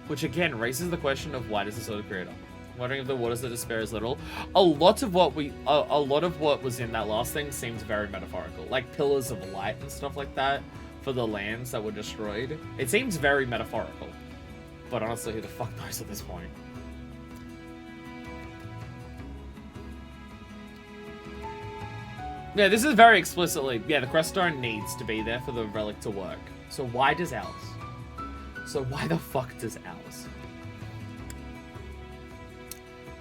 Which again raises the question of why does this sort of create up? Wondering if the waters of despair is literal. A lot of what was in that last thing seems very metaphorical. Like pillars of light and stuff like that for the lands that were destroyed. It seems very metaphorical. But honestly, who the fuck knows at this point? Yeah, this is very explicitly... Yeah, the crest stone needs to be there for the relic to work. So why does ours? So why the fuck does ours?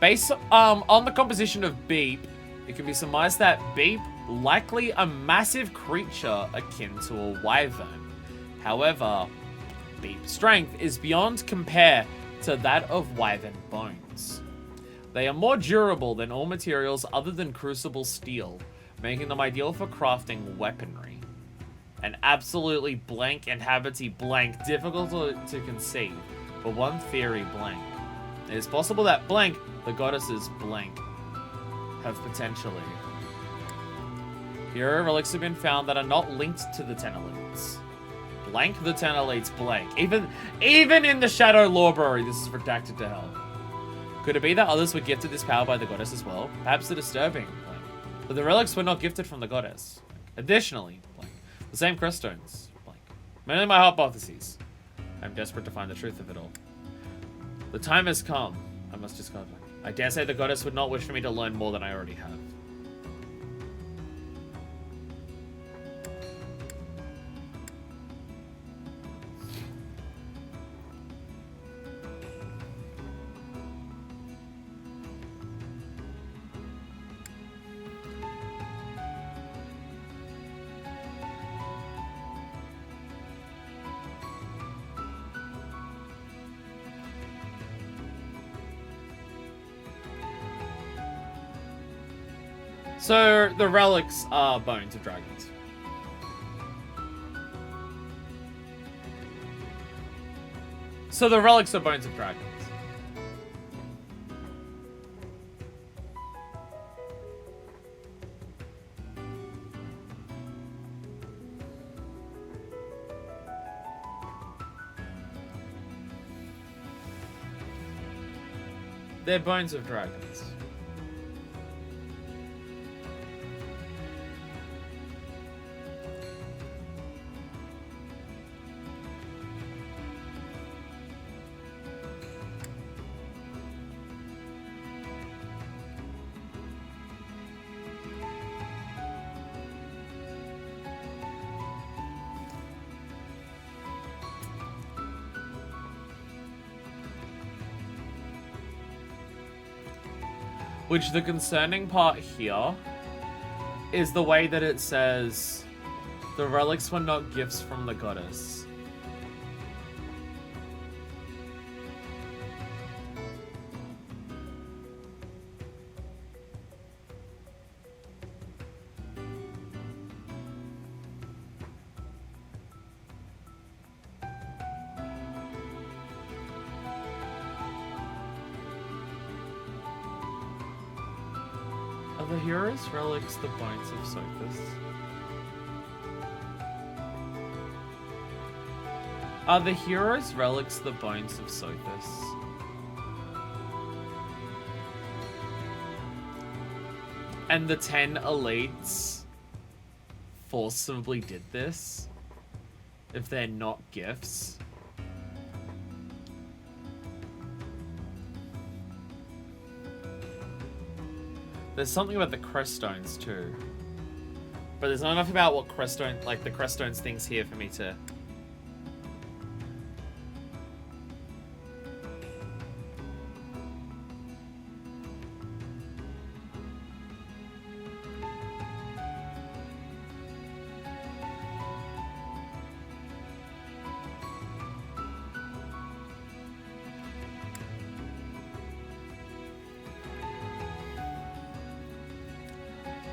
Based on the composition of Beep, it can be surmised that Beep, likely a massive creature akin to a wyvern. However, Beep's strength is beyond compare to that of wyvern bones. They are more durable than all materials other than crucible steel, making them ideal for crafting weaponry. An absolutely blank and habity blank, difficult to conceive, but one theory blank. It is possible that blank, the goddesses blank, have potentially. Hero relics have been found that are not linked to the Ten Elites. Blank the Ten Elites blank. Even in the Shadow Lorebrary, this is redacted to hell. Could it be that others were gifted this power by the goddess as well? Perhaps the disturbing blank. But the relics were not gifted from the goddess. Additionally, blank. The same crest stones, blank. Mainly my hypotheses. I'm desperate to find the truth of it all. The time has come. I must discover. I dare say the goddess would not wish for me to learn more than I already have. So, the relics are bones of dragons. So the relics are bones of dragons. They're bones of dragons. Which the concerning part here is the way that it says the relics were not gifts from the goddess. Are the hero's relics the bones of Sophus? Are the heroes' relics the bones of Sothis? And the 10 elites forcibly did this? If they're not gifts? There's something about the Creststones too. But there's not enough about what Creststone, like the Creststones things here for me to...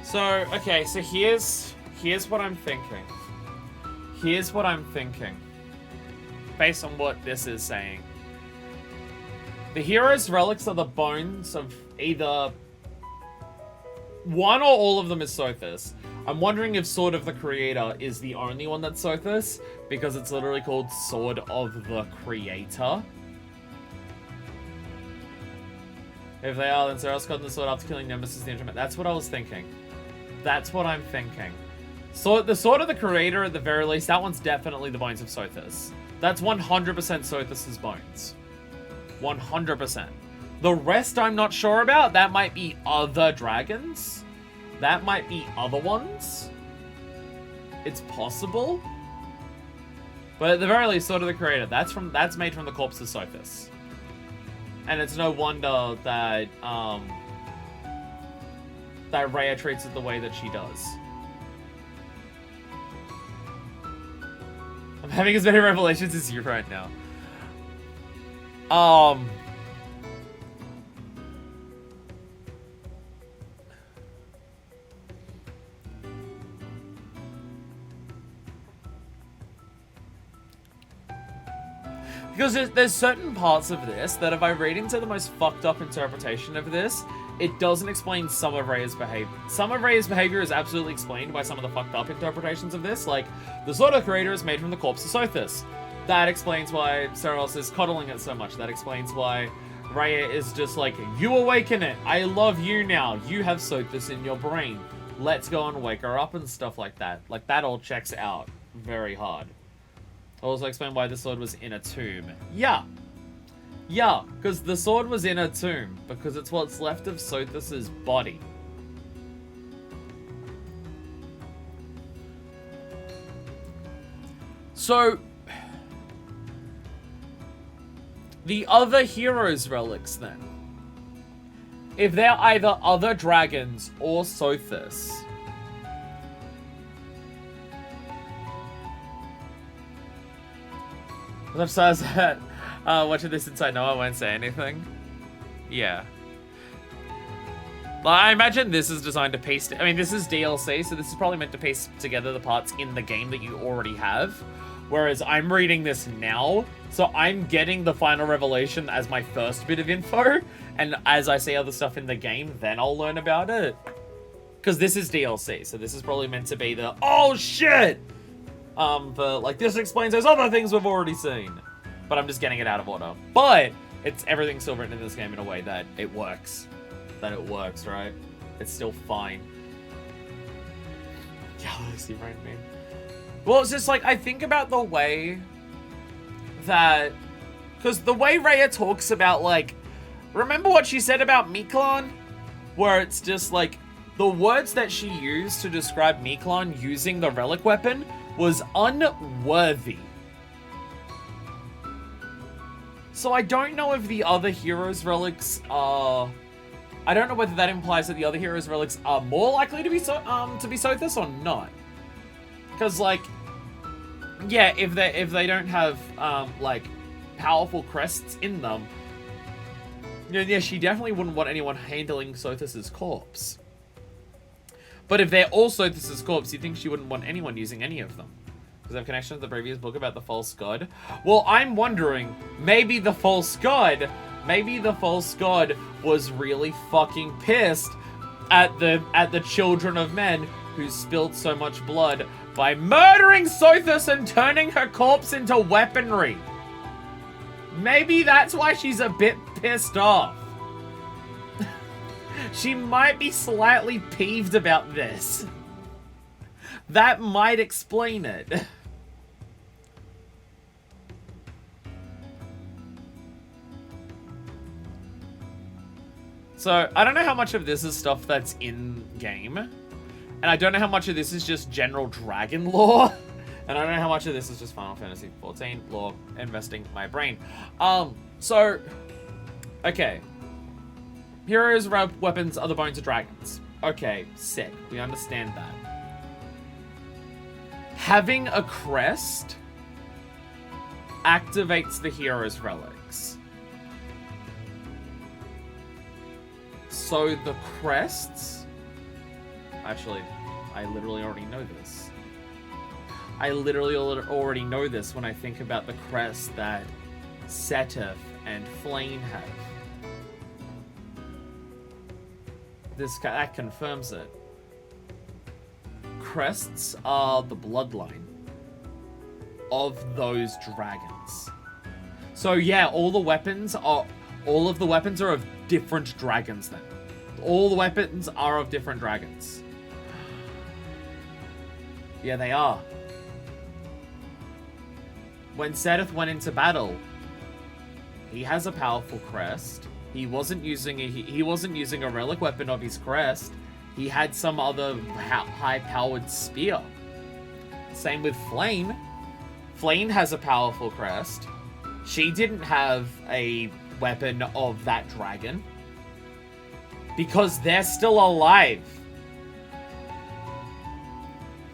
So, okay, so here's what I'm thinking. Here's what I'm thinking. Based on what this is saying. The hero's relics are the bones of either one or all of them is Sothis. I'm wondering if Sword of the Creator is the only one that's Sothis, because it's literally called Sword of the Creator. If they are, then Seros got the sword after killing Nemesis the Instrument. That's what I was thinking. That's what I'm thinking. So the Sword of the Creator, at the very least, that one's definitely the bones of Sothis. That's 100% Sothis's bones. 100%. The rest I'm not sure about. That might be other dragons. That might be other ones. It's possible. But at the very least, Sword of the Creator, that's made from the corpse of Sothis. And it's no wonder that that Rhea treats it the way that she does. I'm having as many revelations as you right now. Because there's certain parts of this that if I read into the most fucked up interpretation of this, it doesn't explain some of Rhea's behavior. Some of Rhea's behavior is absolutely explained by some of the fucked up interpretations of this, like, the Sword of the Creator is made from the corpse of Sothis. That explains why Seros is coddling it so much. That explains why Rhea is just like, you awaken it, I love you now, you have Sothis in your brain. Let's go and wake her up and stuff like that. Like, that all checks out very hard. Also explain why the sword was in a tomb. Yeah. Yeah, because the sword was in a tomb, because it's what's left of Sothis's body. So, the other heroes' relics then. If they're either other dragons or Sothis, besides that, watching this inside, no, I won't say anything. Yeah. Well, I imagine this is designed to piece... I mean, this is DLC, so this is probably meant to piece together the parts in the game that you already have. Whereas I'm reading this now, so I'm getting the final revelation as my first bit of info. And as I see other stuff in the game, then I'll learn about it. Because this is DLC, so this is probably meant to be the... Oh, shit! But, like, this explains those other things we've already seen. But I'm just getting it out of order. But everything's still written in this game in a way that it works. That it works, right? It's still fine. Galaxy Brain Man. Well, it's just like, I think about the way that... Because the way Rhea talks about, like... Remember what she said about Miklon? Where it's just like, the words that she used to describe Miklon using the relic weapon was unworthy. So I don't know if the other heroes' relics are... I don't know whether that implies that the other heroes' relics are more likely to be Sothis or not. Because, like, yeah, if they don't have like powerful crests in them, yeah, she definitely wouldn't want anyone handling Sothis's corpse. But if they're all Sothis's corpse, you think she wouldn't want anyone using any of them? Does that have connection to the previous book about the false god? Well, I'm wondering, maybe the false god was really fucking pissed at the children of men who spilled so much blood By murdering Sothis and turning her corpse into weaponry. Maybe that's why she's a bit pissed off. She might be slightly peeved about this. That might explain it. So, I don't know how much of this is stuff that's in-game. And I don't know how much of this is just general dragon lore. And I don't know how much of this is just Final Fantasy XIV lore investing my brain. So, okay. Heroes' weapons are the bones of dragons. Okay, sick. We understand that. Having a crest activates the hero's relics. So the crests... Actually, I literally already know this. I literally already know this when I think about the crest that Seteth and Flame have. That confirms it. Crests are the bloodline of those dragons. So yeah, all of the weapons are of different dragons then. All the weapons are of different dragons. Yeah, they are. When Seteth went into battle, he has a powerful crest. He wasn't using a relic weapon of his crest. He had some other high-powered spear. Same with Flame. Flame has a powerful crest. She didn't have a weapon of that dragon. Because they're still alive.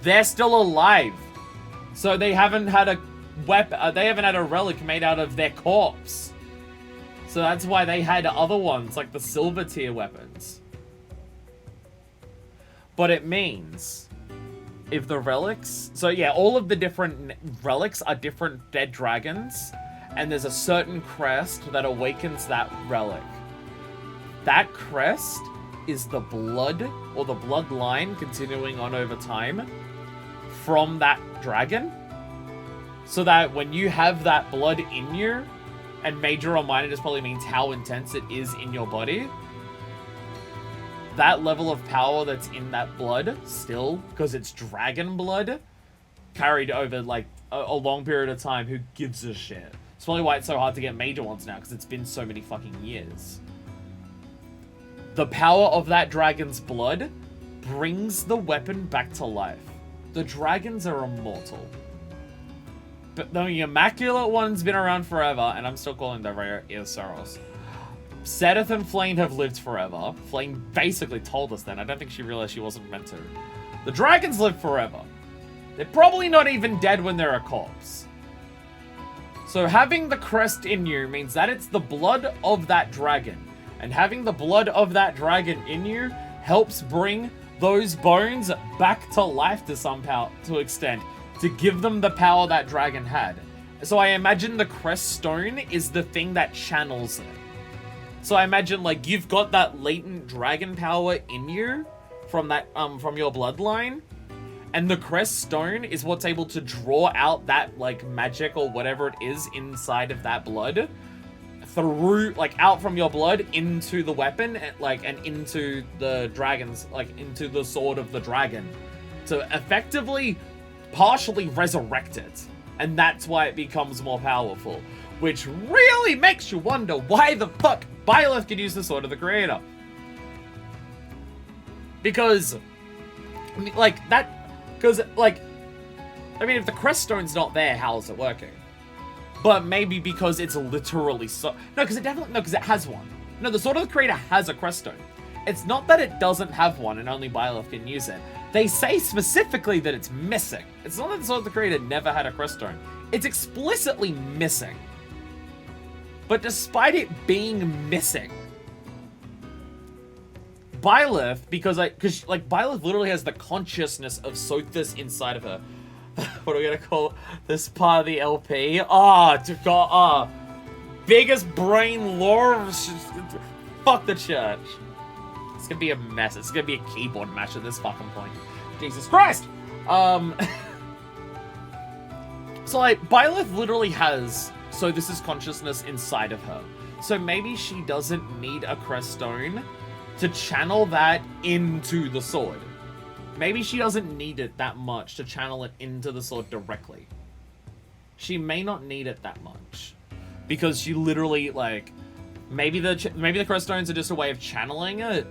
They're still alive. So they haven't had a weapon. They haven't had a relic made out of their corpse. So that's why they had other ones, like the silver tier weapons. But it means if the relics... So yeah, all of the different relics are different dead dragons. And there's a certain crest that awakens that relic. That crest is the blood, or the bloodline continuing on over time from that dragon. So that when you have that blood in you, and major or minor just probably means how intense it is in your body, that level of power that's in that blood, still, because it's dragon blood, carried over, like, a long period of time, who gives a shit? It's probably why it's so hard to get major ones now, because it's been so many fucking years. The power of that dragon's blood brings the weapon back to life. The dragons are immortal. But the Immaculate One's been around forever, and I'm still calling them rare Eosaros. Seteth and Flame have lived forever. Flame basically told us then. I don't think she realized she wasn't meant to. The dragons live forever. They're probably not even dead when they're a corpse. So having the crest in you means that it's the blood of that dragon. And having the blood of that dragon in you helps bring those bones back to life to some extent. To give them the power that dragon had. So I imagine the crest stone is the thing that channels it. So I imagine, like, you've got that latent dragon power in you from that from your bloodline, and the crest stone is what's able to draw out that, like, magic or whatever it is inside of that blood through, like, out from your blood into the weapon, and into the dragon's, like, into the sword of the dragon to effectively partially resurrect it. And that's why it becomes more powerful. Which really makes you wonder why the fuck Byleth could use the Sword of the Creator. Because, like, that... Because, like... I mean, if the crest stone's not there, how is it working? But maybe because it's literally so... No, because it definitely... No, because it has one. No, the Sword of the Creator has a crest stone. It's not that it doesn't have one and only Byleth can use it. They say specifically that it's missing. It's not that the Sword of the Creator never had a crest stone. It's explicitly missing. But despite it being missing, Byleth, because Byleth literally has the consciousness of Sothis inside of her. What are we gonna call this part of the LP? Biggest brain lore. Fuck the church. It's gonna be a mess. It's gonna be a keyboard match at this fucking point. Jesus Christ! So, like, Byleth literally has So This Is consciousness inside of her. So maybe she doesn't need a crest stone to channel that into the sword. Maybe she doesn't need it that much to channel it into the sword directly. She may not need it that much. Because she literally, like... Maybe the crest stones are just a way of channeling it.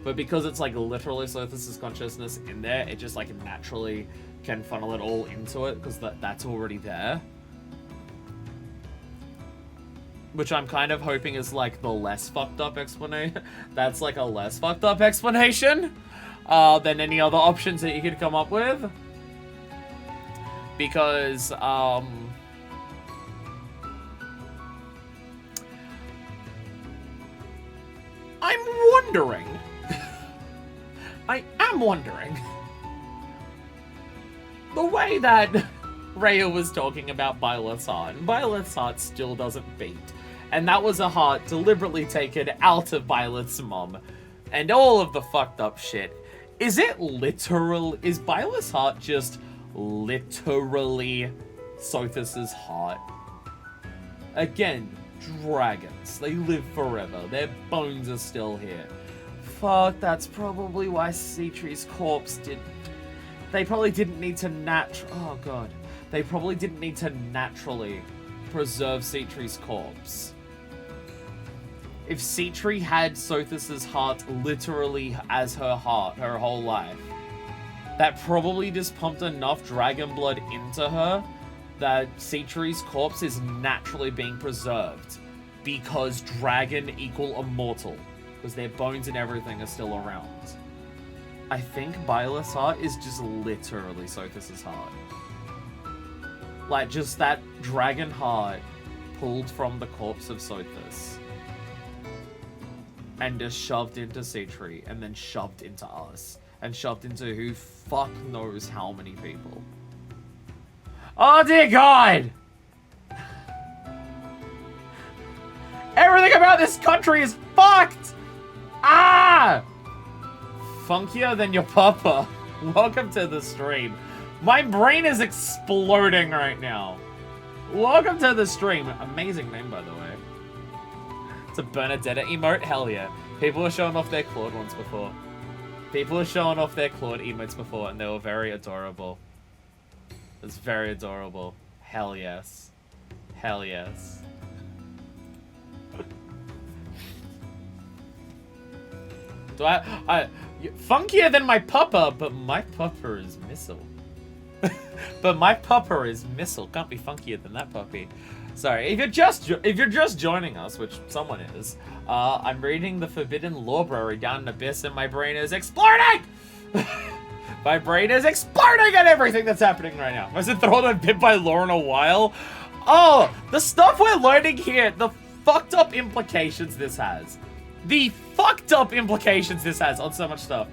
But because it's, like, literally So This Is consciousness in there, it just, like, naturally can funnel it all into it. Because that's already there. Which I'm kind of hoping is, like, the less fucked up explanation. That's, like, a less fucked up explanation than any other options that you could come up with. Because, I'm wondering. I am wondering. The way that Rhea was talking about Byleth's heart, and Byleth's heart still doesn't beat. And that was a heart deliberately taken out of Byleth's mom. And all of the fucked up shit. Is it literal? Is Byleth's heart just literally Sothis' heart? Again, dragons. They live forever. Their bones are still here. Fuck, that's probably why Citri's corpse did... They probably didn't need to Oh, God. They probably didn't need to naturally preserve Citri's corpse. If Citri had Sothis' heart literally as her heart her whole life, that probably just pumped enough dragon blood into her that Citri's corpse is naturally being preserved because dragon equal immortal, because their bones and everything are still around. I think Byleth's heart is just literally Sothis' heart. Like, just that dragon heart pulled from the corpse of Sothis. And just shoved into Citri, and then shoved into us. And shoved into who fuck knows how many people. Oh dear God! Everything about this country is fucked! Ah! Funkier than your papa. Welcome to the stream. My brain is exploding right now. Welcome to the stream. Amazing name, by the way. It's a Bernadetta emote? Hell yeah. People were showing off their Claude ones before. People were showing off their Claude emotes before, and they were very adorable. It's very adorable. Hell yes. Hell yes. Do funkier than my pupper, but my pupper is missile. But my pupper is missile. Can't be funkier than that puppy. Sorry, if you're just joining us, which someone is, I'm reading the Forbidden Lorebrary down in Abyss, and my brain is exploding. My brain is exploding at everything that's happening right now. I said thrown a bit by lore in a while. Oh, the stuff we're learning here, the fucked up implications this has. The fucked up implications this has on so much stuff.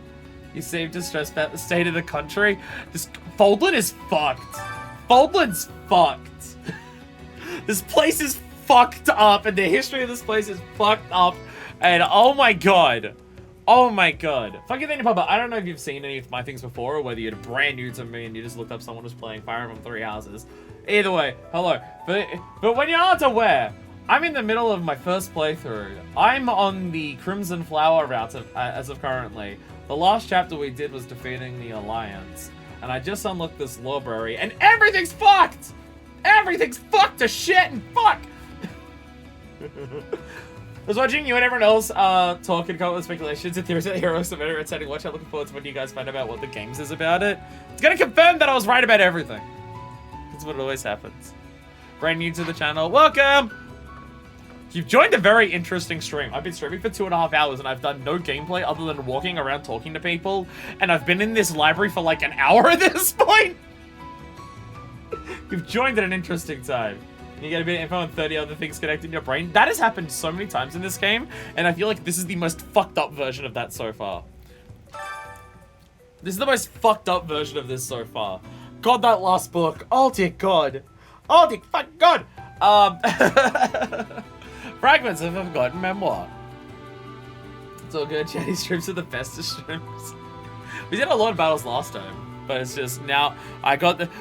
You seem distressed about the state of the country. Foldland is fucked. Foldland's fucked. This place is fucked up, and the history of this place is fucked up. And oh my god. Oh my god. Funky thing about, I don't know if you've seen any of my things before, or whether you're brand new to me and you just looked up someone who's playing Fire Emblem 3 Houses. Either way, hello. But when you aren't aware, I'm in the middle of my first playthrough. I'm on the Crimson Flower route as of currently. The last chapter we did was defeating the Alliance. And I just unlocked this Lorebrary, and everything's fucked! Everything's fucked to shit and fuck! I was watching you and everyone else talk and come up with speculations and theories about Heroes of Meta and setting watch. I'm looking forward to when you guys find out what the games is about it. It's gonna confirm that I was right about everything. That's what always happens. Brand new to the channel, welcome! You've joined a very interesting stream. I've been streaming for 2.5 hours and I've done no gameplay other than walking around talking to people. And I've been in this library for like an hour at this point. You've joined at an interesting time. You get a bit of info on 30 other things connected in your brain. That has happened so many times in this game. And I feel like this is the most fucked up version of that so far. This is the most fucked up version of this so far. God, that last book. Oh dear God. Oh dear fuck God. Fragments of a Forgotten Memoir. It's all good. Chatty streams are the best of streams. We did a lot of battles last time. But it's just now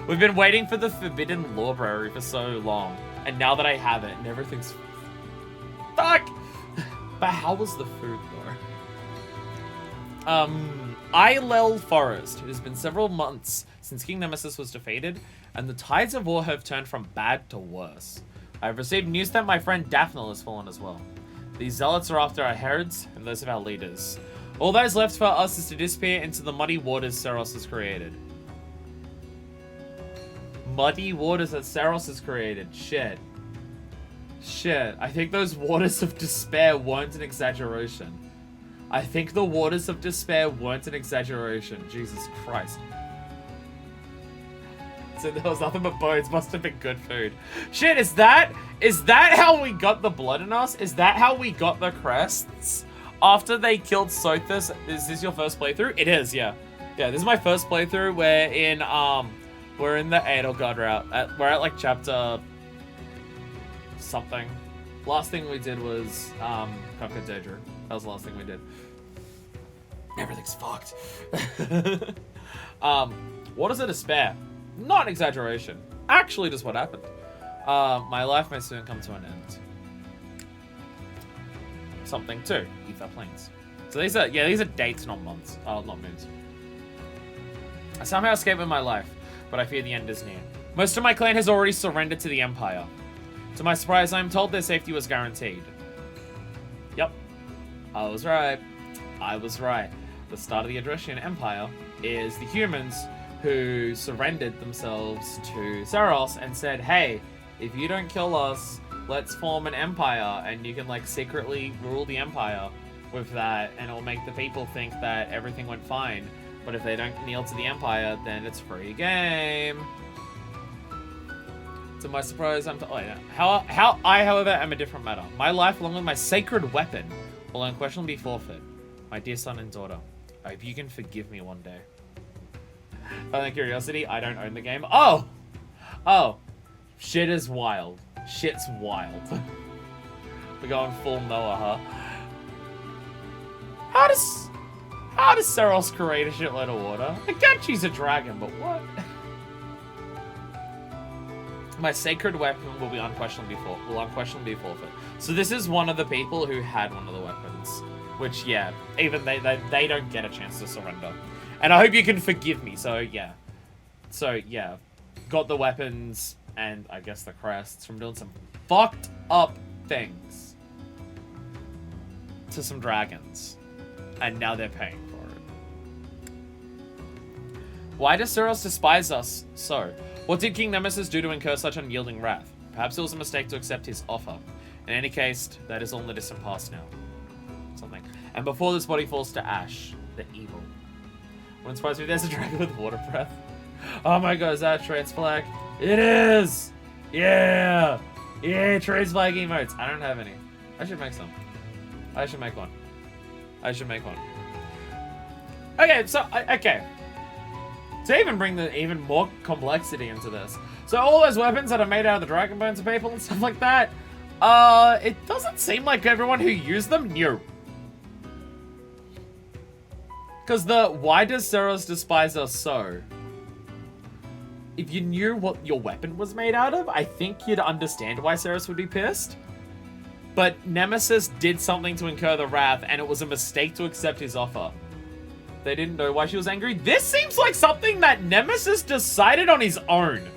we've been waiting for the forbidden Lorebrary for so long. And now that I have it and everything's fuck. But how was the food though? Ilel Forest. It has been several months since King Nemesis was defeated, and the tides of war have turned from bad to worse. I have received news that my friend Daphne has fallen as well. These zealots are after our heralds and those of our leaders. All that is left for us is to disappear into the muddy waters Seros has created. Muddy waters that Seros has created. Shit. Shit. I think those waters of despair weren't an exaggeration. I think the waters of despair weren't an exaggeration. Jesus Christ. So there was nothing but bones. Must have been good food. Shit, is that how we got the blood in us? Is that how we got the crests? After they killed Sothis, is this your first playthrough? It is, yeah. Yeah, this is my first playthrough. We're in the Edelgard route. We're at like chapter something. Last thing we did was Kakadedra. That was the last thing we did. Everything's fucked. Waters of despair. Not an exaggeration. Actually, just what happened. My life may soon come to an end. Something too. Ether planes. So these are dates, not months. Not moons. I somehow escaped with my life, but I fear the end is near. Most of my clan has already surrendered to the Empire. To my surprise, I am told their safety was guaranteed. Yep. I was right. I was right. The start of the Adresian Empire is the humans who surrendered themselves to Seros and said, hey, if you don't kill us, let's form an empire, and you can like secretly rule the empire with that, and it'll make the people think that everything went fine. But if they don't kneel to the empire, then it's free game. To my surprise, how I, however, am a different matter. My life, along with my sacred weapon, will unquestionably be forfeit. My dear son and daughter, I hope you can forgive me one day. Out of curiosity, I don't own the game. Oh! Shit is wild. Shit's wild. We're going full Noah, huh? How does Seros create a shitload of water? I get she's a dragon, but what? My sacred weapon will unquestionably forfeit. So this is one of the people who had one of the weapons. Which, yeah, even they don't get a chance to surrender. And I hope you can forgive me, so yeah. Got the weapons and I guess the crests from doing some fucked up things to some dragons. And now they're paying for it. Why does Seros despise us so? What did King Nemesis do to incur such unyielding wrath? Perhaps it was a mistake to accept his offer. In any case, that is all in the distant past now. Something. And before this body falls to ash, the evil. Wouldn't surprise me if there's a dragon with water breath. Oh my god, is that a trans flag? It is! Yeah! Yeah, trans flag emotes. I don't have any. I should make some. I should make one. Okay, so, okay. To even bring the even more complexity into this. So all those weapons that are made out of the dragon bones of people and stuff like that, it doesn't seem like everyone who used them knew. Because why does Seros despise us so? If you knew what your weapon was made out of, I think you'd understand why Seros would be pissed. But Nemesis did something to incur the wrath, and it was a mistake to accept his offer. They didn't know why she was angry. This seems like something that Nemesis decided on his own.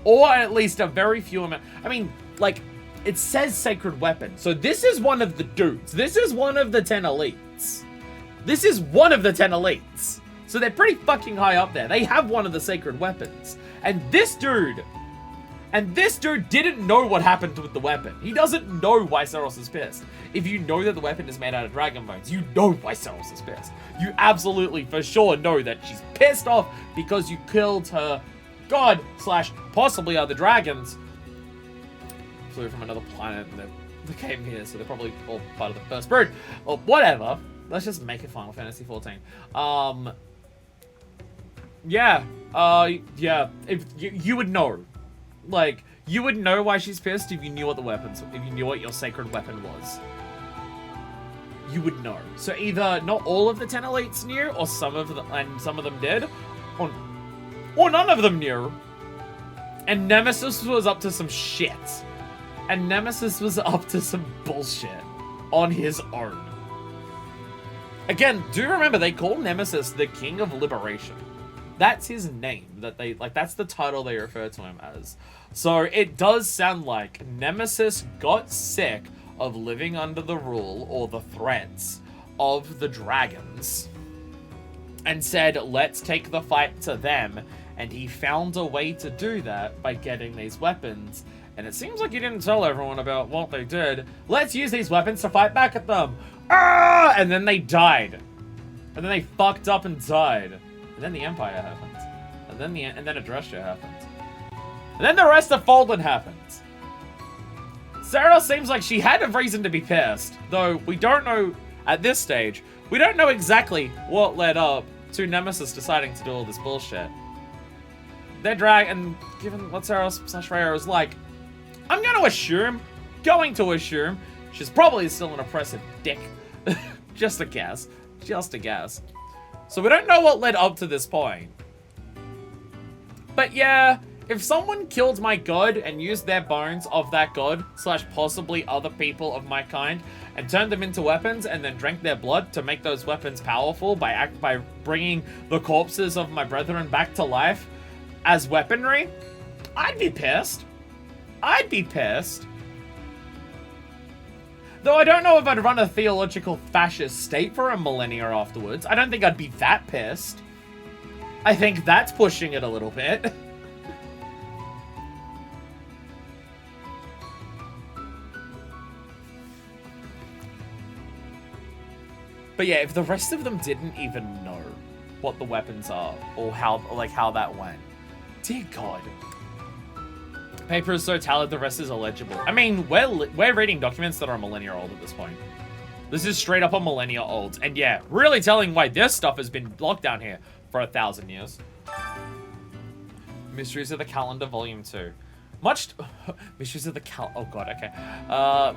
Or at least a very few amount. I mean, like, it says sacred weapon. So this is one of the dudes. This is one of the 10 elites. This is one of the 10 elites. So they're pretty fucking high up there. They have one of the sacred weapons. And this dude didn't know what happened with the weapon. He doesn't know why Seros is pissed. If you know that the weapon is made out of dragon bones, you know why Seros is pissed. You absolutely, for sure, know that she's pissed off because you killed her god / possibly other dragons. Flew from another planet and they came here, so they're probably all part of the first brood. Or whatever. Let's just make it Final Fantasy 14. Yeah. If you would know. Like, you would know why she's pissed if you knew what if you knew what your sacred weapon was. You would know. So either not all of the 10 elites knew, or some of them did, or or none of them knew. And Nemesis was up to some shit. And Nemesis was up to some bullshit on his own. Again, do remember they call Nemesis the King of Liberation. That's his name. That's the title they refer to him as. So it does sound like Nemesis got sick of living under the rule or the threats of the dragons and said, let's take the fight to them. And he found a way to do that by getting these weapons. And it seems like he didn't tell everyone about what they did. Let's use these weapons to fight back at them. Ah! And then they died. And then they fucked up and died. And then the Empire happened. And then Adrestia happened. And then the rest of Fallen happened. Sarah seems like she had a reason to be pissed. Though we don't know, at this stage, we don't know exactly what led up to Nemesis deciding to do all this bullshit. They're and given what Sarah/Rhea is like, I'm going to assume, she's probably still an oppressive dick. Just a guess. Just a guess. So we don't know what led up to this point. But yeah, if someone killed my god and used their bones of that god, / possibly other people of my kind, and turned them into weapons and then drank their blood to make those weapons powerful by bringing the corpses of my brethren back to life as weaponry, I'd be pissed. I'd be pissed. Though I don't know if I'd run a theological fascist state for a millennia afterwards. I don't think I'd be that pissed. I think that's pushing it a little bit. But yeah, if the rest of them didn't even know what the weapons are or how that went, dear God. Paper is so tallied, the rest is illegible. I mean, we're reading documents that are a millennia old at this point. This is straight up a millennia old. And yeah, really telling why this stuff has been locked down here for 1,000 years. Mysteries of the Calendar, Volume 2. Mysteries of the oh god, okay.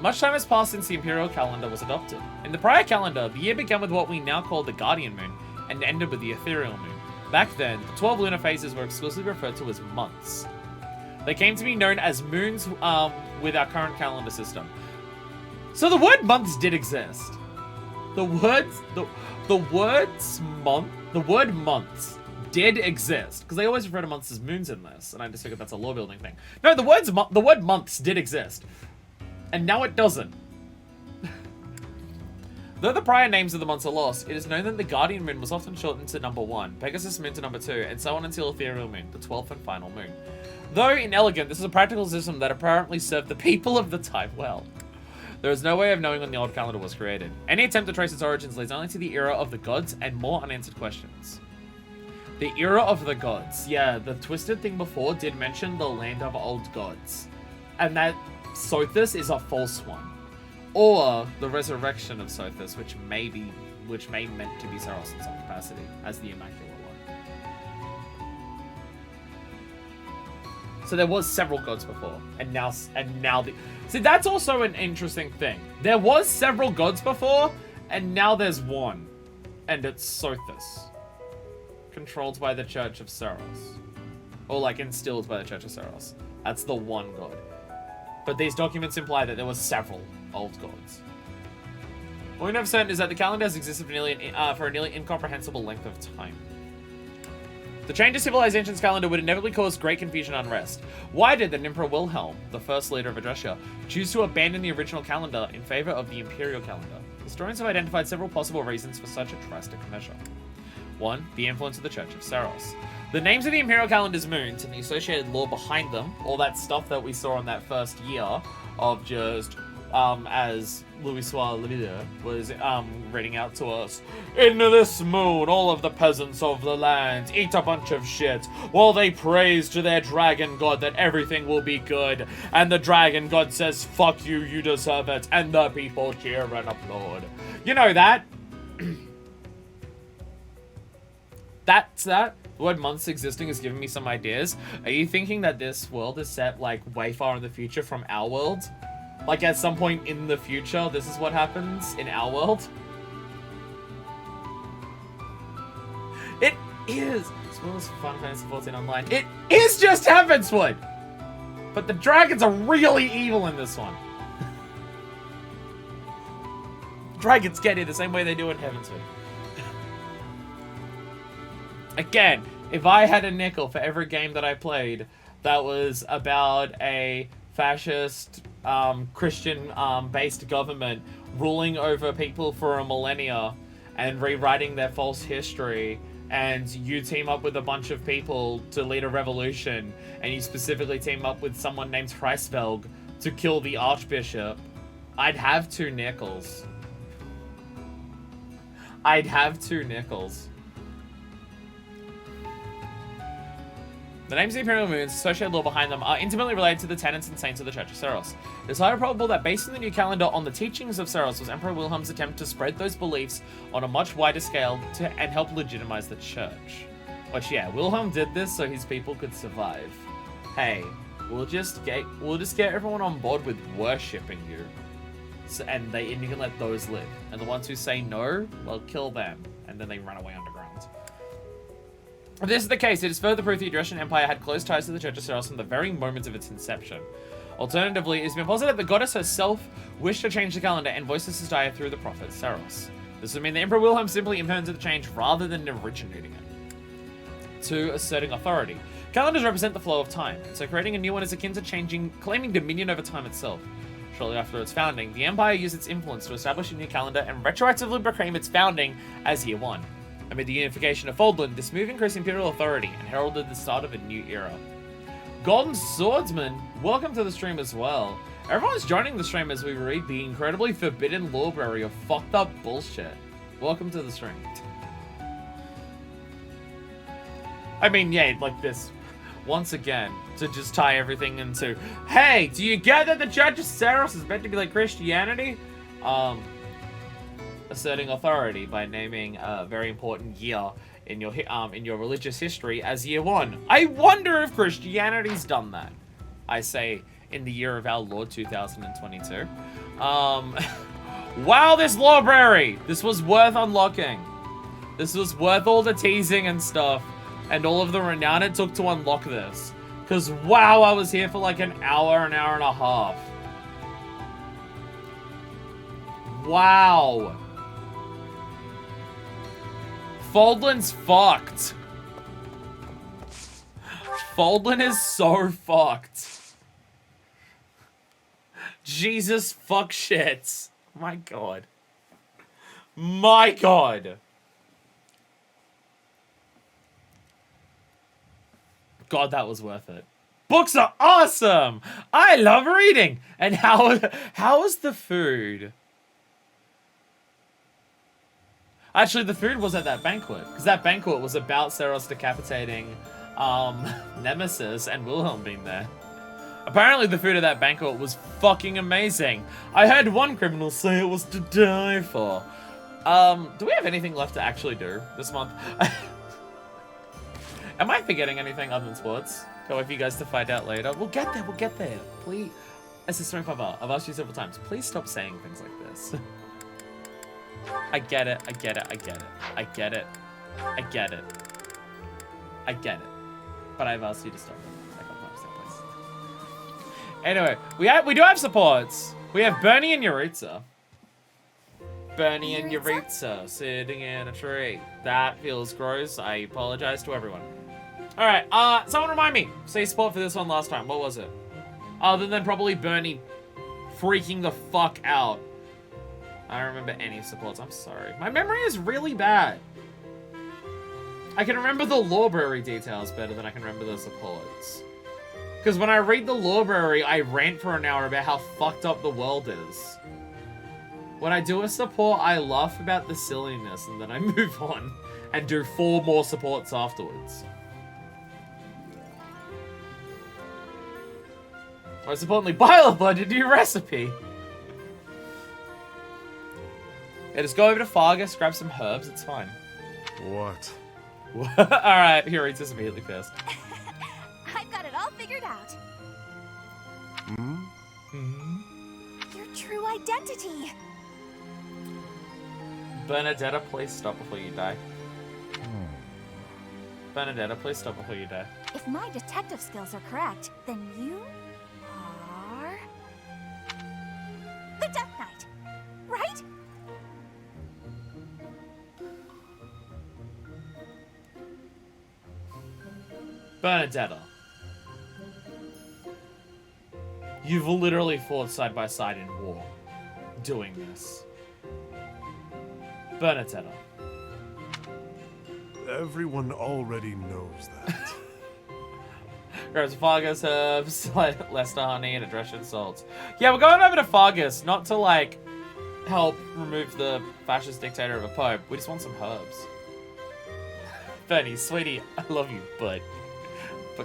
Much time has passed since the Imperial Calendar was adopted. In the prior calendar, the year began with what we now call the Guardian Moon, and ended with the Ethereal Moon. Back then, the 12 lunar phases were exclusively referred to as months. They came to be known as moons with our current calendar system. So the word months did exist. The word months did exist, because they always refer to months as moons in this, and I just figured that's a lore building thing. No, the word months did exist, and now it doesn't. Though the prior names of the months are lost, it is known that the Guardian Moon was often shortened to number 1, Pegasus Moon to number 2, and so on until Ethereal Moon, the 12th and final moon. Though inelegant, this is a practical system that apparently served the people of the time well. There is no way of knowing when the old calendar was created. Any attempt to trace its origins leads only to the era of the gods and more unanswered questions. The era of the gods. Yeah, the twisted thing before did mention the land of old gods. And that Sothis is a false one. Or the resurrection of Sothis, which may meant to be Saros in some capacity, as the Immaculate One. So there was several gods before, and now the... See, that's also an interesting thing. There was several gods before, and now there's one. And it's Sothis. Controlled by the Church of Saros. Or, like, instilled by the Church of Saros. That's the one god. But these documents imply that there were several old gods. What we know for certain is that the calendar has existed for a nearly incomprehensible length of time. The change to civilization's calendar would inevitably cause great confusion and unrest. Why did the Emperor Wilhelm, the first leader of Adrestia, choose to abandon the original calendar in favor of the imperial calendar? Historians have identified several possible reasons for such a drastic measure. 1. The influence of the Church of Saros. The names of the imperial calendar's moons and the associated lore behind them, all that stuff that we saw in that first year of just, as Louis Soir-Leville was reading out to us, "In this moon, all of the peasants of the land eat a bunch of shit while they praise to their dragon god that everything will be good, and the dragon god says, 'Fuck you, you deserve it,' and the people cheer and applaud." You know that? That's that. The word months existing has given me some ideas. Are you thinking that this world is set, like, way far in the future from our world? Like, at some point in the future, this is what happens in our world? is. Spoilers for Final Fantasy 14 Online. It is just Heavenswood! But the dragons are really evil in this one. Dragons get it the same way they do in Heavenswood. Again, if I had a nickel for every game that I played that was about a fascist, Christian based government ruling over people for a millennia and rewriting their false history, and you team up with a bunch of people to lead a revolution, and you specifically team up with someone named Hreisvelg to kill the Archbishop, I'd have 2 nickels. I'd have 2 nickels. The names of the Imperial Moons, associated lore behind them, are intimately related to the tenets and saints of the Church of Seros. It is highly probable that based on the new calendar on the teachings of Seros was Emperor Wilhelm's attempt to spread those beliefs on a much wider scale and help legitimize the Church. Which, yeah, Wilhelm did this so his people could survive. Hey, we'll just get everyone on board with worshipping you. So, and you can let those live. And the ones who say no, well, kill them. And then they run away underground. If this is the case, it is further proof the Etruscan Empire had close ties to the Church of Seros from the very moment of its inception. Alternatively, it has been posited that the goddess herself wished to change the calendar and voiced this desire through the prophet Seros. This would mean that Emperor Wilhelm simply implemented the change rather than originating it. 2. Asserting authority. Calendars represent the flow of time, and so creating a new one is akin to claiming dominion over time itself. Shortly after its founding, the Empire used its influence to establish a new calendar and retroactively proclaim its founding as Year 1. Amid the unification of Foldland, this move increased imperial authority and heralded the start of a new era. Golden Swordsman, welcome to the stream as well. Everyone's joining the stream as we read the incredibly forbidden Lorebrary of fucked up bullshit. Welcome to the stream. I mean, yeah, like this. Once again, to just tie everything into, hey, do you get that the Church of Seros is meant to be like Christianity? Asserting authority by naming a very important year in your religious history as Year 1. I wonder if Christianity's done that. I say in the year of our Lord 2022. Wow, this Lorebrary! This was worth unlocking. This was worth all the teasing and stuff, and all of the renown it took to unlock this. Because wow, I was here for like an hour and a half. Wow. Foldland's fucked. Foldland is so fucked. Jesus fuck shit. My god. My god. God, that was worth it. Books are awesome. I love reading. And how is the food? Actually, the food was at that banquet, because that banquet was about Seros decapitating Nemesis and Wilhelm being there. Apparently, the food at that banquet was fucking amazing. I heard one criminal say it was to die for. Do we have anything left to actually do this month? Am I forgetting anything other than sports? Go with you guys to find out later. We'll get there, we'll get there. Please. As a stream father, I've asked you several times, please stop saying things like this. I get it, I get it, I get it. I get it. I get it. I get it. But I've asked you to stop it. I can't understand, please. Anyway, we do have supports. We have Bernie and Yuritsa. Bernie and Yuritsa sitting in a tree. That feels gross. I apologize to everyone. Alright, someone remind me. Say support for this one last time. What was it? Other than probably Bernie freaking the fuck out. I don't remember any supports. I'm sorry. My memory is really bad. I can remember the Lorebrary details better than I can remember the supports. Because when I read the Lorebrary, I rant for an hour about how fucked up the world is. When I do a support, I laugh about the silliness and then I move on and do 4 more supports afterwards. Most importantly, Bile Blood, a new recipe. Yeah, just go over to Fargus, grab some herbs, it's fine. What? Alright, here, eat this immediately first. I've got it all figured out. Your true identity. Bernadetta, please stop before you die. Benedetta, please stop before you die. If my detective skills are correct, then you are the Death Knight, right? Benedetta. You've literally fought side by side in war, doing this. Benedetta. Everyone already knows that. Grabs Fargus herbs, Lester honey, and a Dresden salts. Yeah, we're going over to Fargus, not to, like, help remove the fascist dictator of a pope. We just want some herbs. Bernie, sweetie, I love you, but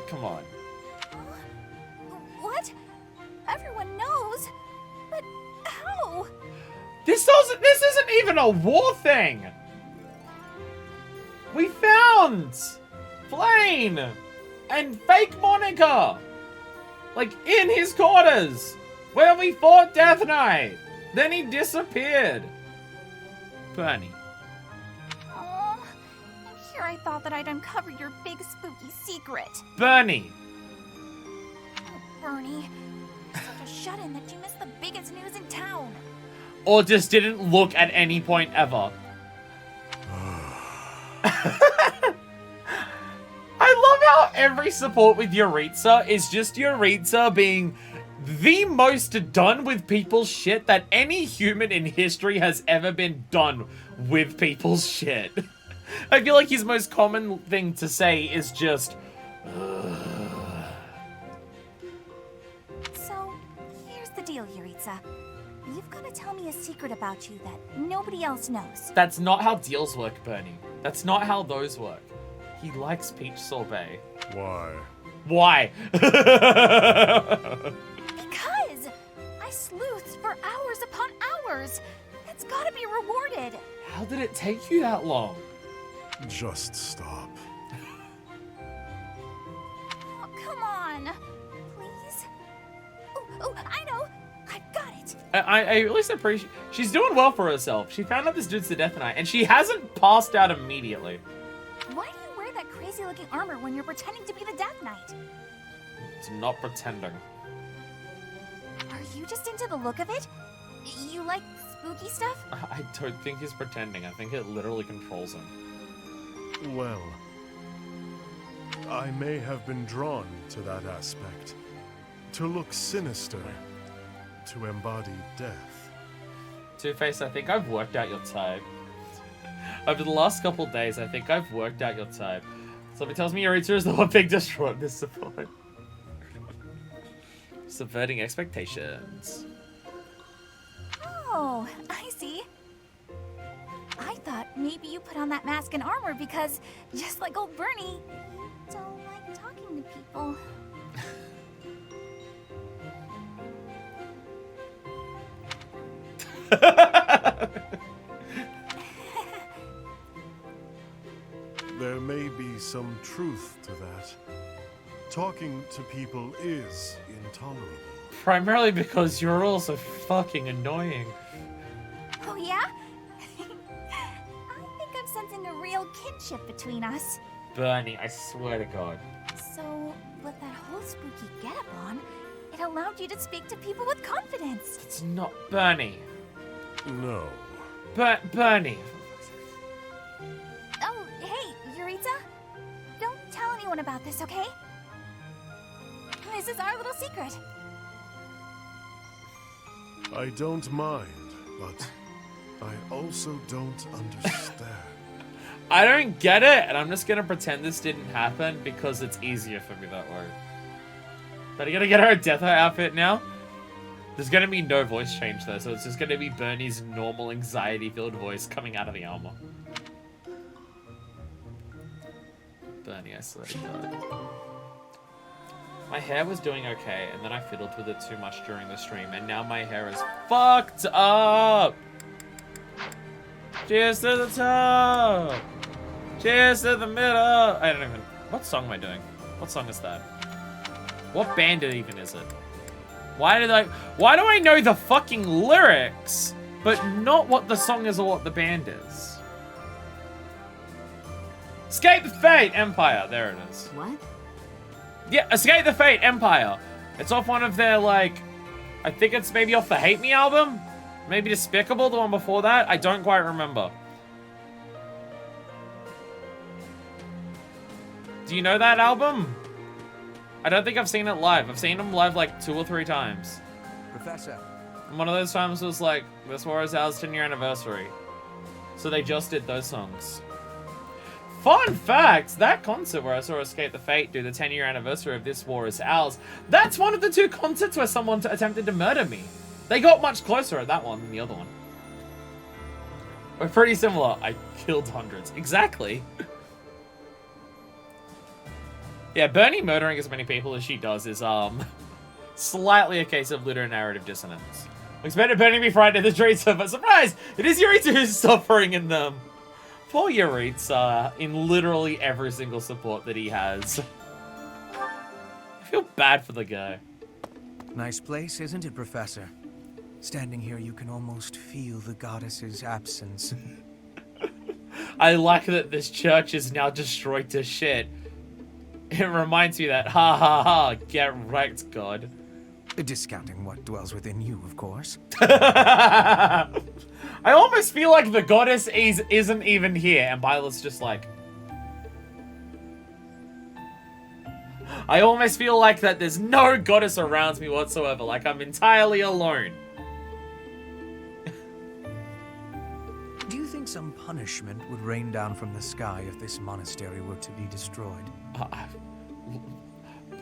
come on. What? Everyone knows, but how? This isn't even a war thing! We found Blaine and fake Monica, like, in his quarters, where we fought Death Knight. Then he disappeared. Bernie. Oh, and here I thought that I'd uncover your big spooky secret. Bernie. Oh, Bernie, you're such a shut-in that you missed the biggest news in town. Or just didn't look at any point ever. I love how every support with Yuritsa is just Yuritsa being the most done with people's shit that any human in history has ever been done with people's shit. I feel like his most common thing to say is just... So, here's the deal, Yuritsa. You've got to tell me a secret about you that nobody else knows. That's not how deals work, Bernie. That's not how those work. He likes peach sorbet. Why? Why? Because I sleuthed for hours upon hours. That's gotta be rewarded. How did it take you that long? Just stop. Oh, come on. Please? Oh, I know. I've got it. I at least appreciate... She's doing well for herself. She found out this dude's the Death Knight, and she hasn't passed out immediately. Why do you wear that crazy-looking armor when you're pretending to be the Death Knight? It's not pretending. Are you just into the look of it? You like spooky stuff? I don't think he's pretending. I think it literally controls him. Well, I may have been drawn to that aspect. To look sinister. To embody death. Two-Face, I think I've worked out your type. Over the last couple days, I think I've worked out your type. Somebody tells me Yuritsa is the one big destroyer this support. Subverting expectations. Oh, I see. I thought maybe you put on that mask and armor because, just like old Bernie, you don't like talking to people. There may be some truth to that. Talking to people is intolerable. Primarily because you're all so fucking annoying. Oh, yeah? I think I'm sensing a real kinship between us. Bernie, I swear to God. So, with that whole spooky getup on, it allowed you to speak to people with confidence. It's not Bernie. No. Bernie. Oh, hey, Yuritsa. Don't tell anyone about this, okay? This is our little secret. I don't mind, but I also don't understand. I don't get it, and I'm just gonna pretend this didn't happen because it's easier for me that way. But I gotta get her a Death Knight outfit now. There's gonna be no voice change though, so it's just gonna be Bernie's normal anxiety-filled voice coming out of the armor. Bernie, I swear to God. My hair was doing okay, and then I fiddled with it too much during the stream, and now my hair is fucked up! Cheers to the top! Cheers to the middle! I don't even... What song am I doing? What song is that? What band even is it? Why do I know the fucking lyrics, but not what the song is or what the band is? Escape the Fate Empire. There it is. What? Yeah, Escape the Fate Empire. It's off one of their, like, I think it's maybe off the Hate Me album. Maybe Despicable, the one before that. I don't quite remember. Do you know that album? I don't think I've seen it live. I've seen them live like 2 or 3 times. Professor. And one of those times was like, this war is ours 10-year anniversary. So they just did those songs. Fun fact, that concert where I saw Escape the Fate do the 10-year anniversary of This War Is Ours, that's one of the 2 concerts where someone attempted to murder me. They got much closer at that one than the other one. We're pretty similar. I killed hundreds. Exactly. Yeah, Bernie murdering as many people as she does is, slightly a case of literary narrative dissonance. I expected Bernie to be frightened in the streets, but surprise! It is Yuritsa who's suffering in them. Poor Yuritsa, in literally every single support that he has. I feel bad for the guy. Nice place, isn't it, Professor? Standing here, you can almost feel the goddess's absence. I like that this church is now destroyed to shit. It reminds me that, ha ha ha, get wrecked, God. Discounting what dwells within you, of course. I almost feel like the goddess isn't even here, and Byleth's just like... I almost feel like that there's no goddess around me whatsoever, like I'm entirely alone. Do you think some punishment would rain down from the sky if this monastery were to be destroyed?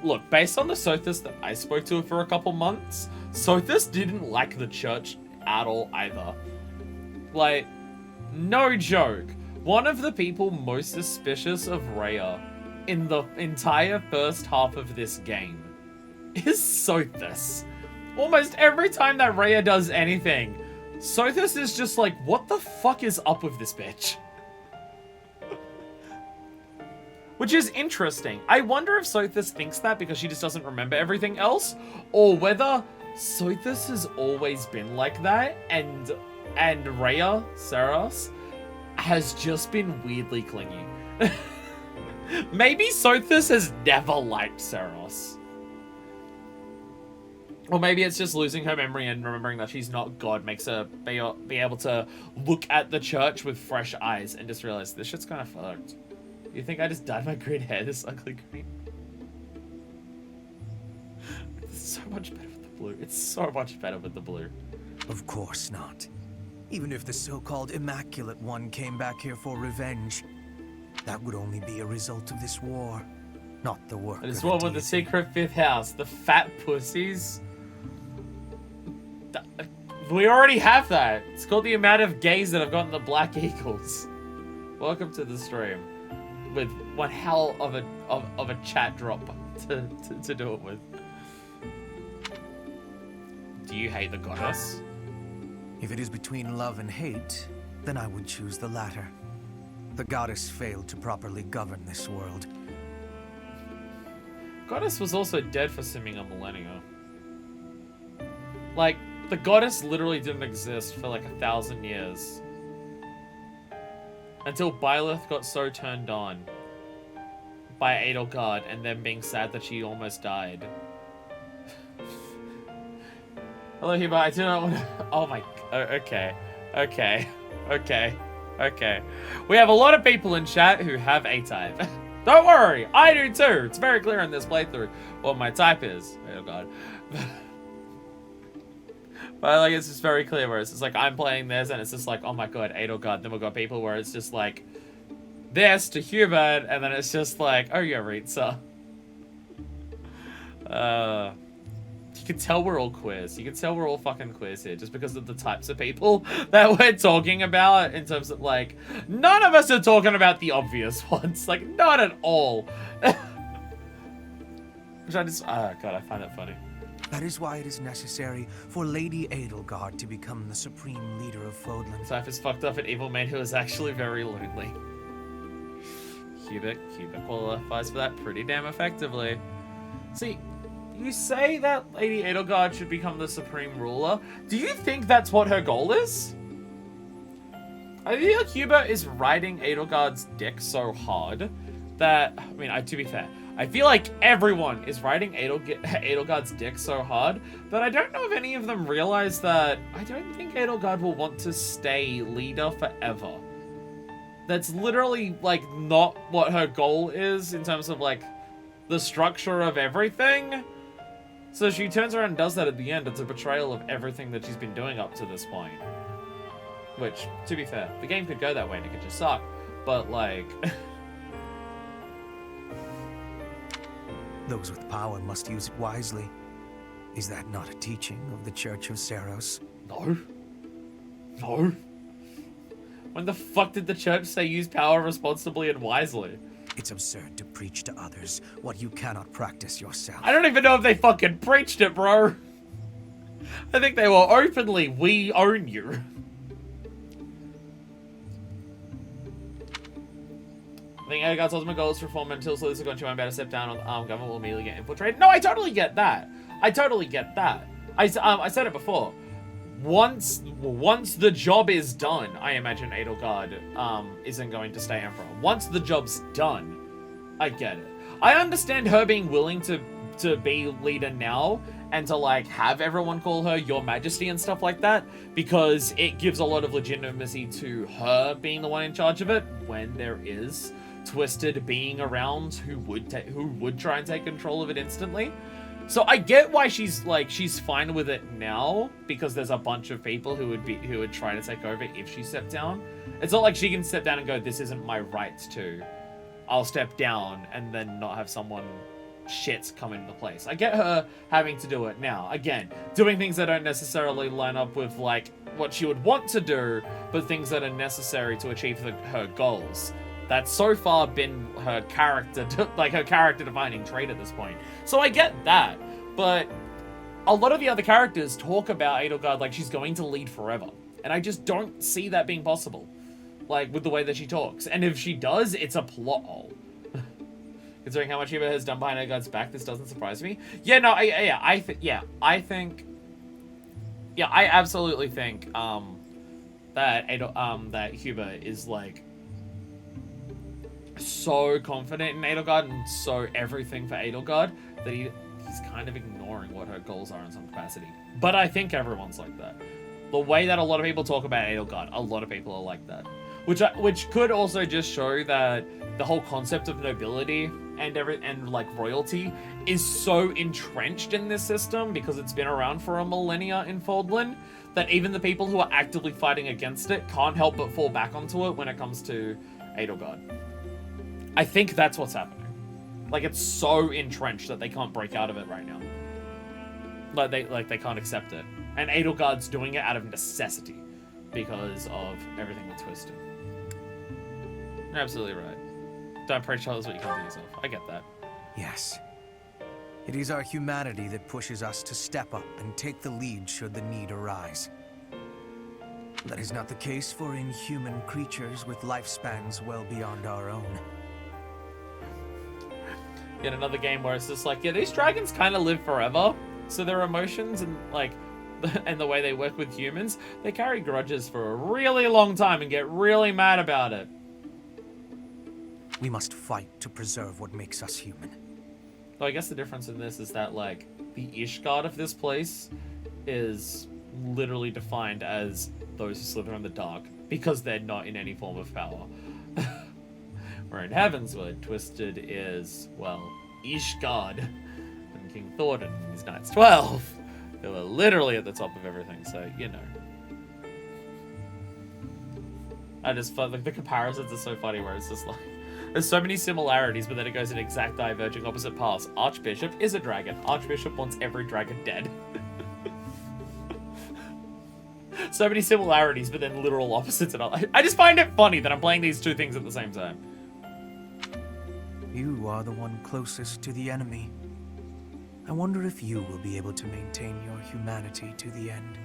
Look, based on the Sothis that I spoke to for a couple months, Sothis didn't like the church at all either. Like, no joke. One of the people most suspicious of Rhea in the entire first half of this game is Sothis. Almost every time that Rhea does anything, Sothis is just like, what the fuck is up with this bitch? Which is interesting. I wonder if Sothis thinks that because she just doesn't remember everything else, or whether Sothis has always been like that, and Rhea, Saros, has just been weirdly clingy. Maybe Sothis has never liked Saros. Or maybe it's just losing her memory and remembering that she's not God makes her be able to look at the church with fresh eyes and just realize this shit's kind of fucked. You think I just dyed my green hair this ugly green? It's so much better with the blue. It's so much better with the blue. Of course not. Even if the so-called Immaculate One came back here for revenge, that would only be a result of this war, not the work of This the one with the deity. secret 5th house, the fat pussies. We already have that. It's called the amount of gays that have gotten the Black Eagles. Welcome to the stream. With one hell of a chat drop to do it with. Do you hate the goddess? If it is between love and hate, then I would choose the latter. The goddess failed to properly govern this world. Goddess was also dead for simming a millennia. Like, the goddess literally didn't exist for like 1,000 years. Until Byleth got so turned on by Edelgard and then being sad that she almost died. Hello, Hiba. I do not want to... Oh my... Okay. We have a lot of people in chat who have A-type. Don't worry. I do too. It's very clear in this playthrough what my type is. Oh god. But like, it's just very clear where it's just like, I'm playing this and it's just like, oh my god, Edelgard. Then we've got people where it's just like, this to Hubert, and then it's just like, oh yeah, Ritza. You can tell we're all queers. You can tell we're all fucking queers here just because of the types of people that we're talking about in terms of like, none of us are talking about the obvious ones. Like, not at all. Which I just, oh god, I find it funny. That is why it is necessary for Lady Edelgard to become the supreme leader of Fodlan. Type is fucked up an evil man who is actually very lonely. Hubert qualifies for that pretty damn effectively. See, you say that Lady Edelgard should become the supreme ruler. Do you think that's what her goal is? I feel like Hubert is riding Edelgard's dick so hard that, I mean, to be fair, I feel like everyone is riding Edelgard's dick so hard that I don't know if any of them realize that I don't think Edelgard will want to stay leader forever. That's literally, like, not what her goal is in terms of, like, the structure of everything. So she turns around and does that at the end. It's a betrayal of everything that she's been doing up to this point. Which, to be fair, the game could go that way and it could just suck. But, like... Those with power must use it wisely. Is that not a teaching of the Church of Seros? No. No. When the fuck did the church say use power responsibly and wisely? It's absurd to preach to others what you cannot practice yourself. I don't even know if they fucking preached it, bro. I think they were openly, we own you. I think Edelgard's ultimate goal is to reform until Slithers are going to better step down, government will immediately get infiltrated. No, I totally get that. I totally get that. I said it before. Once the job is done, I imagine Edelgard isn't going to stay Emperor. Once the job's done, I get it. I understand her being willing to be leader now and to, like, have everyone call her Your Majesty and stuff like that, because it gives a lot of legitimacy to her being the one in charge of it when there is Twisted being around who would try and take control of it instantly. So I get why she's fine with it now, because there's a bunch of people who would try to take over if she stepped down. It's not like she can step down and go, this isn't my right to. I'll step down and then not have someone shits come into place. I get her having to do it now. Again, doing things that don't necessarily line up with, like, what she would want to do, but things that are necessary to achieve her goals. That's so far been her character, her character-defining trait at this point. So I get that, but a lot of the other characters talk about Edelgard like she's going to lead forever, and I just don't see that being possible, like, with the way that she talks. And if she does, it's a plot hole. Considering how much Hubert has done behind Edelgard's back, this doesn't surprise me. Yeah, no, I absolutely think that Hubert is, like, so confident in Edelgard and so everything for Edelgard that he's kind of ignoring what her goals are in some capacity. But I think everyone's like that. The way that a lot of people talk about Edelgard, a lot of people are like that. Which could also just show that the whole concept of nobility and like royalty is so entrenched in this system because it's been around for a millennia in Fordland that even the people who are actively fighting against it can't help but fall back onto it when it comes to Edelgard. I think that's what's happening. Like, it's so entrenched that they can't break out of it right now. They can't accept it. And Edelgard's doing it out of necessity because of everything with Twisted. You're absolutely right. Don't preach others what you can't do yourself. I get that. Yes. It is our humanity that pushes us to step up and take the lead should the need arise. That is not the case for inhuman creatures with lifespans well beyond our own. Yet another game where it's just like, yeah, these dragons kind of live forever, so their emotions and, like, and the way they work with humans, they carry grudges for a really long time and get really mad about it. We must fight to preserve what makes us human. So I guess the difference in this is that, like, the Ishgard of this place is literally defined as those who slither in the dark because they're not in any form of power. Where in Heavenswood, Twisted is, well, Ishgard and King Thornton and his Knights 12, who are literally at the top of everything, so, you know. I just felt like the comparisons are so funny where it's just like, there's so many similarities, but then it goes in exact diverging opposite paths. Archbishop is a dragon. Archbishop wants every dragon dead. So many similarities, but then literal opposites. And I just find it funny that I'm playing these two things at the same time. You are the one closest to the enemy. I wonder if you will be able to maintain your humanity to the end.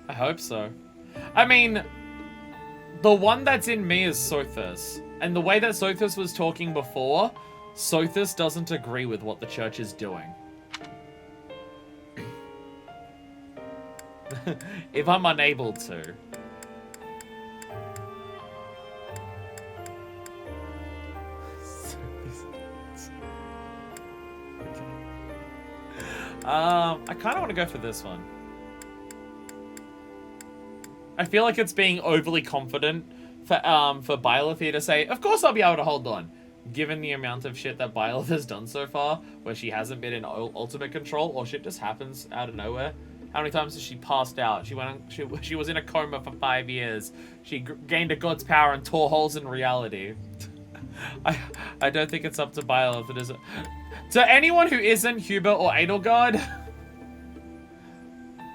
I hope so. I mean, the one that's in me is Sothis. And the way that Sothis was talking before, Sothis doesn't agree with what the church is doing. If I'm unable to, I kind of want to go for this one. I feel like it's being overly confident for Byleth to say, of course I'll be able to hold on. Given the amount of shit that Byleth has done so far, where she hasn't been in ultimate control, or shit just happens out of nowhere. How many times has she passed out? She was in a coma for 5 years. She gained a god's power and tore holes in reality. I don't think it's up to Byleth, it isn't. To anyone who isn't Hubert or Edelgard,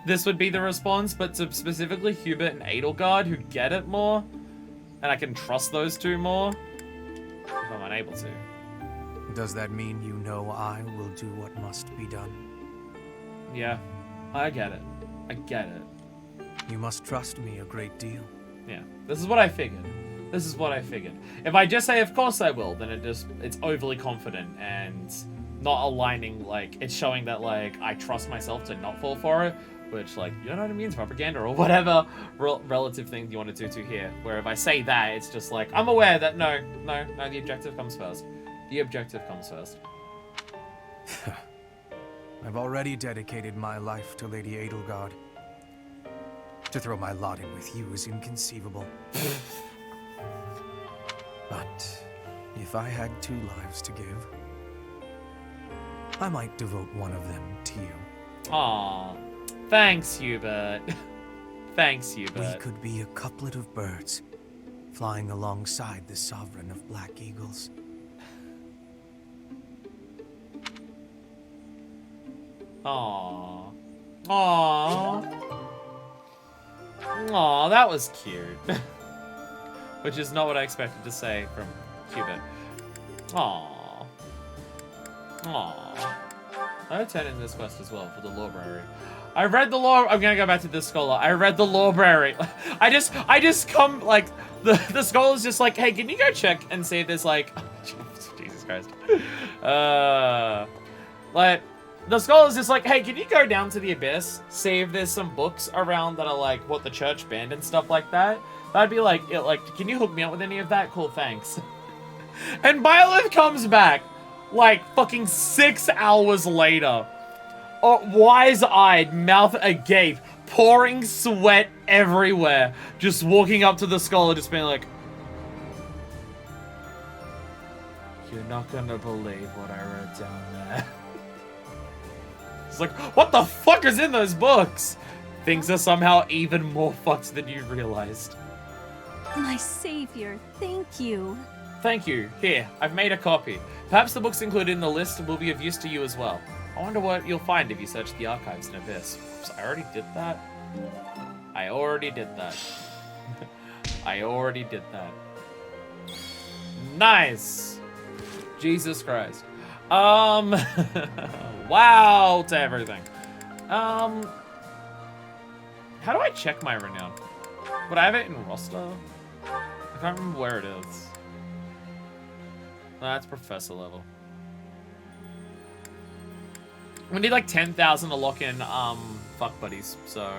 this would be the response, but to specifically Hubert and Edelgard, who get it more, and I can trust those two more, if I'm unable to. Does that mean you know I will do what must be done? Yeah, I get it. I get it. You must trust me a great deal. Yeah, this is what I figured. This is what I figured. If I just say, of course I will, then it's overly confident and not aligning, like, it's showing that, like, I trust myself to not fall for it, which, like, you know what I mean? It's propaganda or whatever relative thing you want to do to here. Where if I say that, it's just like, I'm aware that no, the objective comes first. The objective comes first. I've already dedicated my life to Lady Edelgard. To throw my lot in with you is inconceivable. But if I had 2 lives to give, I might devote one of them to you. Aww. Thanks, Hubert. Thanks, Hubert. We could be a couplet of birds, flying alongside the sovereign of Black Eagles. Aww. Aww. Aww, that was cute. Which is not what I expected to say from Hubert. Aww. Aww. I would turn in this quest as well for the Lorebrary. I read the lore. I'm gonna go back to this scholar. I read the Lorebrary. I just come like the scholar's just like, hey, can you go check and see if there's like, Jesus Christ. Like the scholar's just like, hey, can you go down to the abyss, see if there's some books around that are like what the church banned and stuff like that. I'd be like, can you hook me up with any of that? Cool, thanks. And Byleth comes back like fucking 6 hours later. Wise-eyed, mouth agape, pouring sweat everywhere, just walking up to the scholar, just being like, you're not gonna believe what I wrote down there. It's like, what the fuck is in those books? Things are somehow even more fucked than you realized. My savior, thank you. Thank you. Here, I've made a copy. Perhaps the books included in the list will be of use to you as well. I wonder what you'll find if you search the archives in Abyss. Oops, I already did that. I already did that. I already did that. Nice. Jesus Christ. Wow to everything. How do I check my renown? Would I have it in roster? I can't remember where it is. That's professor level. We need like 10,000 to lock in fuck buddies, so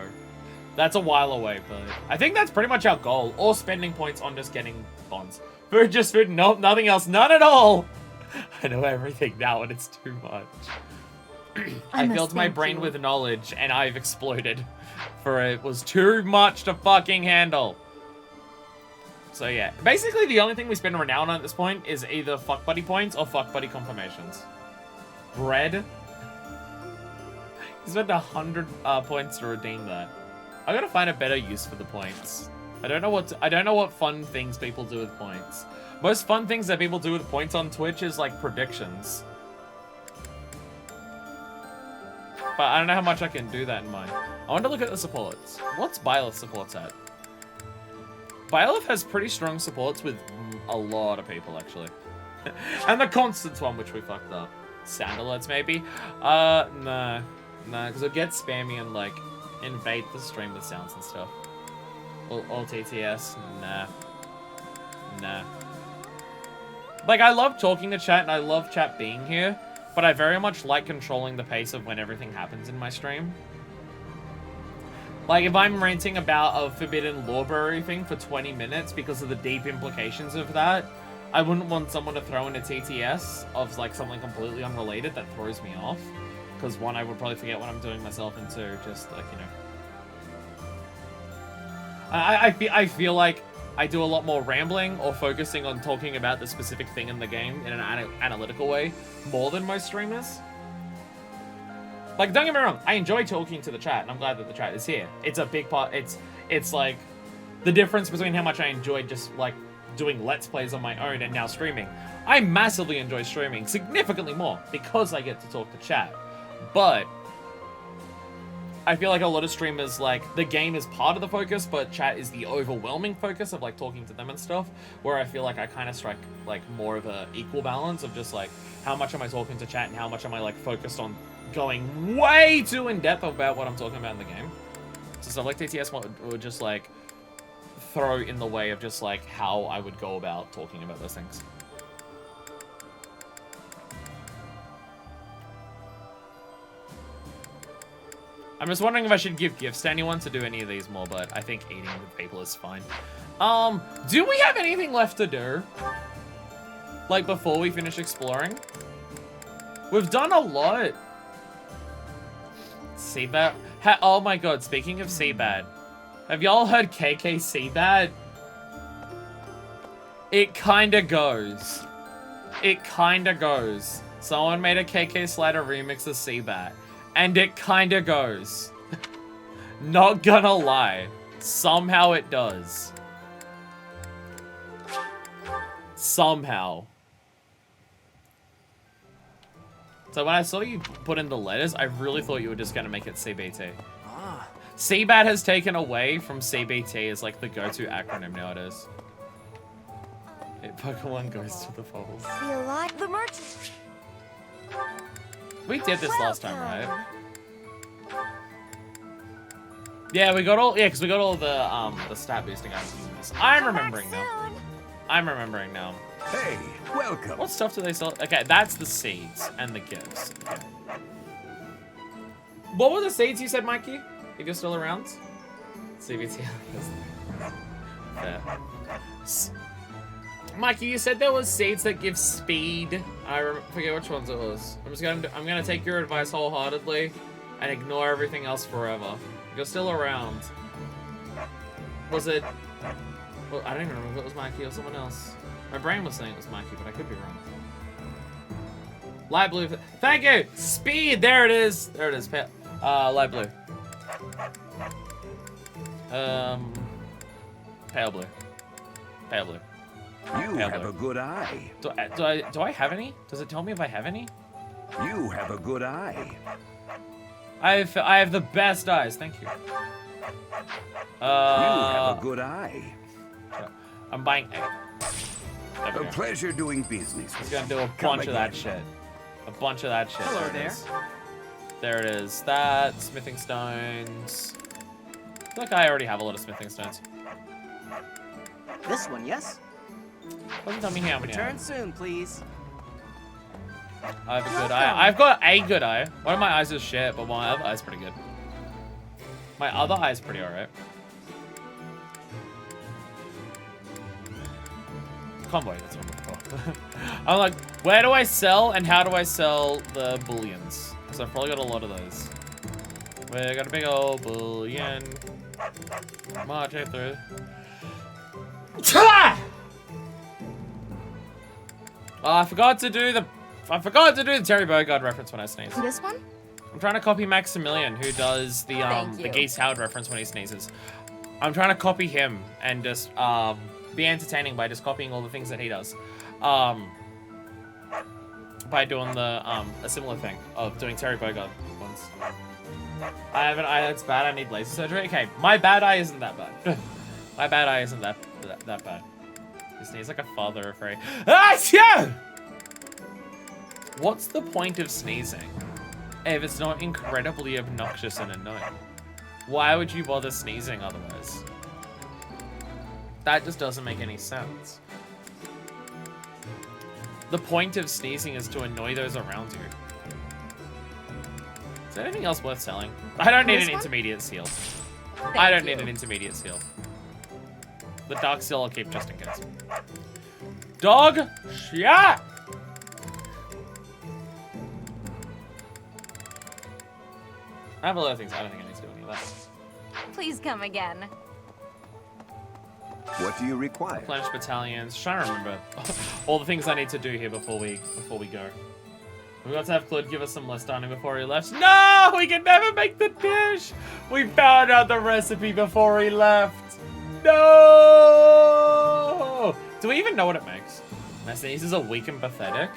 that's a while away, but I think that's pretty much our goal. Or spending points on just getting bonds. For nothing else, none at all. I know everything now and it's too much. I filled my brain with knowledge and I've exploded. For it was too much to fucking handle. So yeah, basically the only thing we spend renown on at this point is either fuck buddy points or fuck buddy confirmations. Bread. You spent 100 points to redeem that. I gotta find a better use for the points. I don't know what fun things people do with points. Most fun things that people do with points on Twitch is like predictions. But I don't know how much I can do that in mine. I want to look at the supports. What's Byleth supports at? Byleth has pretty strong supports with a lot of people, actually. And the Constance one, which we fucked up. Sound alerts, maybe? No. No, because it gets spammy and, like, invade the stream with sounds and stuff. All TTS? Nah. Nah. Like, I love talking to chat and I love chat being here, but I very much like controlling the pace of when everything happens in my stream. Like, if I'm ranting about a forbidden Lorebrary thing for 20 minutes because of the deep implications of that, I wouldn't want someone to throw in a TTS of, like, something completely unrelated that throws me off. Because one, I would probably forget what I'm doing myself, and two, just like, you know. I feel like I do a lot more rambling or focusing on talking about the specific thing in the game in an analytical way more than most streamers. Like, don't get me wrong, I enjoy talking to the chat, and I'm glad that the chat is here. It's a big part. It's like the difference between how much I enjoyed just like doing Let's Plays on my own and now streaming. I massively enjoy streaming, significantly more, because I get to talk to chat. But I feel like a lot of streamers, like, the game is part of the focus, but chat is the overwhelming focus of, like, talking to them and stuff, where I feel like I kind of strike, like, more of a equal balance of just, like, how much am I talking to chat and how much am I, like, focused on going way too in-depth about what I'm talking about in the game. So stuff like TTS would just, like, throw in the way of just, like, how I would go about talking about those things. I'm just wondering if I should give gifts to anyone to do any of these more, but I think eating with people is fine. Do we have anything left to do? Like, before we finish exploring? We've done a lot. Seabad? Oh my god, speaking of Seabad, have y'all heard KK Seabad? It kinda goes. It kinda goes. Someone made a KK Slider remix of Seabad. And it kinda goes. Not gonna lie. Somehow it does. Somehow. So when I saw you put in the letters, I really thought you were just gonna make it CBT. CBAT has taken away from CBT as like the go-to acronym nowadays. Pokemon goes to the falls. Feel like the merchant. We did this last time, right? Yeah, we got all. Yeah, because we got all the stat boosting items. I'm remembering now. I'm remembering now. Hey, welcome. What stuff do they sell? Okay, that's the seeds and the gifts. Okay. What were the seeds you said, Mikey? If you're still around? CBT. Fair. Mikey, you said there was seeds that give speed. I forget which ones it was. I'm gonna take your advice wholeheartedly and ignore everything else forever. You're still around. Was it? Well, I don't even remember if it was Mikey or someone else. My brain was saying it was Mikey, but I could be wrong. Light blue. Thank you. Speed. There it is. There it is. Light blue. Pale blue. Pale blue. You have a good eye. Do I have any? Does it tell me if I have any? You have a good eye. I have the best eyes. Thank you. You have a good eye. I'm buying. A pleasure doing business. He's gonna do a bunch of that shit. A bunch of that shit. Hello there. There it is. That smithing stones. I feel like I already have a lot of smithing stones. This one, yes? Doesn't tell me how many. Return soon, please. I have a good eye. I've got a good eye. One of my eyes is shit, but my other eye's pretty good. My other eye's pretty alright. Convoy, that's what I'm looking for. I'm like, where do I sell and how do I sell the bullions? Because I've probably got a lot of those. We got a big old bullion. March through. I forgot to do the Terry Bogard reference when I sneeze. This one? I'm trying to copy Maximilian, who does the Geese Howard reference when he sneezes. I'm trying to copy him and just be entertaining by just copying all the things that he does. By doing the a similar thing of doing Terry Bogard ones. I have an eye that's bad. I need laser surgery. Okay, my bad eye isn't that bad. My bad eye isn't that bad. He sneezes like a father afraid. Ah, yeah! What's the point of sneezing if it's not incredibly obnoxious and annoying? Why would you bother sneezing otherwise? That just doesn't make any sense. The point of sneezing is to annoy those around you. Is there anything else worth selling? I don't need an intermediate seal. I don't need an intermediate seal. The dark seal I'll keep just in case. Dog shit! I have a lot of things. I don't think I need to do any of that. Please come again. What do you require? Replenish battalions. Just trying to remember all the things I need to do here before we go. We got to have Claude give us some less dining before he left. No! We can never make the dish! We found out the recipe before he left. No! Do we even know what it makes? Mercedes are weak and pathetic.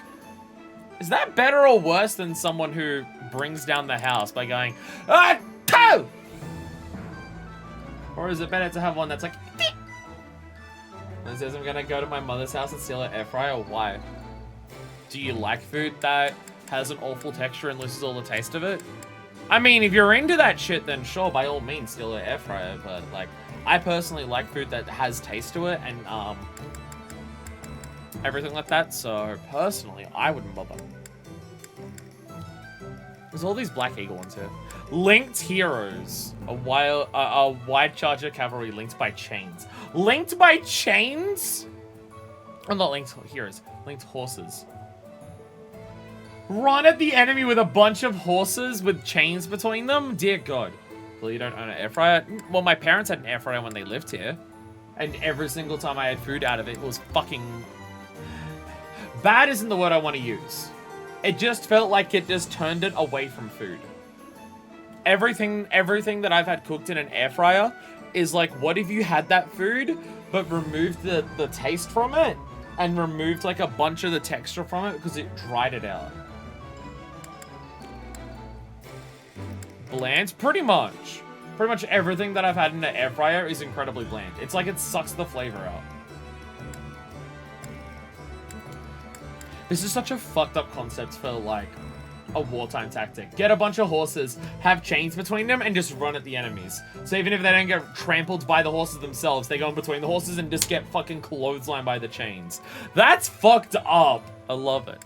Is that better or worse than someone who brings down the house by going, ah, toe! Or is it better to have one that's like, Deep! And says I'm gonna go to my mother's house and steal an air fryer? Why? Do you like food that has an awful texture and loses all the taste of it? I mean, if you're into that shit, then sure, by all means, steal an air fryer. But like, I personally like food that has taste to it and everything like that. So personally, I wouldn't bother. There's all these Black Eagle ones here. Linked heroes. A wide charger cavalry linked by chains. Linked by chains? Oh, not linked heroes. Linked horses. Run at the enemy with a bunch of horses with chains between them? Dear God. Well, you don't own an air fryer? Well, my parents had an air fryer when they lived here. And every single time I had food out of it, it was fucking... Bad isn't the word I want to use. It just felt like it just turned it away from food. Everything that I've had cooked in an air fryer is like, what if you had that food, but removed the taste from it, and removed like a bunch of the texture from it because it dried it out. Bland? Pretty much. Pretty much everything that I've had in an air fryer is incredibly bland. It's like it sucks the flavor out. This is such a fucked up concept for like a wartime tactic. Get a bunch of horses, have chains between them, and just run at the enemies. So even if they don't get trampled by the horses themselves, they go in between the horses and just get fucking clotheslined by the chains. That's fucked up. I love it.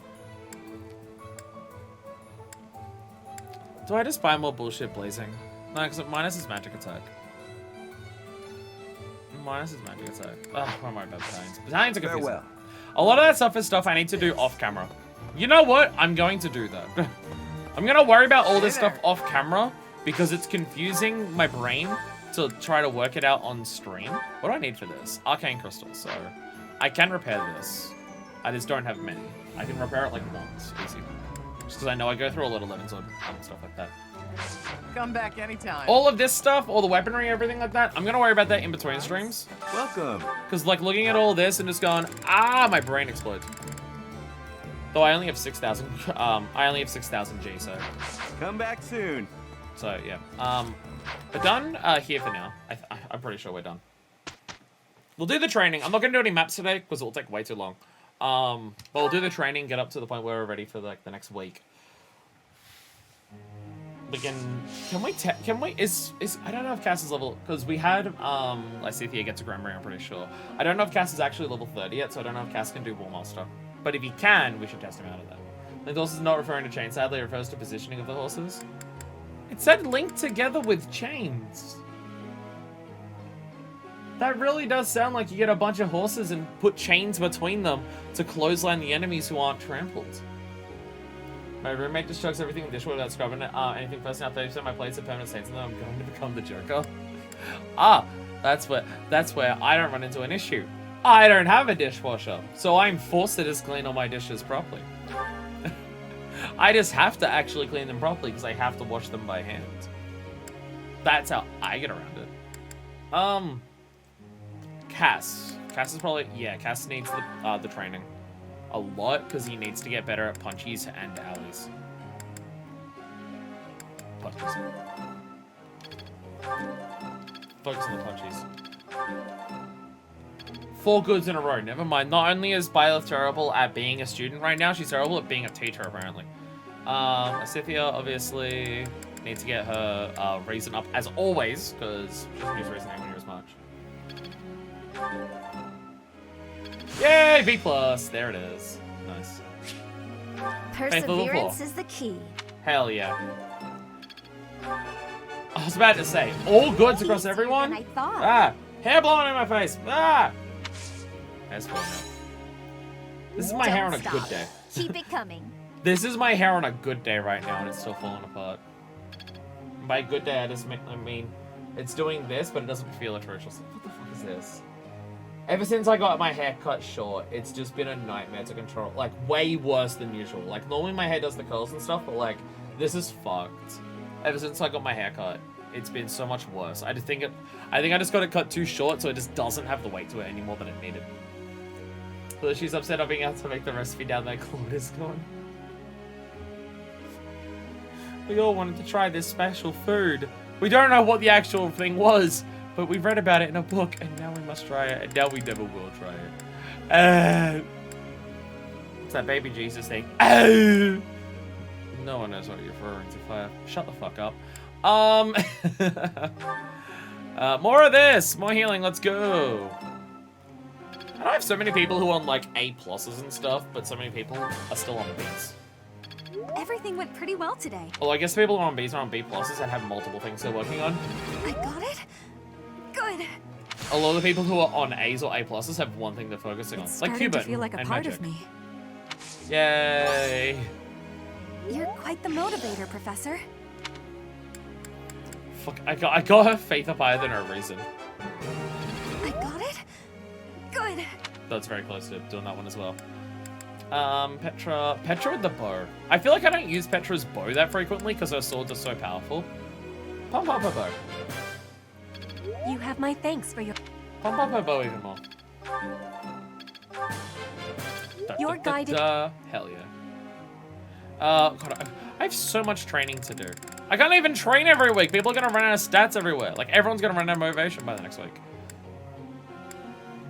Do I just buy more bullshit blazing? No, because it minuses magic attack. Minuses magic attack. Ugh, what am I about battalions? Battalions are confusing. Farewell. A lot of that stuff is stuff I need to do off camera. You know what? I'm going to do that. I'm going to worry about all this stuff off camera because it's confusing my brain to try to work it out on stream. What do I need for this? Arcane crystals. So I can repair this. I just don't have many. I can repair it like once. Easy. Just because I know I go through a lot of lemons and stuff like that. Come back anytime. All of this stuff, all the weaponry, everything like that, I'm going to worry about that in between streams. Welcome. Because like looking at all this and just going, ah, my brain explodes. Though I only have 6,000. I only have 6,000 G, so. Come back soon. So yeah. We're done here for now. I'm pretty sure we're done. We'll do the training. I'm not gonna do any maps today because it will take way too long. But we'll do the training, get up to the point where we're ready for like the next week. We can we, I don't know if Cass is level, because we had, Lysithia get to Granbury, I'm pretty sure. I don't know if Cass is actually level 30 yet, so I don't know if Cass can do War Master. But if he can, we should test him out of that. The horse is not referring to chain, sadly, it refers to positioning of the horses. It said linked together with chains. That really does sound like you get a bunch of horses and put chains between them to clothesline the enemies who aren't trampled. My roommate just chugs everything in the dishwater without scrubbing it. Anything first now 30% of my plates have permanent stains in them. I'm going to become the jerker. That's where I don't run into an issue. I don't have a dishwasher, so I'm forced to just clean all my dishes properly. I just have to actually clean them properly because I have to wash them by hand. That's how I get around it. Cass. Cass is probably, yeah, Cass needs the training a lot because he needs to get better at punchies and alleys. Punchies. Focus on the punchies. 4 goods in a row. Never mind. Not only is Byleth terrible at being a student right now, she's terrible at being a teacher, apparently. Asithia, obviously, needs to get her reason up, as always, because she doesn't use reason anywhere near as much. Yay! B+. There it is. Nice. Perseverance is the key. Hell yeah. I was about to say, all goods across everyone? Hair blowing in my face. That's fun. This is my hair on a good day. Keep it coming. This is my hair on a good day right now, and it's still falling apart. by good day, I mean, it's doing this, but it doesn't feel atrocious. What the fuck is this? Ever since I got my hair cut short, it's just been a nightmare to control. Like, way worse than usual. Like, normally my hair does the curls and stuff, but, like, this is fucked. Ever since I got my hair cut, it's been so much worse. I think I just got it cut too short, so it just doesn't have the weight to it any more than it needed. So she's upset of being able to make the recipe down there. Claude is gone. We all wanted to try this special food. We don't know what the actual thing was, but we read about it in a book, and now we must try it, and now we never will try it. It's that baby Jesus thing. No one knows what you're referring to, Fire. Shut the fuck up. More of this! More healing, let's go! I have so many people who are on, like, A+ and stuff, but so many people are still on Bs. Everything went pretty well today. Well, I guess people who are on Bs are on B+ and have multiple things they're working on. I got it? Good. A lot of the people who are on A's or A+ have one thing they're focusing on. Like Starting Cuba to feel like a and part Magic. of me. Yay! You're quite the motivator, Professor. Fuck, I got her faith up higher than her reason. I got it? Good. That's very close to doing that one as well. Petra with the bow. I feel like I don't use Petra's bow that frequently because her swords are so powerful. Pump up her bow. You have my thanks for your... Pump up her bow even more. Your guided... Hell yeah. God, I have so much training to do. I can't even train every week. People are gonna run out of stats everywhere. Like, everyone's gonna run out of motivation by the next week.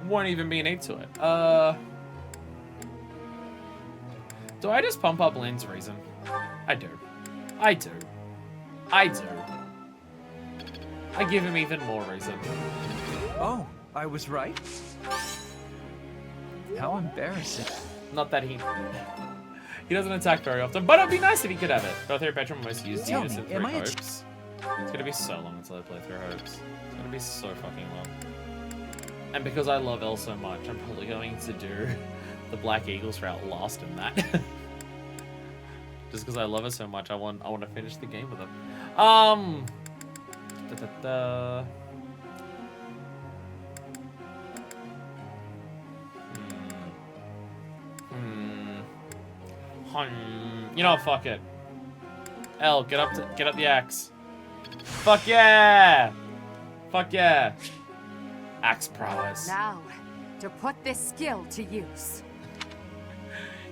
Won't even be a need to it. Do I just pump up Lynn's reason? I do. I do. I do. I give him even more reason. Oh, I was right? How embarrassing. Not that he doesn't attack very often, but it'd be nice if he could have it. Go through Petra most used Tell units me, in 3 am I a hopes. It's gonna be so long until I play through hopes. It's gonna be so fucking long. And because I love Elle so much, I'm probably going to do the Black Eagles route last in that. Just because I love her so much, I want to finish the game with her. You know what, fuck it. Elle, get up the axe. Fuck yeah! Fuck yeah! Axe prowess. Now, to put this skill to use.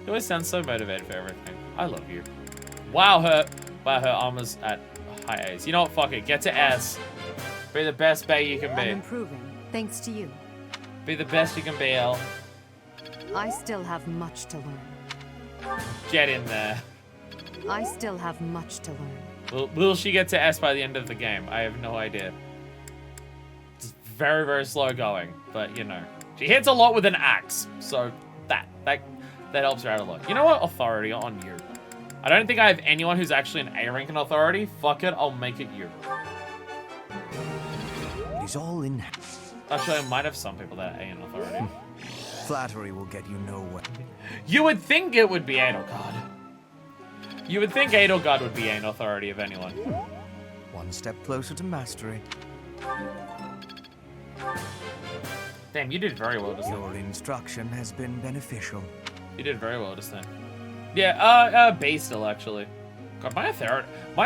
You always sound so motivated for everything. I love you. Wow, her armor's at high A's. You know what, fuck it. Get to S. Be the best Bay you can I'm be. improving, thanks to you. Be the best you can be, Elle. I still have much to learn. Get in there. I still have much to learn. Will she get to S by the end of the game? I have no idea. It's very, very slow going, but you know. She hits a lot with an axe, so that helps her out a lot. You know what? Authority on you. I don't think I have anyone who's actually an A rank in authority. Fuck it, I'll make it you. He's all in. Actually, I might have some people that are A in authority. Flattery will get you nowhere. You would think it would be Edelgard. You would think Edelgard would be an authority of anyone. One step closer to mastery. Damn, you did very well just then. Your instruction has been beneficial. You did very well just then. Yeah, B still, actually. God, my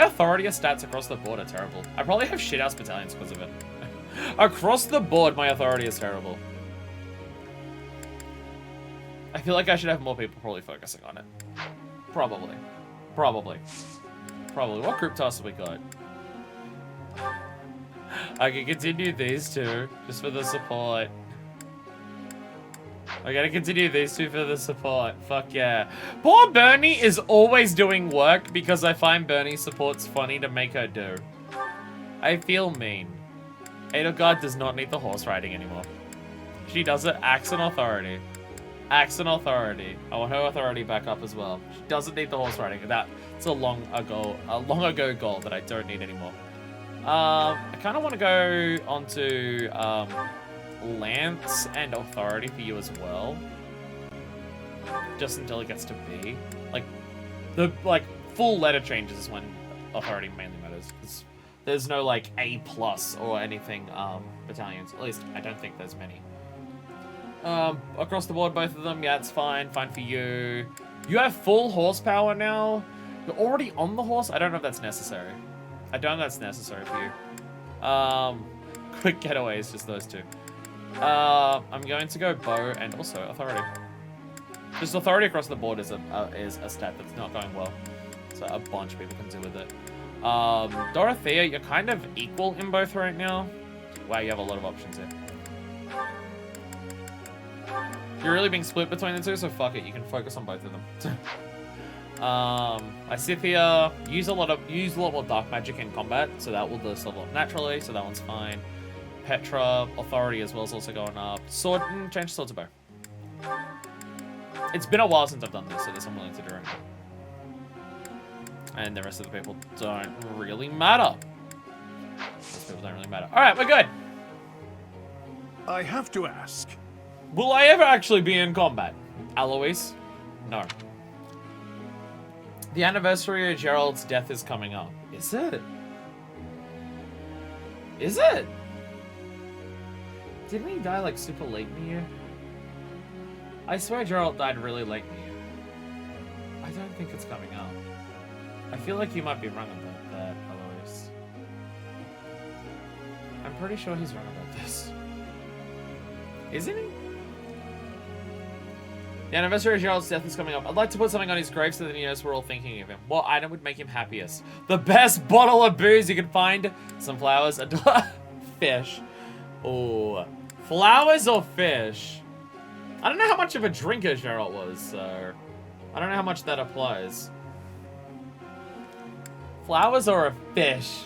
authority stats across the board are terrible. I probably have shit-ass battalions because of it. Across the board, my authority is terrible. I feel like I should have more people probably focusing on it. Probably. What group tasks have we got? I can continue these two, just for the support. I gotta continue these two for the support. Fuck yeah. Poor Bernie is always doing work because I find Bernie's support's funny to make her do. I feel mean. Edelgard does not need the horse riding anymore. She does it axe and authority. Axe and authority. I want her authority back up as well. She doesn't need the horse riding. That's a long ago goal that I don't need anymore. I kind of want to go onto Lance and authority for you as well. Just until it gets to B. Like, the full letter changes is when authority mainly matters. It's There's no, like, A+ or anything, battalions. At least, I don't think there's many. Across the board, both of them, yeah, it's fine. Fine for you. You have full horsepower now. You're already on the horse? I don't know if that's necessary. I don't know if that's necessary for you. Quick getaways, just those two. I'm going to go bow and also authority. Just authority across the board is a stat that's not going well. So a bunch of people can do with it. Dorothea, you're kind of equal in both right now. Wow, you have a lot of options here. You're really being split between the two, so fuck it, you can focus on both of them. Lysithea, use a lot more dark magic in combat, so that will just level up naturally, so that one's fine. Petra, authority as well is also going up. Sword, change sword to bow. It's been a while since I've done this, so this I'm willing to do right now. And the rest of the people don't really matter. Those people don't really matter. Alright, we're good. I have to ask. Will I ever actually be in combat? Alois? No. The anniversary of Gerald's death is coming up. Is it? Is it? Didn't he die like super late in the year? I swear Gerald died really late in the year. I don't think it's coming up. I feel like you might be wrong about that, Alois. I'm pretty sure he's wrong about this. Isn't he? The anniversary of Gerald's death is coming up. I'd like to put something on his grave so that he knows we're all thinking of him. What item would make him happiest? The best bottle of booze you can find. Some flowers. Fish. Oh. Flowers or fish? I don't know how much of a drinker Gerald was, so... I don't know how much that applies. Flowers or a fish?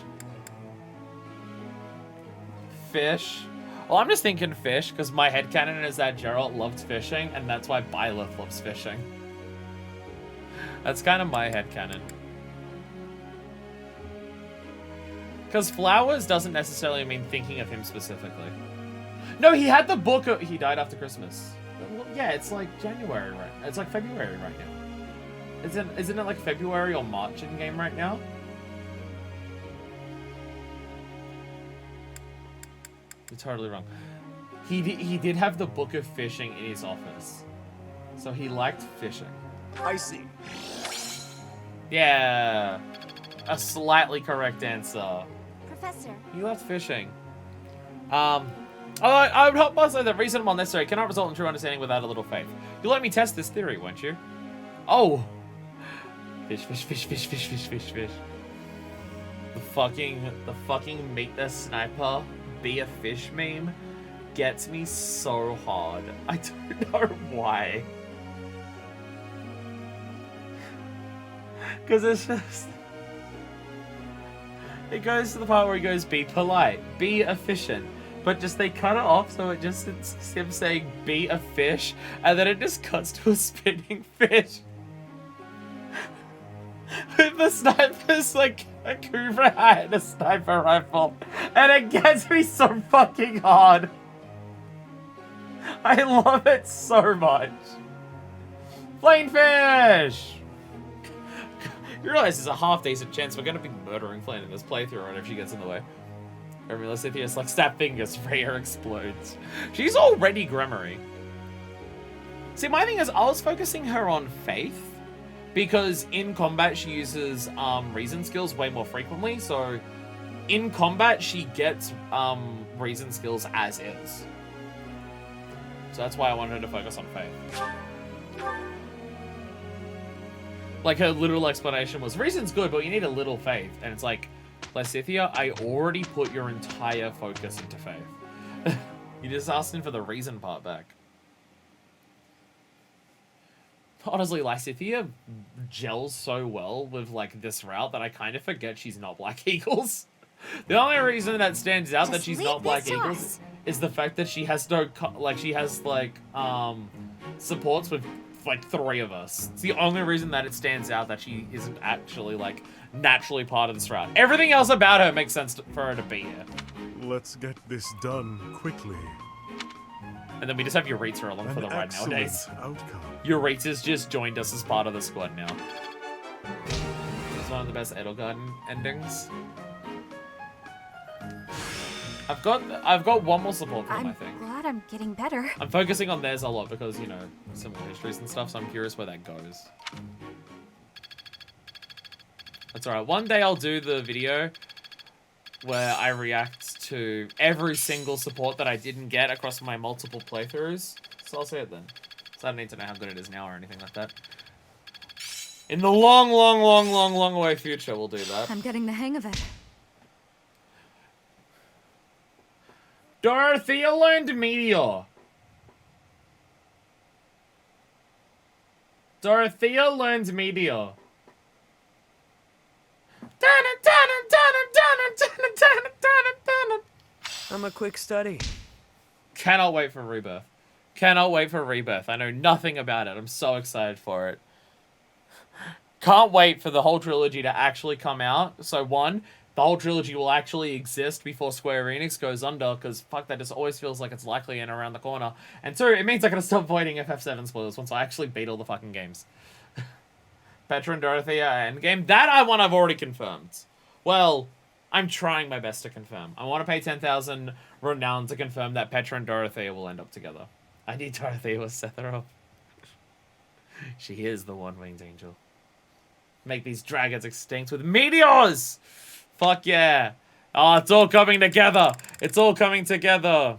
Fish? Well, I'm just thinking fish, because my headcanon is that Gerald loved fishing, and that's why Byleth loves fishing. That's kind of my headcanon. Because flowers doesn't necessarily mean thinking of him specifically. No, he had the book of... He died after Christmas. Well, yeah, it's like January, right? It's like February right now. Isn't it like February or March in game right now? You're totally wrong. He did have the book of fishing in his office. So he liked fishing. I see. Yeah. A slightly correct answer. Professor. You loved fishing. I would hope also that reasonable necessary cannot result in true understanding without a little faith. You'll let me test this theory, won't you? Oh. Fish, fish, fish, fish, fish, fish, fish, fish. The fucking meet the sniper, be a fish meme gets me so hard. I don't know why. Because it's just... It goes to the part where he goes, be polite, be efficient. But just they cut it off, so it just it's him saying, be a fish, and then it just cuts to a spinning fish. With the sniper's like a Cobra hat and a sniper rifle. And it gets me so fucking hard. I love it so much. Plain fish! You realize there's a half-decent chance we're going to be murdering Flame in this playthrough, right, if she gets in the way. I mean, let's say it's like, snap fingers, Freya explodes. She's already Gremory. See, my thing is, I was focusing her on Faith, because in combat she uses reason skills way more frequently, so in combat she gets reason skills as is. So that's why I wanted her to focus on Faith. Like, her literal explanation was, reason's good, but you need a little faith. And it's like, Lysithea, I already put your entire focus into faith. You just asked him for the reason part back. Honestly, Lysithea gels so well with, like, this route that I kind of forget she's not Black Eagles. The only reason that stands out that she's not Black Eagles is the fact that she has no, like, she has, like, supports with, like, 3 of us. It's the only reason that it stands out that she isn't actually, like, naturally part of this route. Everything else about her makes sense for her to be here. Let's get this done quickly. And then we just have Euritza along for the ride nowadays. Outcome. Euritza's just joined us as part of the squad now. It's one of the best Edelgarden endings. I've got one more support for them, I think. I'm glad I'm getting better. I'm focusing on theirs a lot because, you know, similar histories and stuff, so I'm curious where that goes. That's alright. One day I'll do the video where I react to every single support that I didn't get across my multiple playthroughs. So I'll say it then. So I don't need to know how good it is now or anything like that. In the long way future, we'll do that. I'm getting the hang of it. Dorothea learned Meteor. Dorothea learned Meteor. I'm a quick study. Cannot wait for Rebirth. Cannot wait for Rebirth. I know nothing about it. I'm so excited for it. Can't wait for the whole trilogy to actually come out. So one, the whole trilogy will actually exist before Square Enix goes under, because fuck, that just always feels like it's likely and around the corner. And two, it means I gotta stop avoiding FF7 spoilers once I actually beat all the fucking games. Petra and Dorothea Endgame. That one I've already confirmed. Well, I'm trying my best to confirm. I want to pay 10,000 renown to confirm that Petra and Dorothea will end up together. I need Dorothea to set her up. She is the one-winged angel. Make these dragons extinct with meteors! Fuck yeah. Oh, it's all coming together. It's all coming together.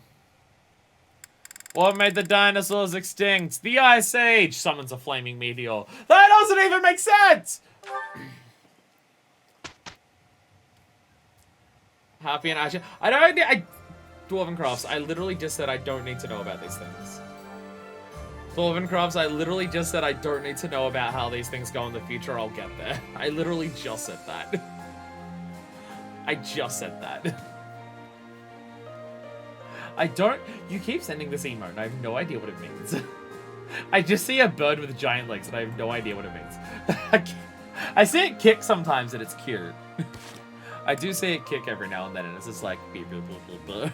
What made the dinosaurs extinct? The Ice Age summons a flaming meteor. That doesn't even make sense! Happy and Asher. Dwarven Crafts, I literally just said I don't need to know about these things. Dwarven Crafts, I literally just said I don't need to know about how these things go in the future. I'll get there. I literally just said that. I just said that. I don't... You keep sending this emote and I have no idea what it means. I just see a bird with giant legs and I have no idea what it means. I see it kick sometimes and it's cute. I do see it kick every now and then and it's just like... Blah, blah, blah, blah.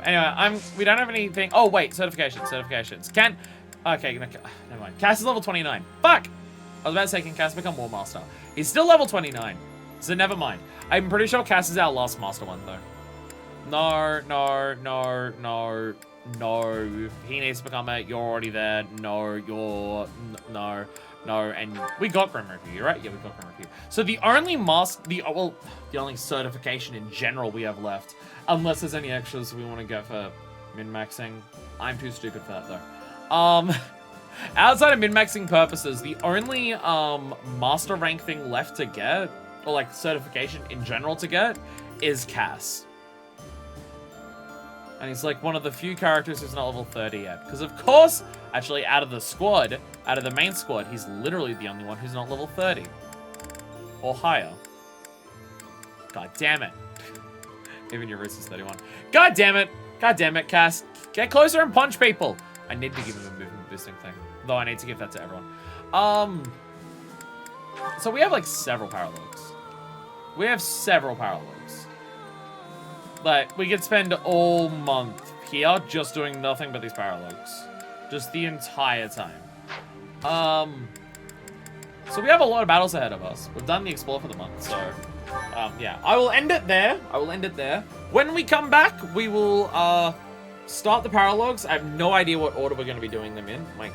Anyway, we don't have anything... Oh, wait. Certifications. Okay, never mind. Cass is level 29. Fuck! I was about to say, can Cass become War Master? He's still level 29. So never mind. I'm pretty sure Cass is our last Master one, though. No. He needs to become it. You're already there. No. And we got Grim Review, right? Yeah, we got Grim Review. So the only the only certification in general we have left, unless there's any extras we want to get for min-maxing. I'm too stupid for that, though. Outside of min-maxing purposes, the only master rank thing left to get, or like certification in general to get, is Cass. And he's like one of the few characters who's not level 30 yet. Because of course, actually out of the main squad, he's literally the only one who's not level 30. Or higher. God damn it. Even your wrist is 31. God damn it, Cass. Get closer and punch people. I need to give him a movement boosting thing. Though I need to give that to everyone. So we have like several paralogs. Like, we could spend all month here just doing nothing but these paralogs. Just the entire time. So we have a lot of battles ahead of us. We've done the Explore for the month, so... yeah. I will end it there. When we come back, we will, start the paralogs. I have no idea what order we're going to be doing them in. My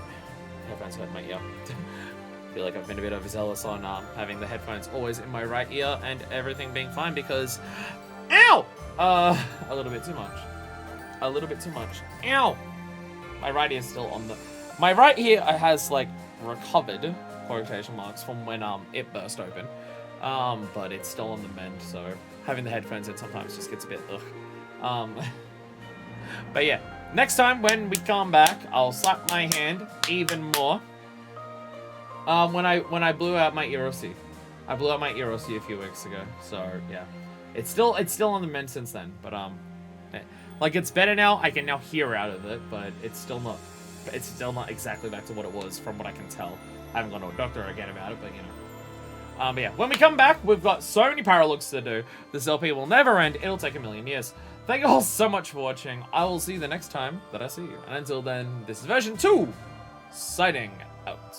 headphones hurt my ear. I feel like I've been a bit overzealous on having the headphones always in my right ear and everything being fine because... Ow! A little bit too much. Ow! My right ear's still on the... My right ear has, like, recovered, quotation marks, from when, it burst open. But it's still on the mend, so having the headphones in sometimes just gets a bit ugh. But yeah, next time when we come back, I'll slap my hand even more. When I blew out my Erosi. I blew out my Erosi a few weeks ago, so yeah. It's still on the mend since then, but like it's better now. I can now hear out of it, but it's still not exactly back to what it was from what I can tell. I haven't gone to a doctor again about it, but you know. But yeah, when we come back, we've got so many paralogs to do. This LP will never end. It'll take a million years. Thank you all so much for watching. I will see you the next time that I see you. And until then, this is version 2, signing out.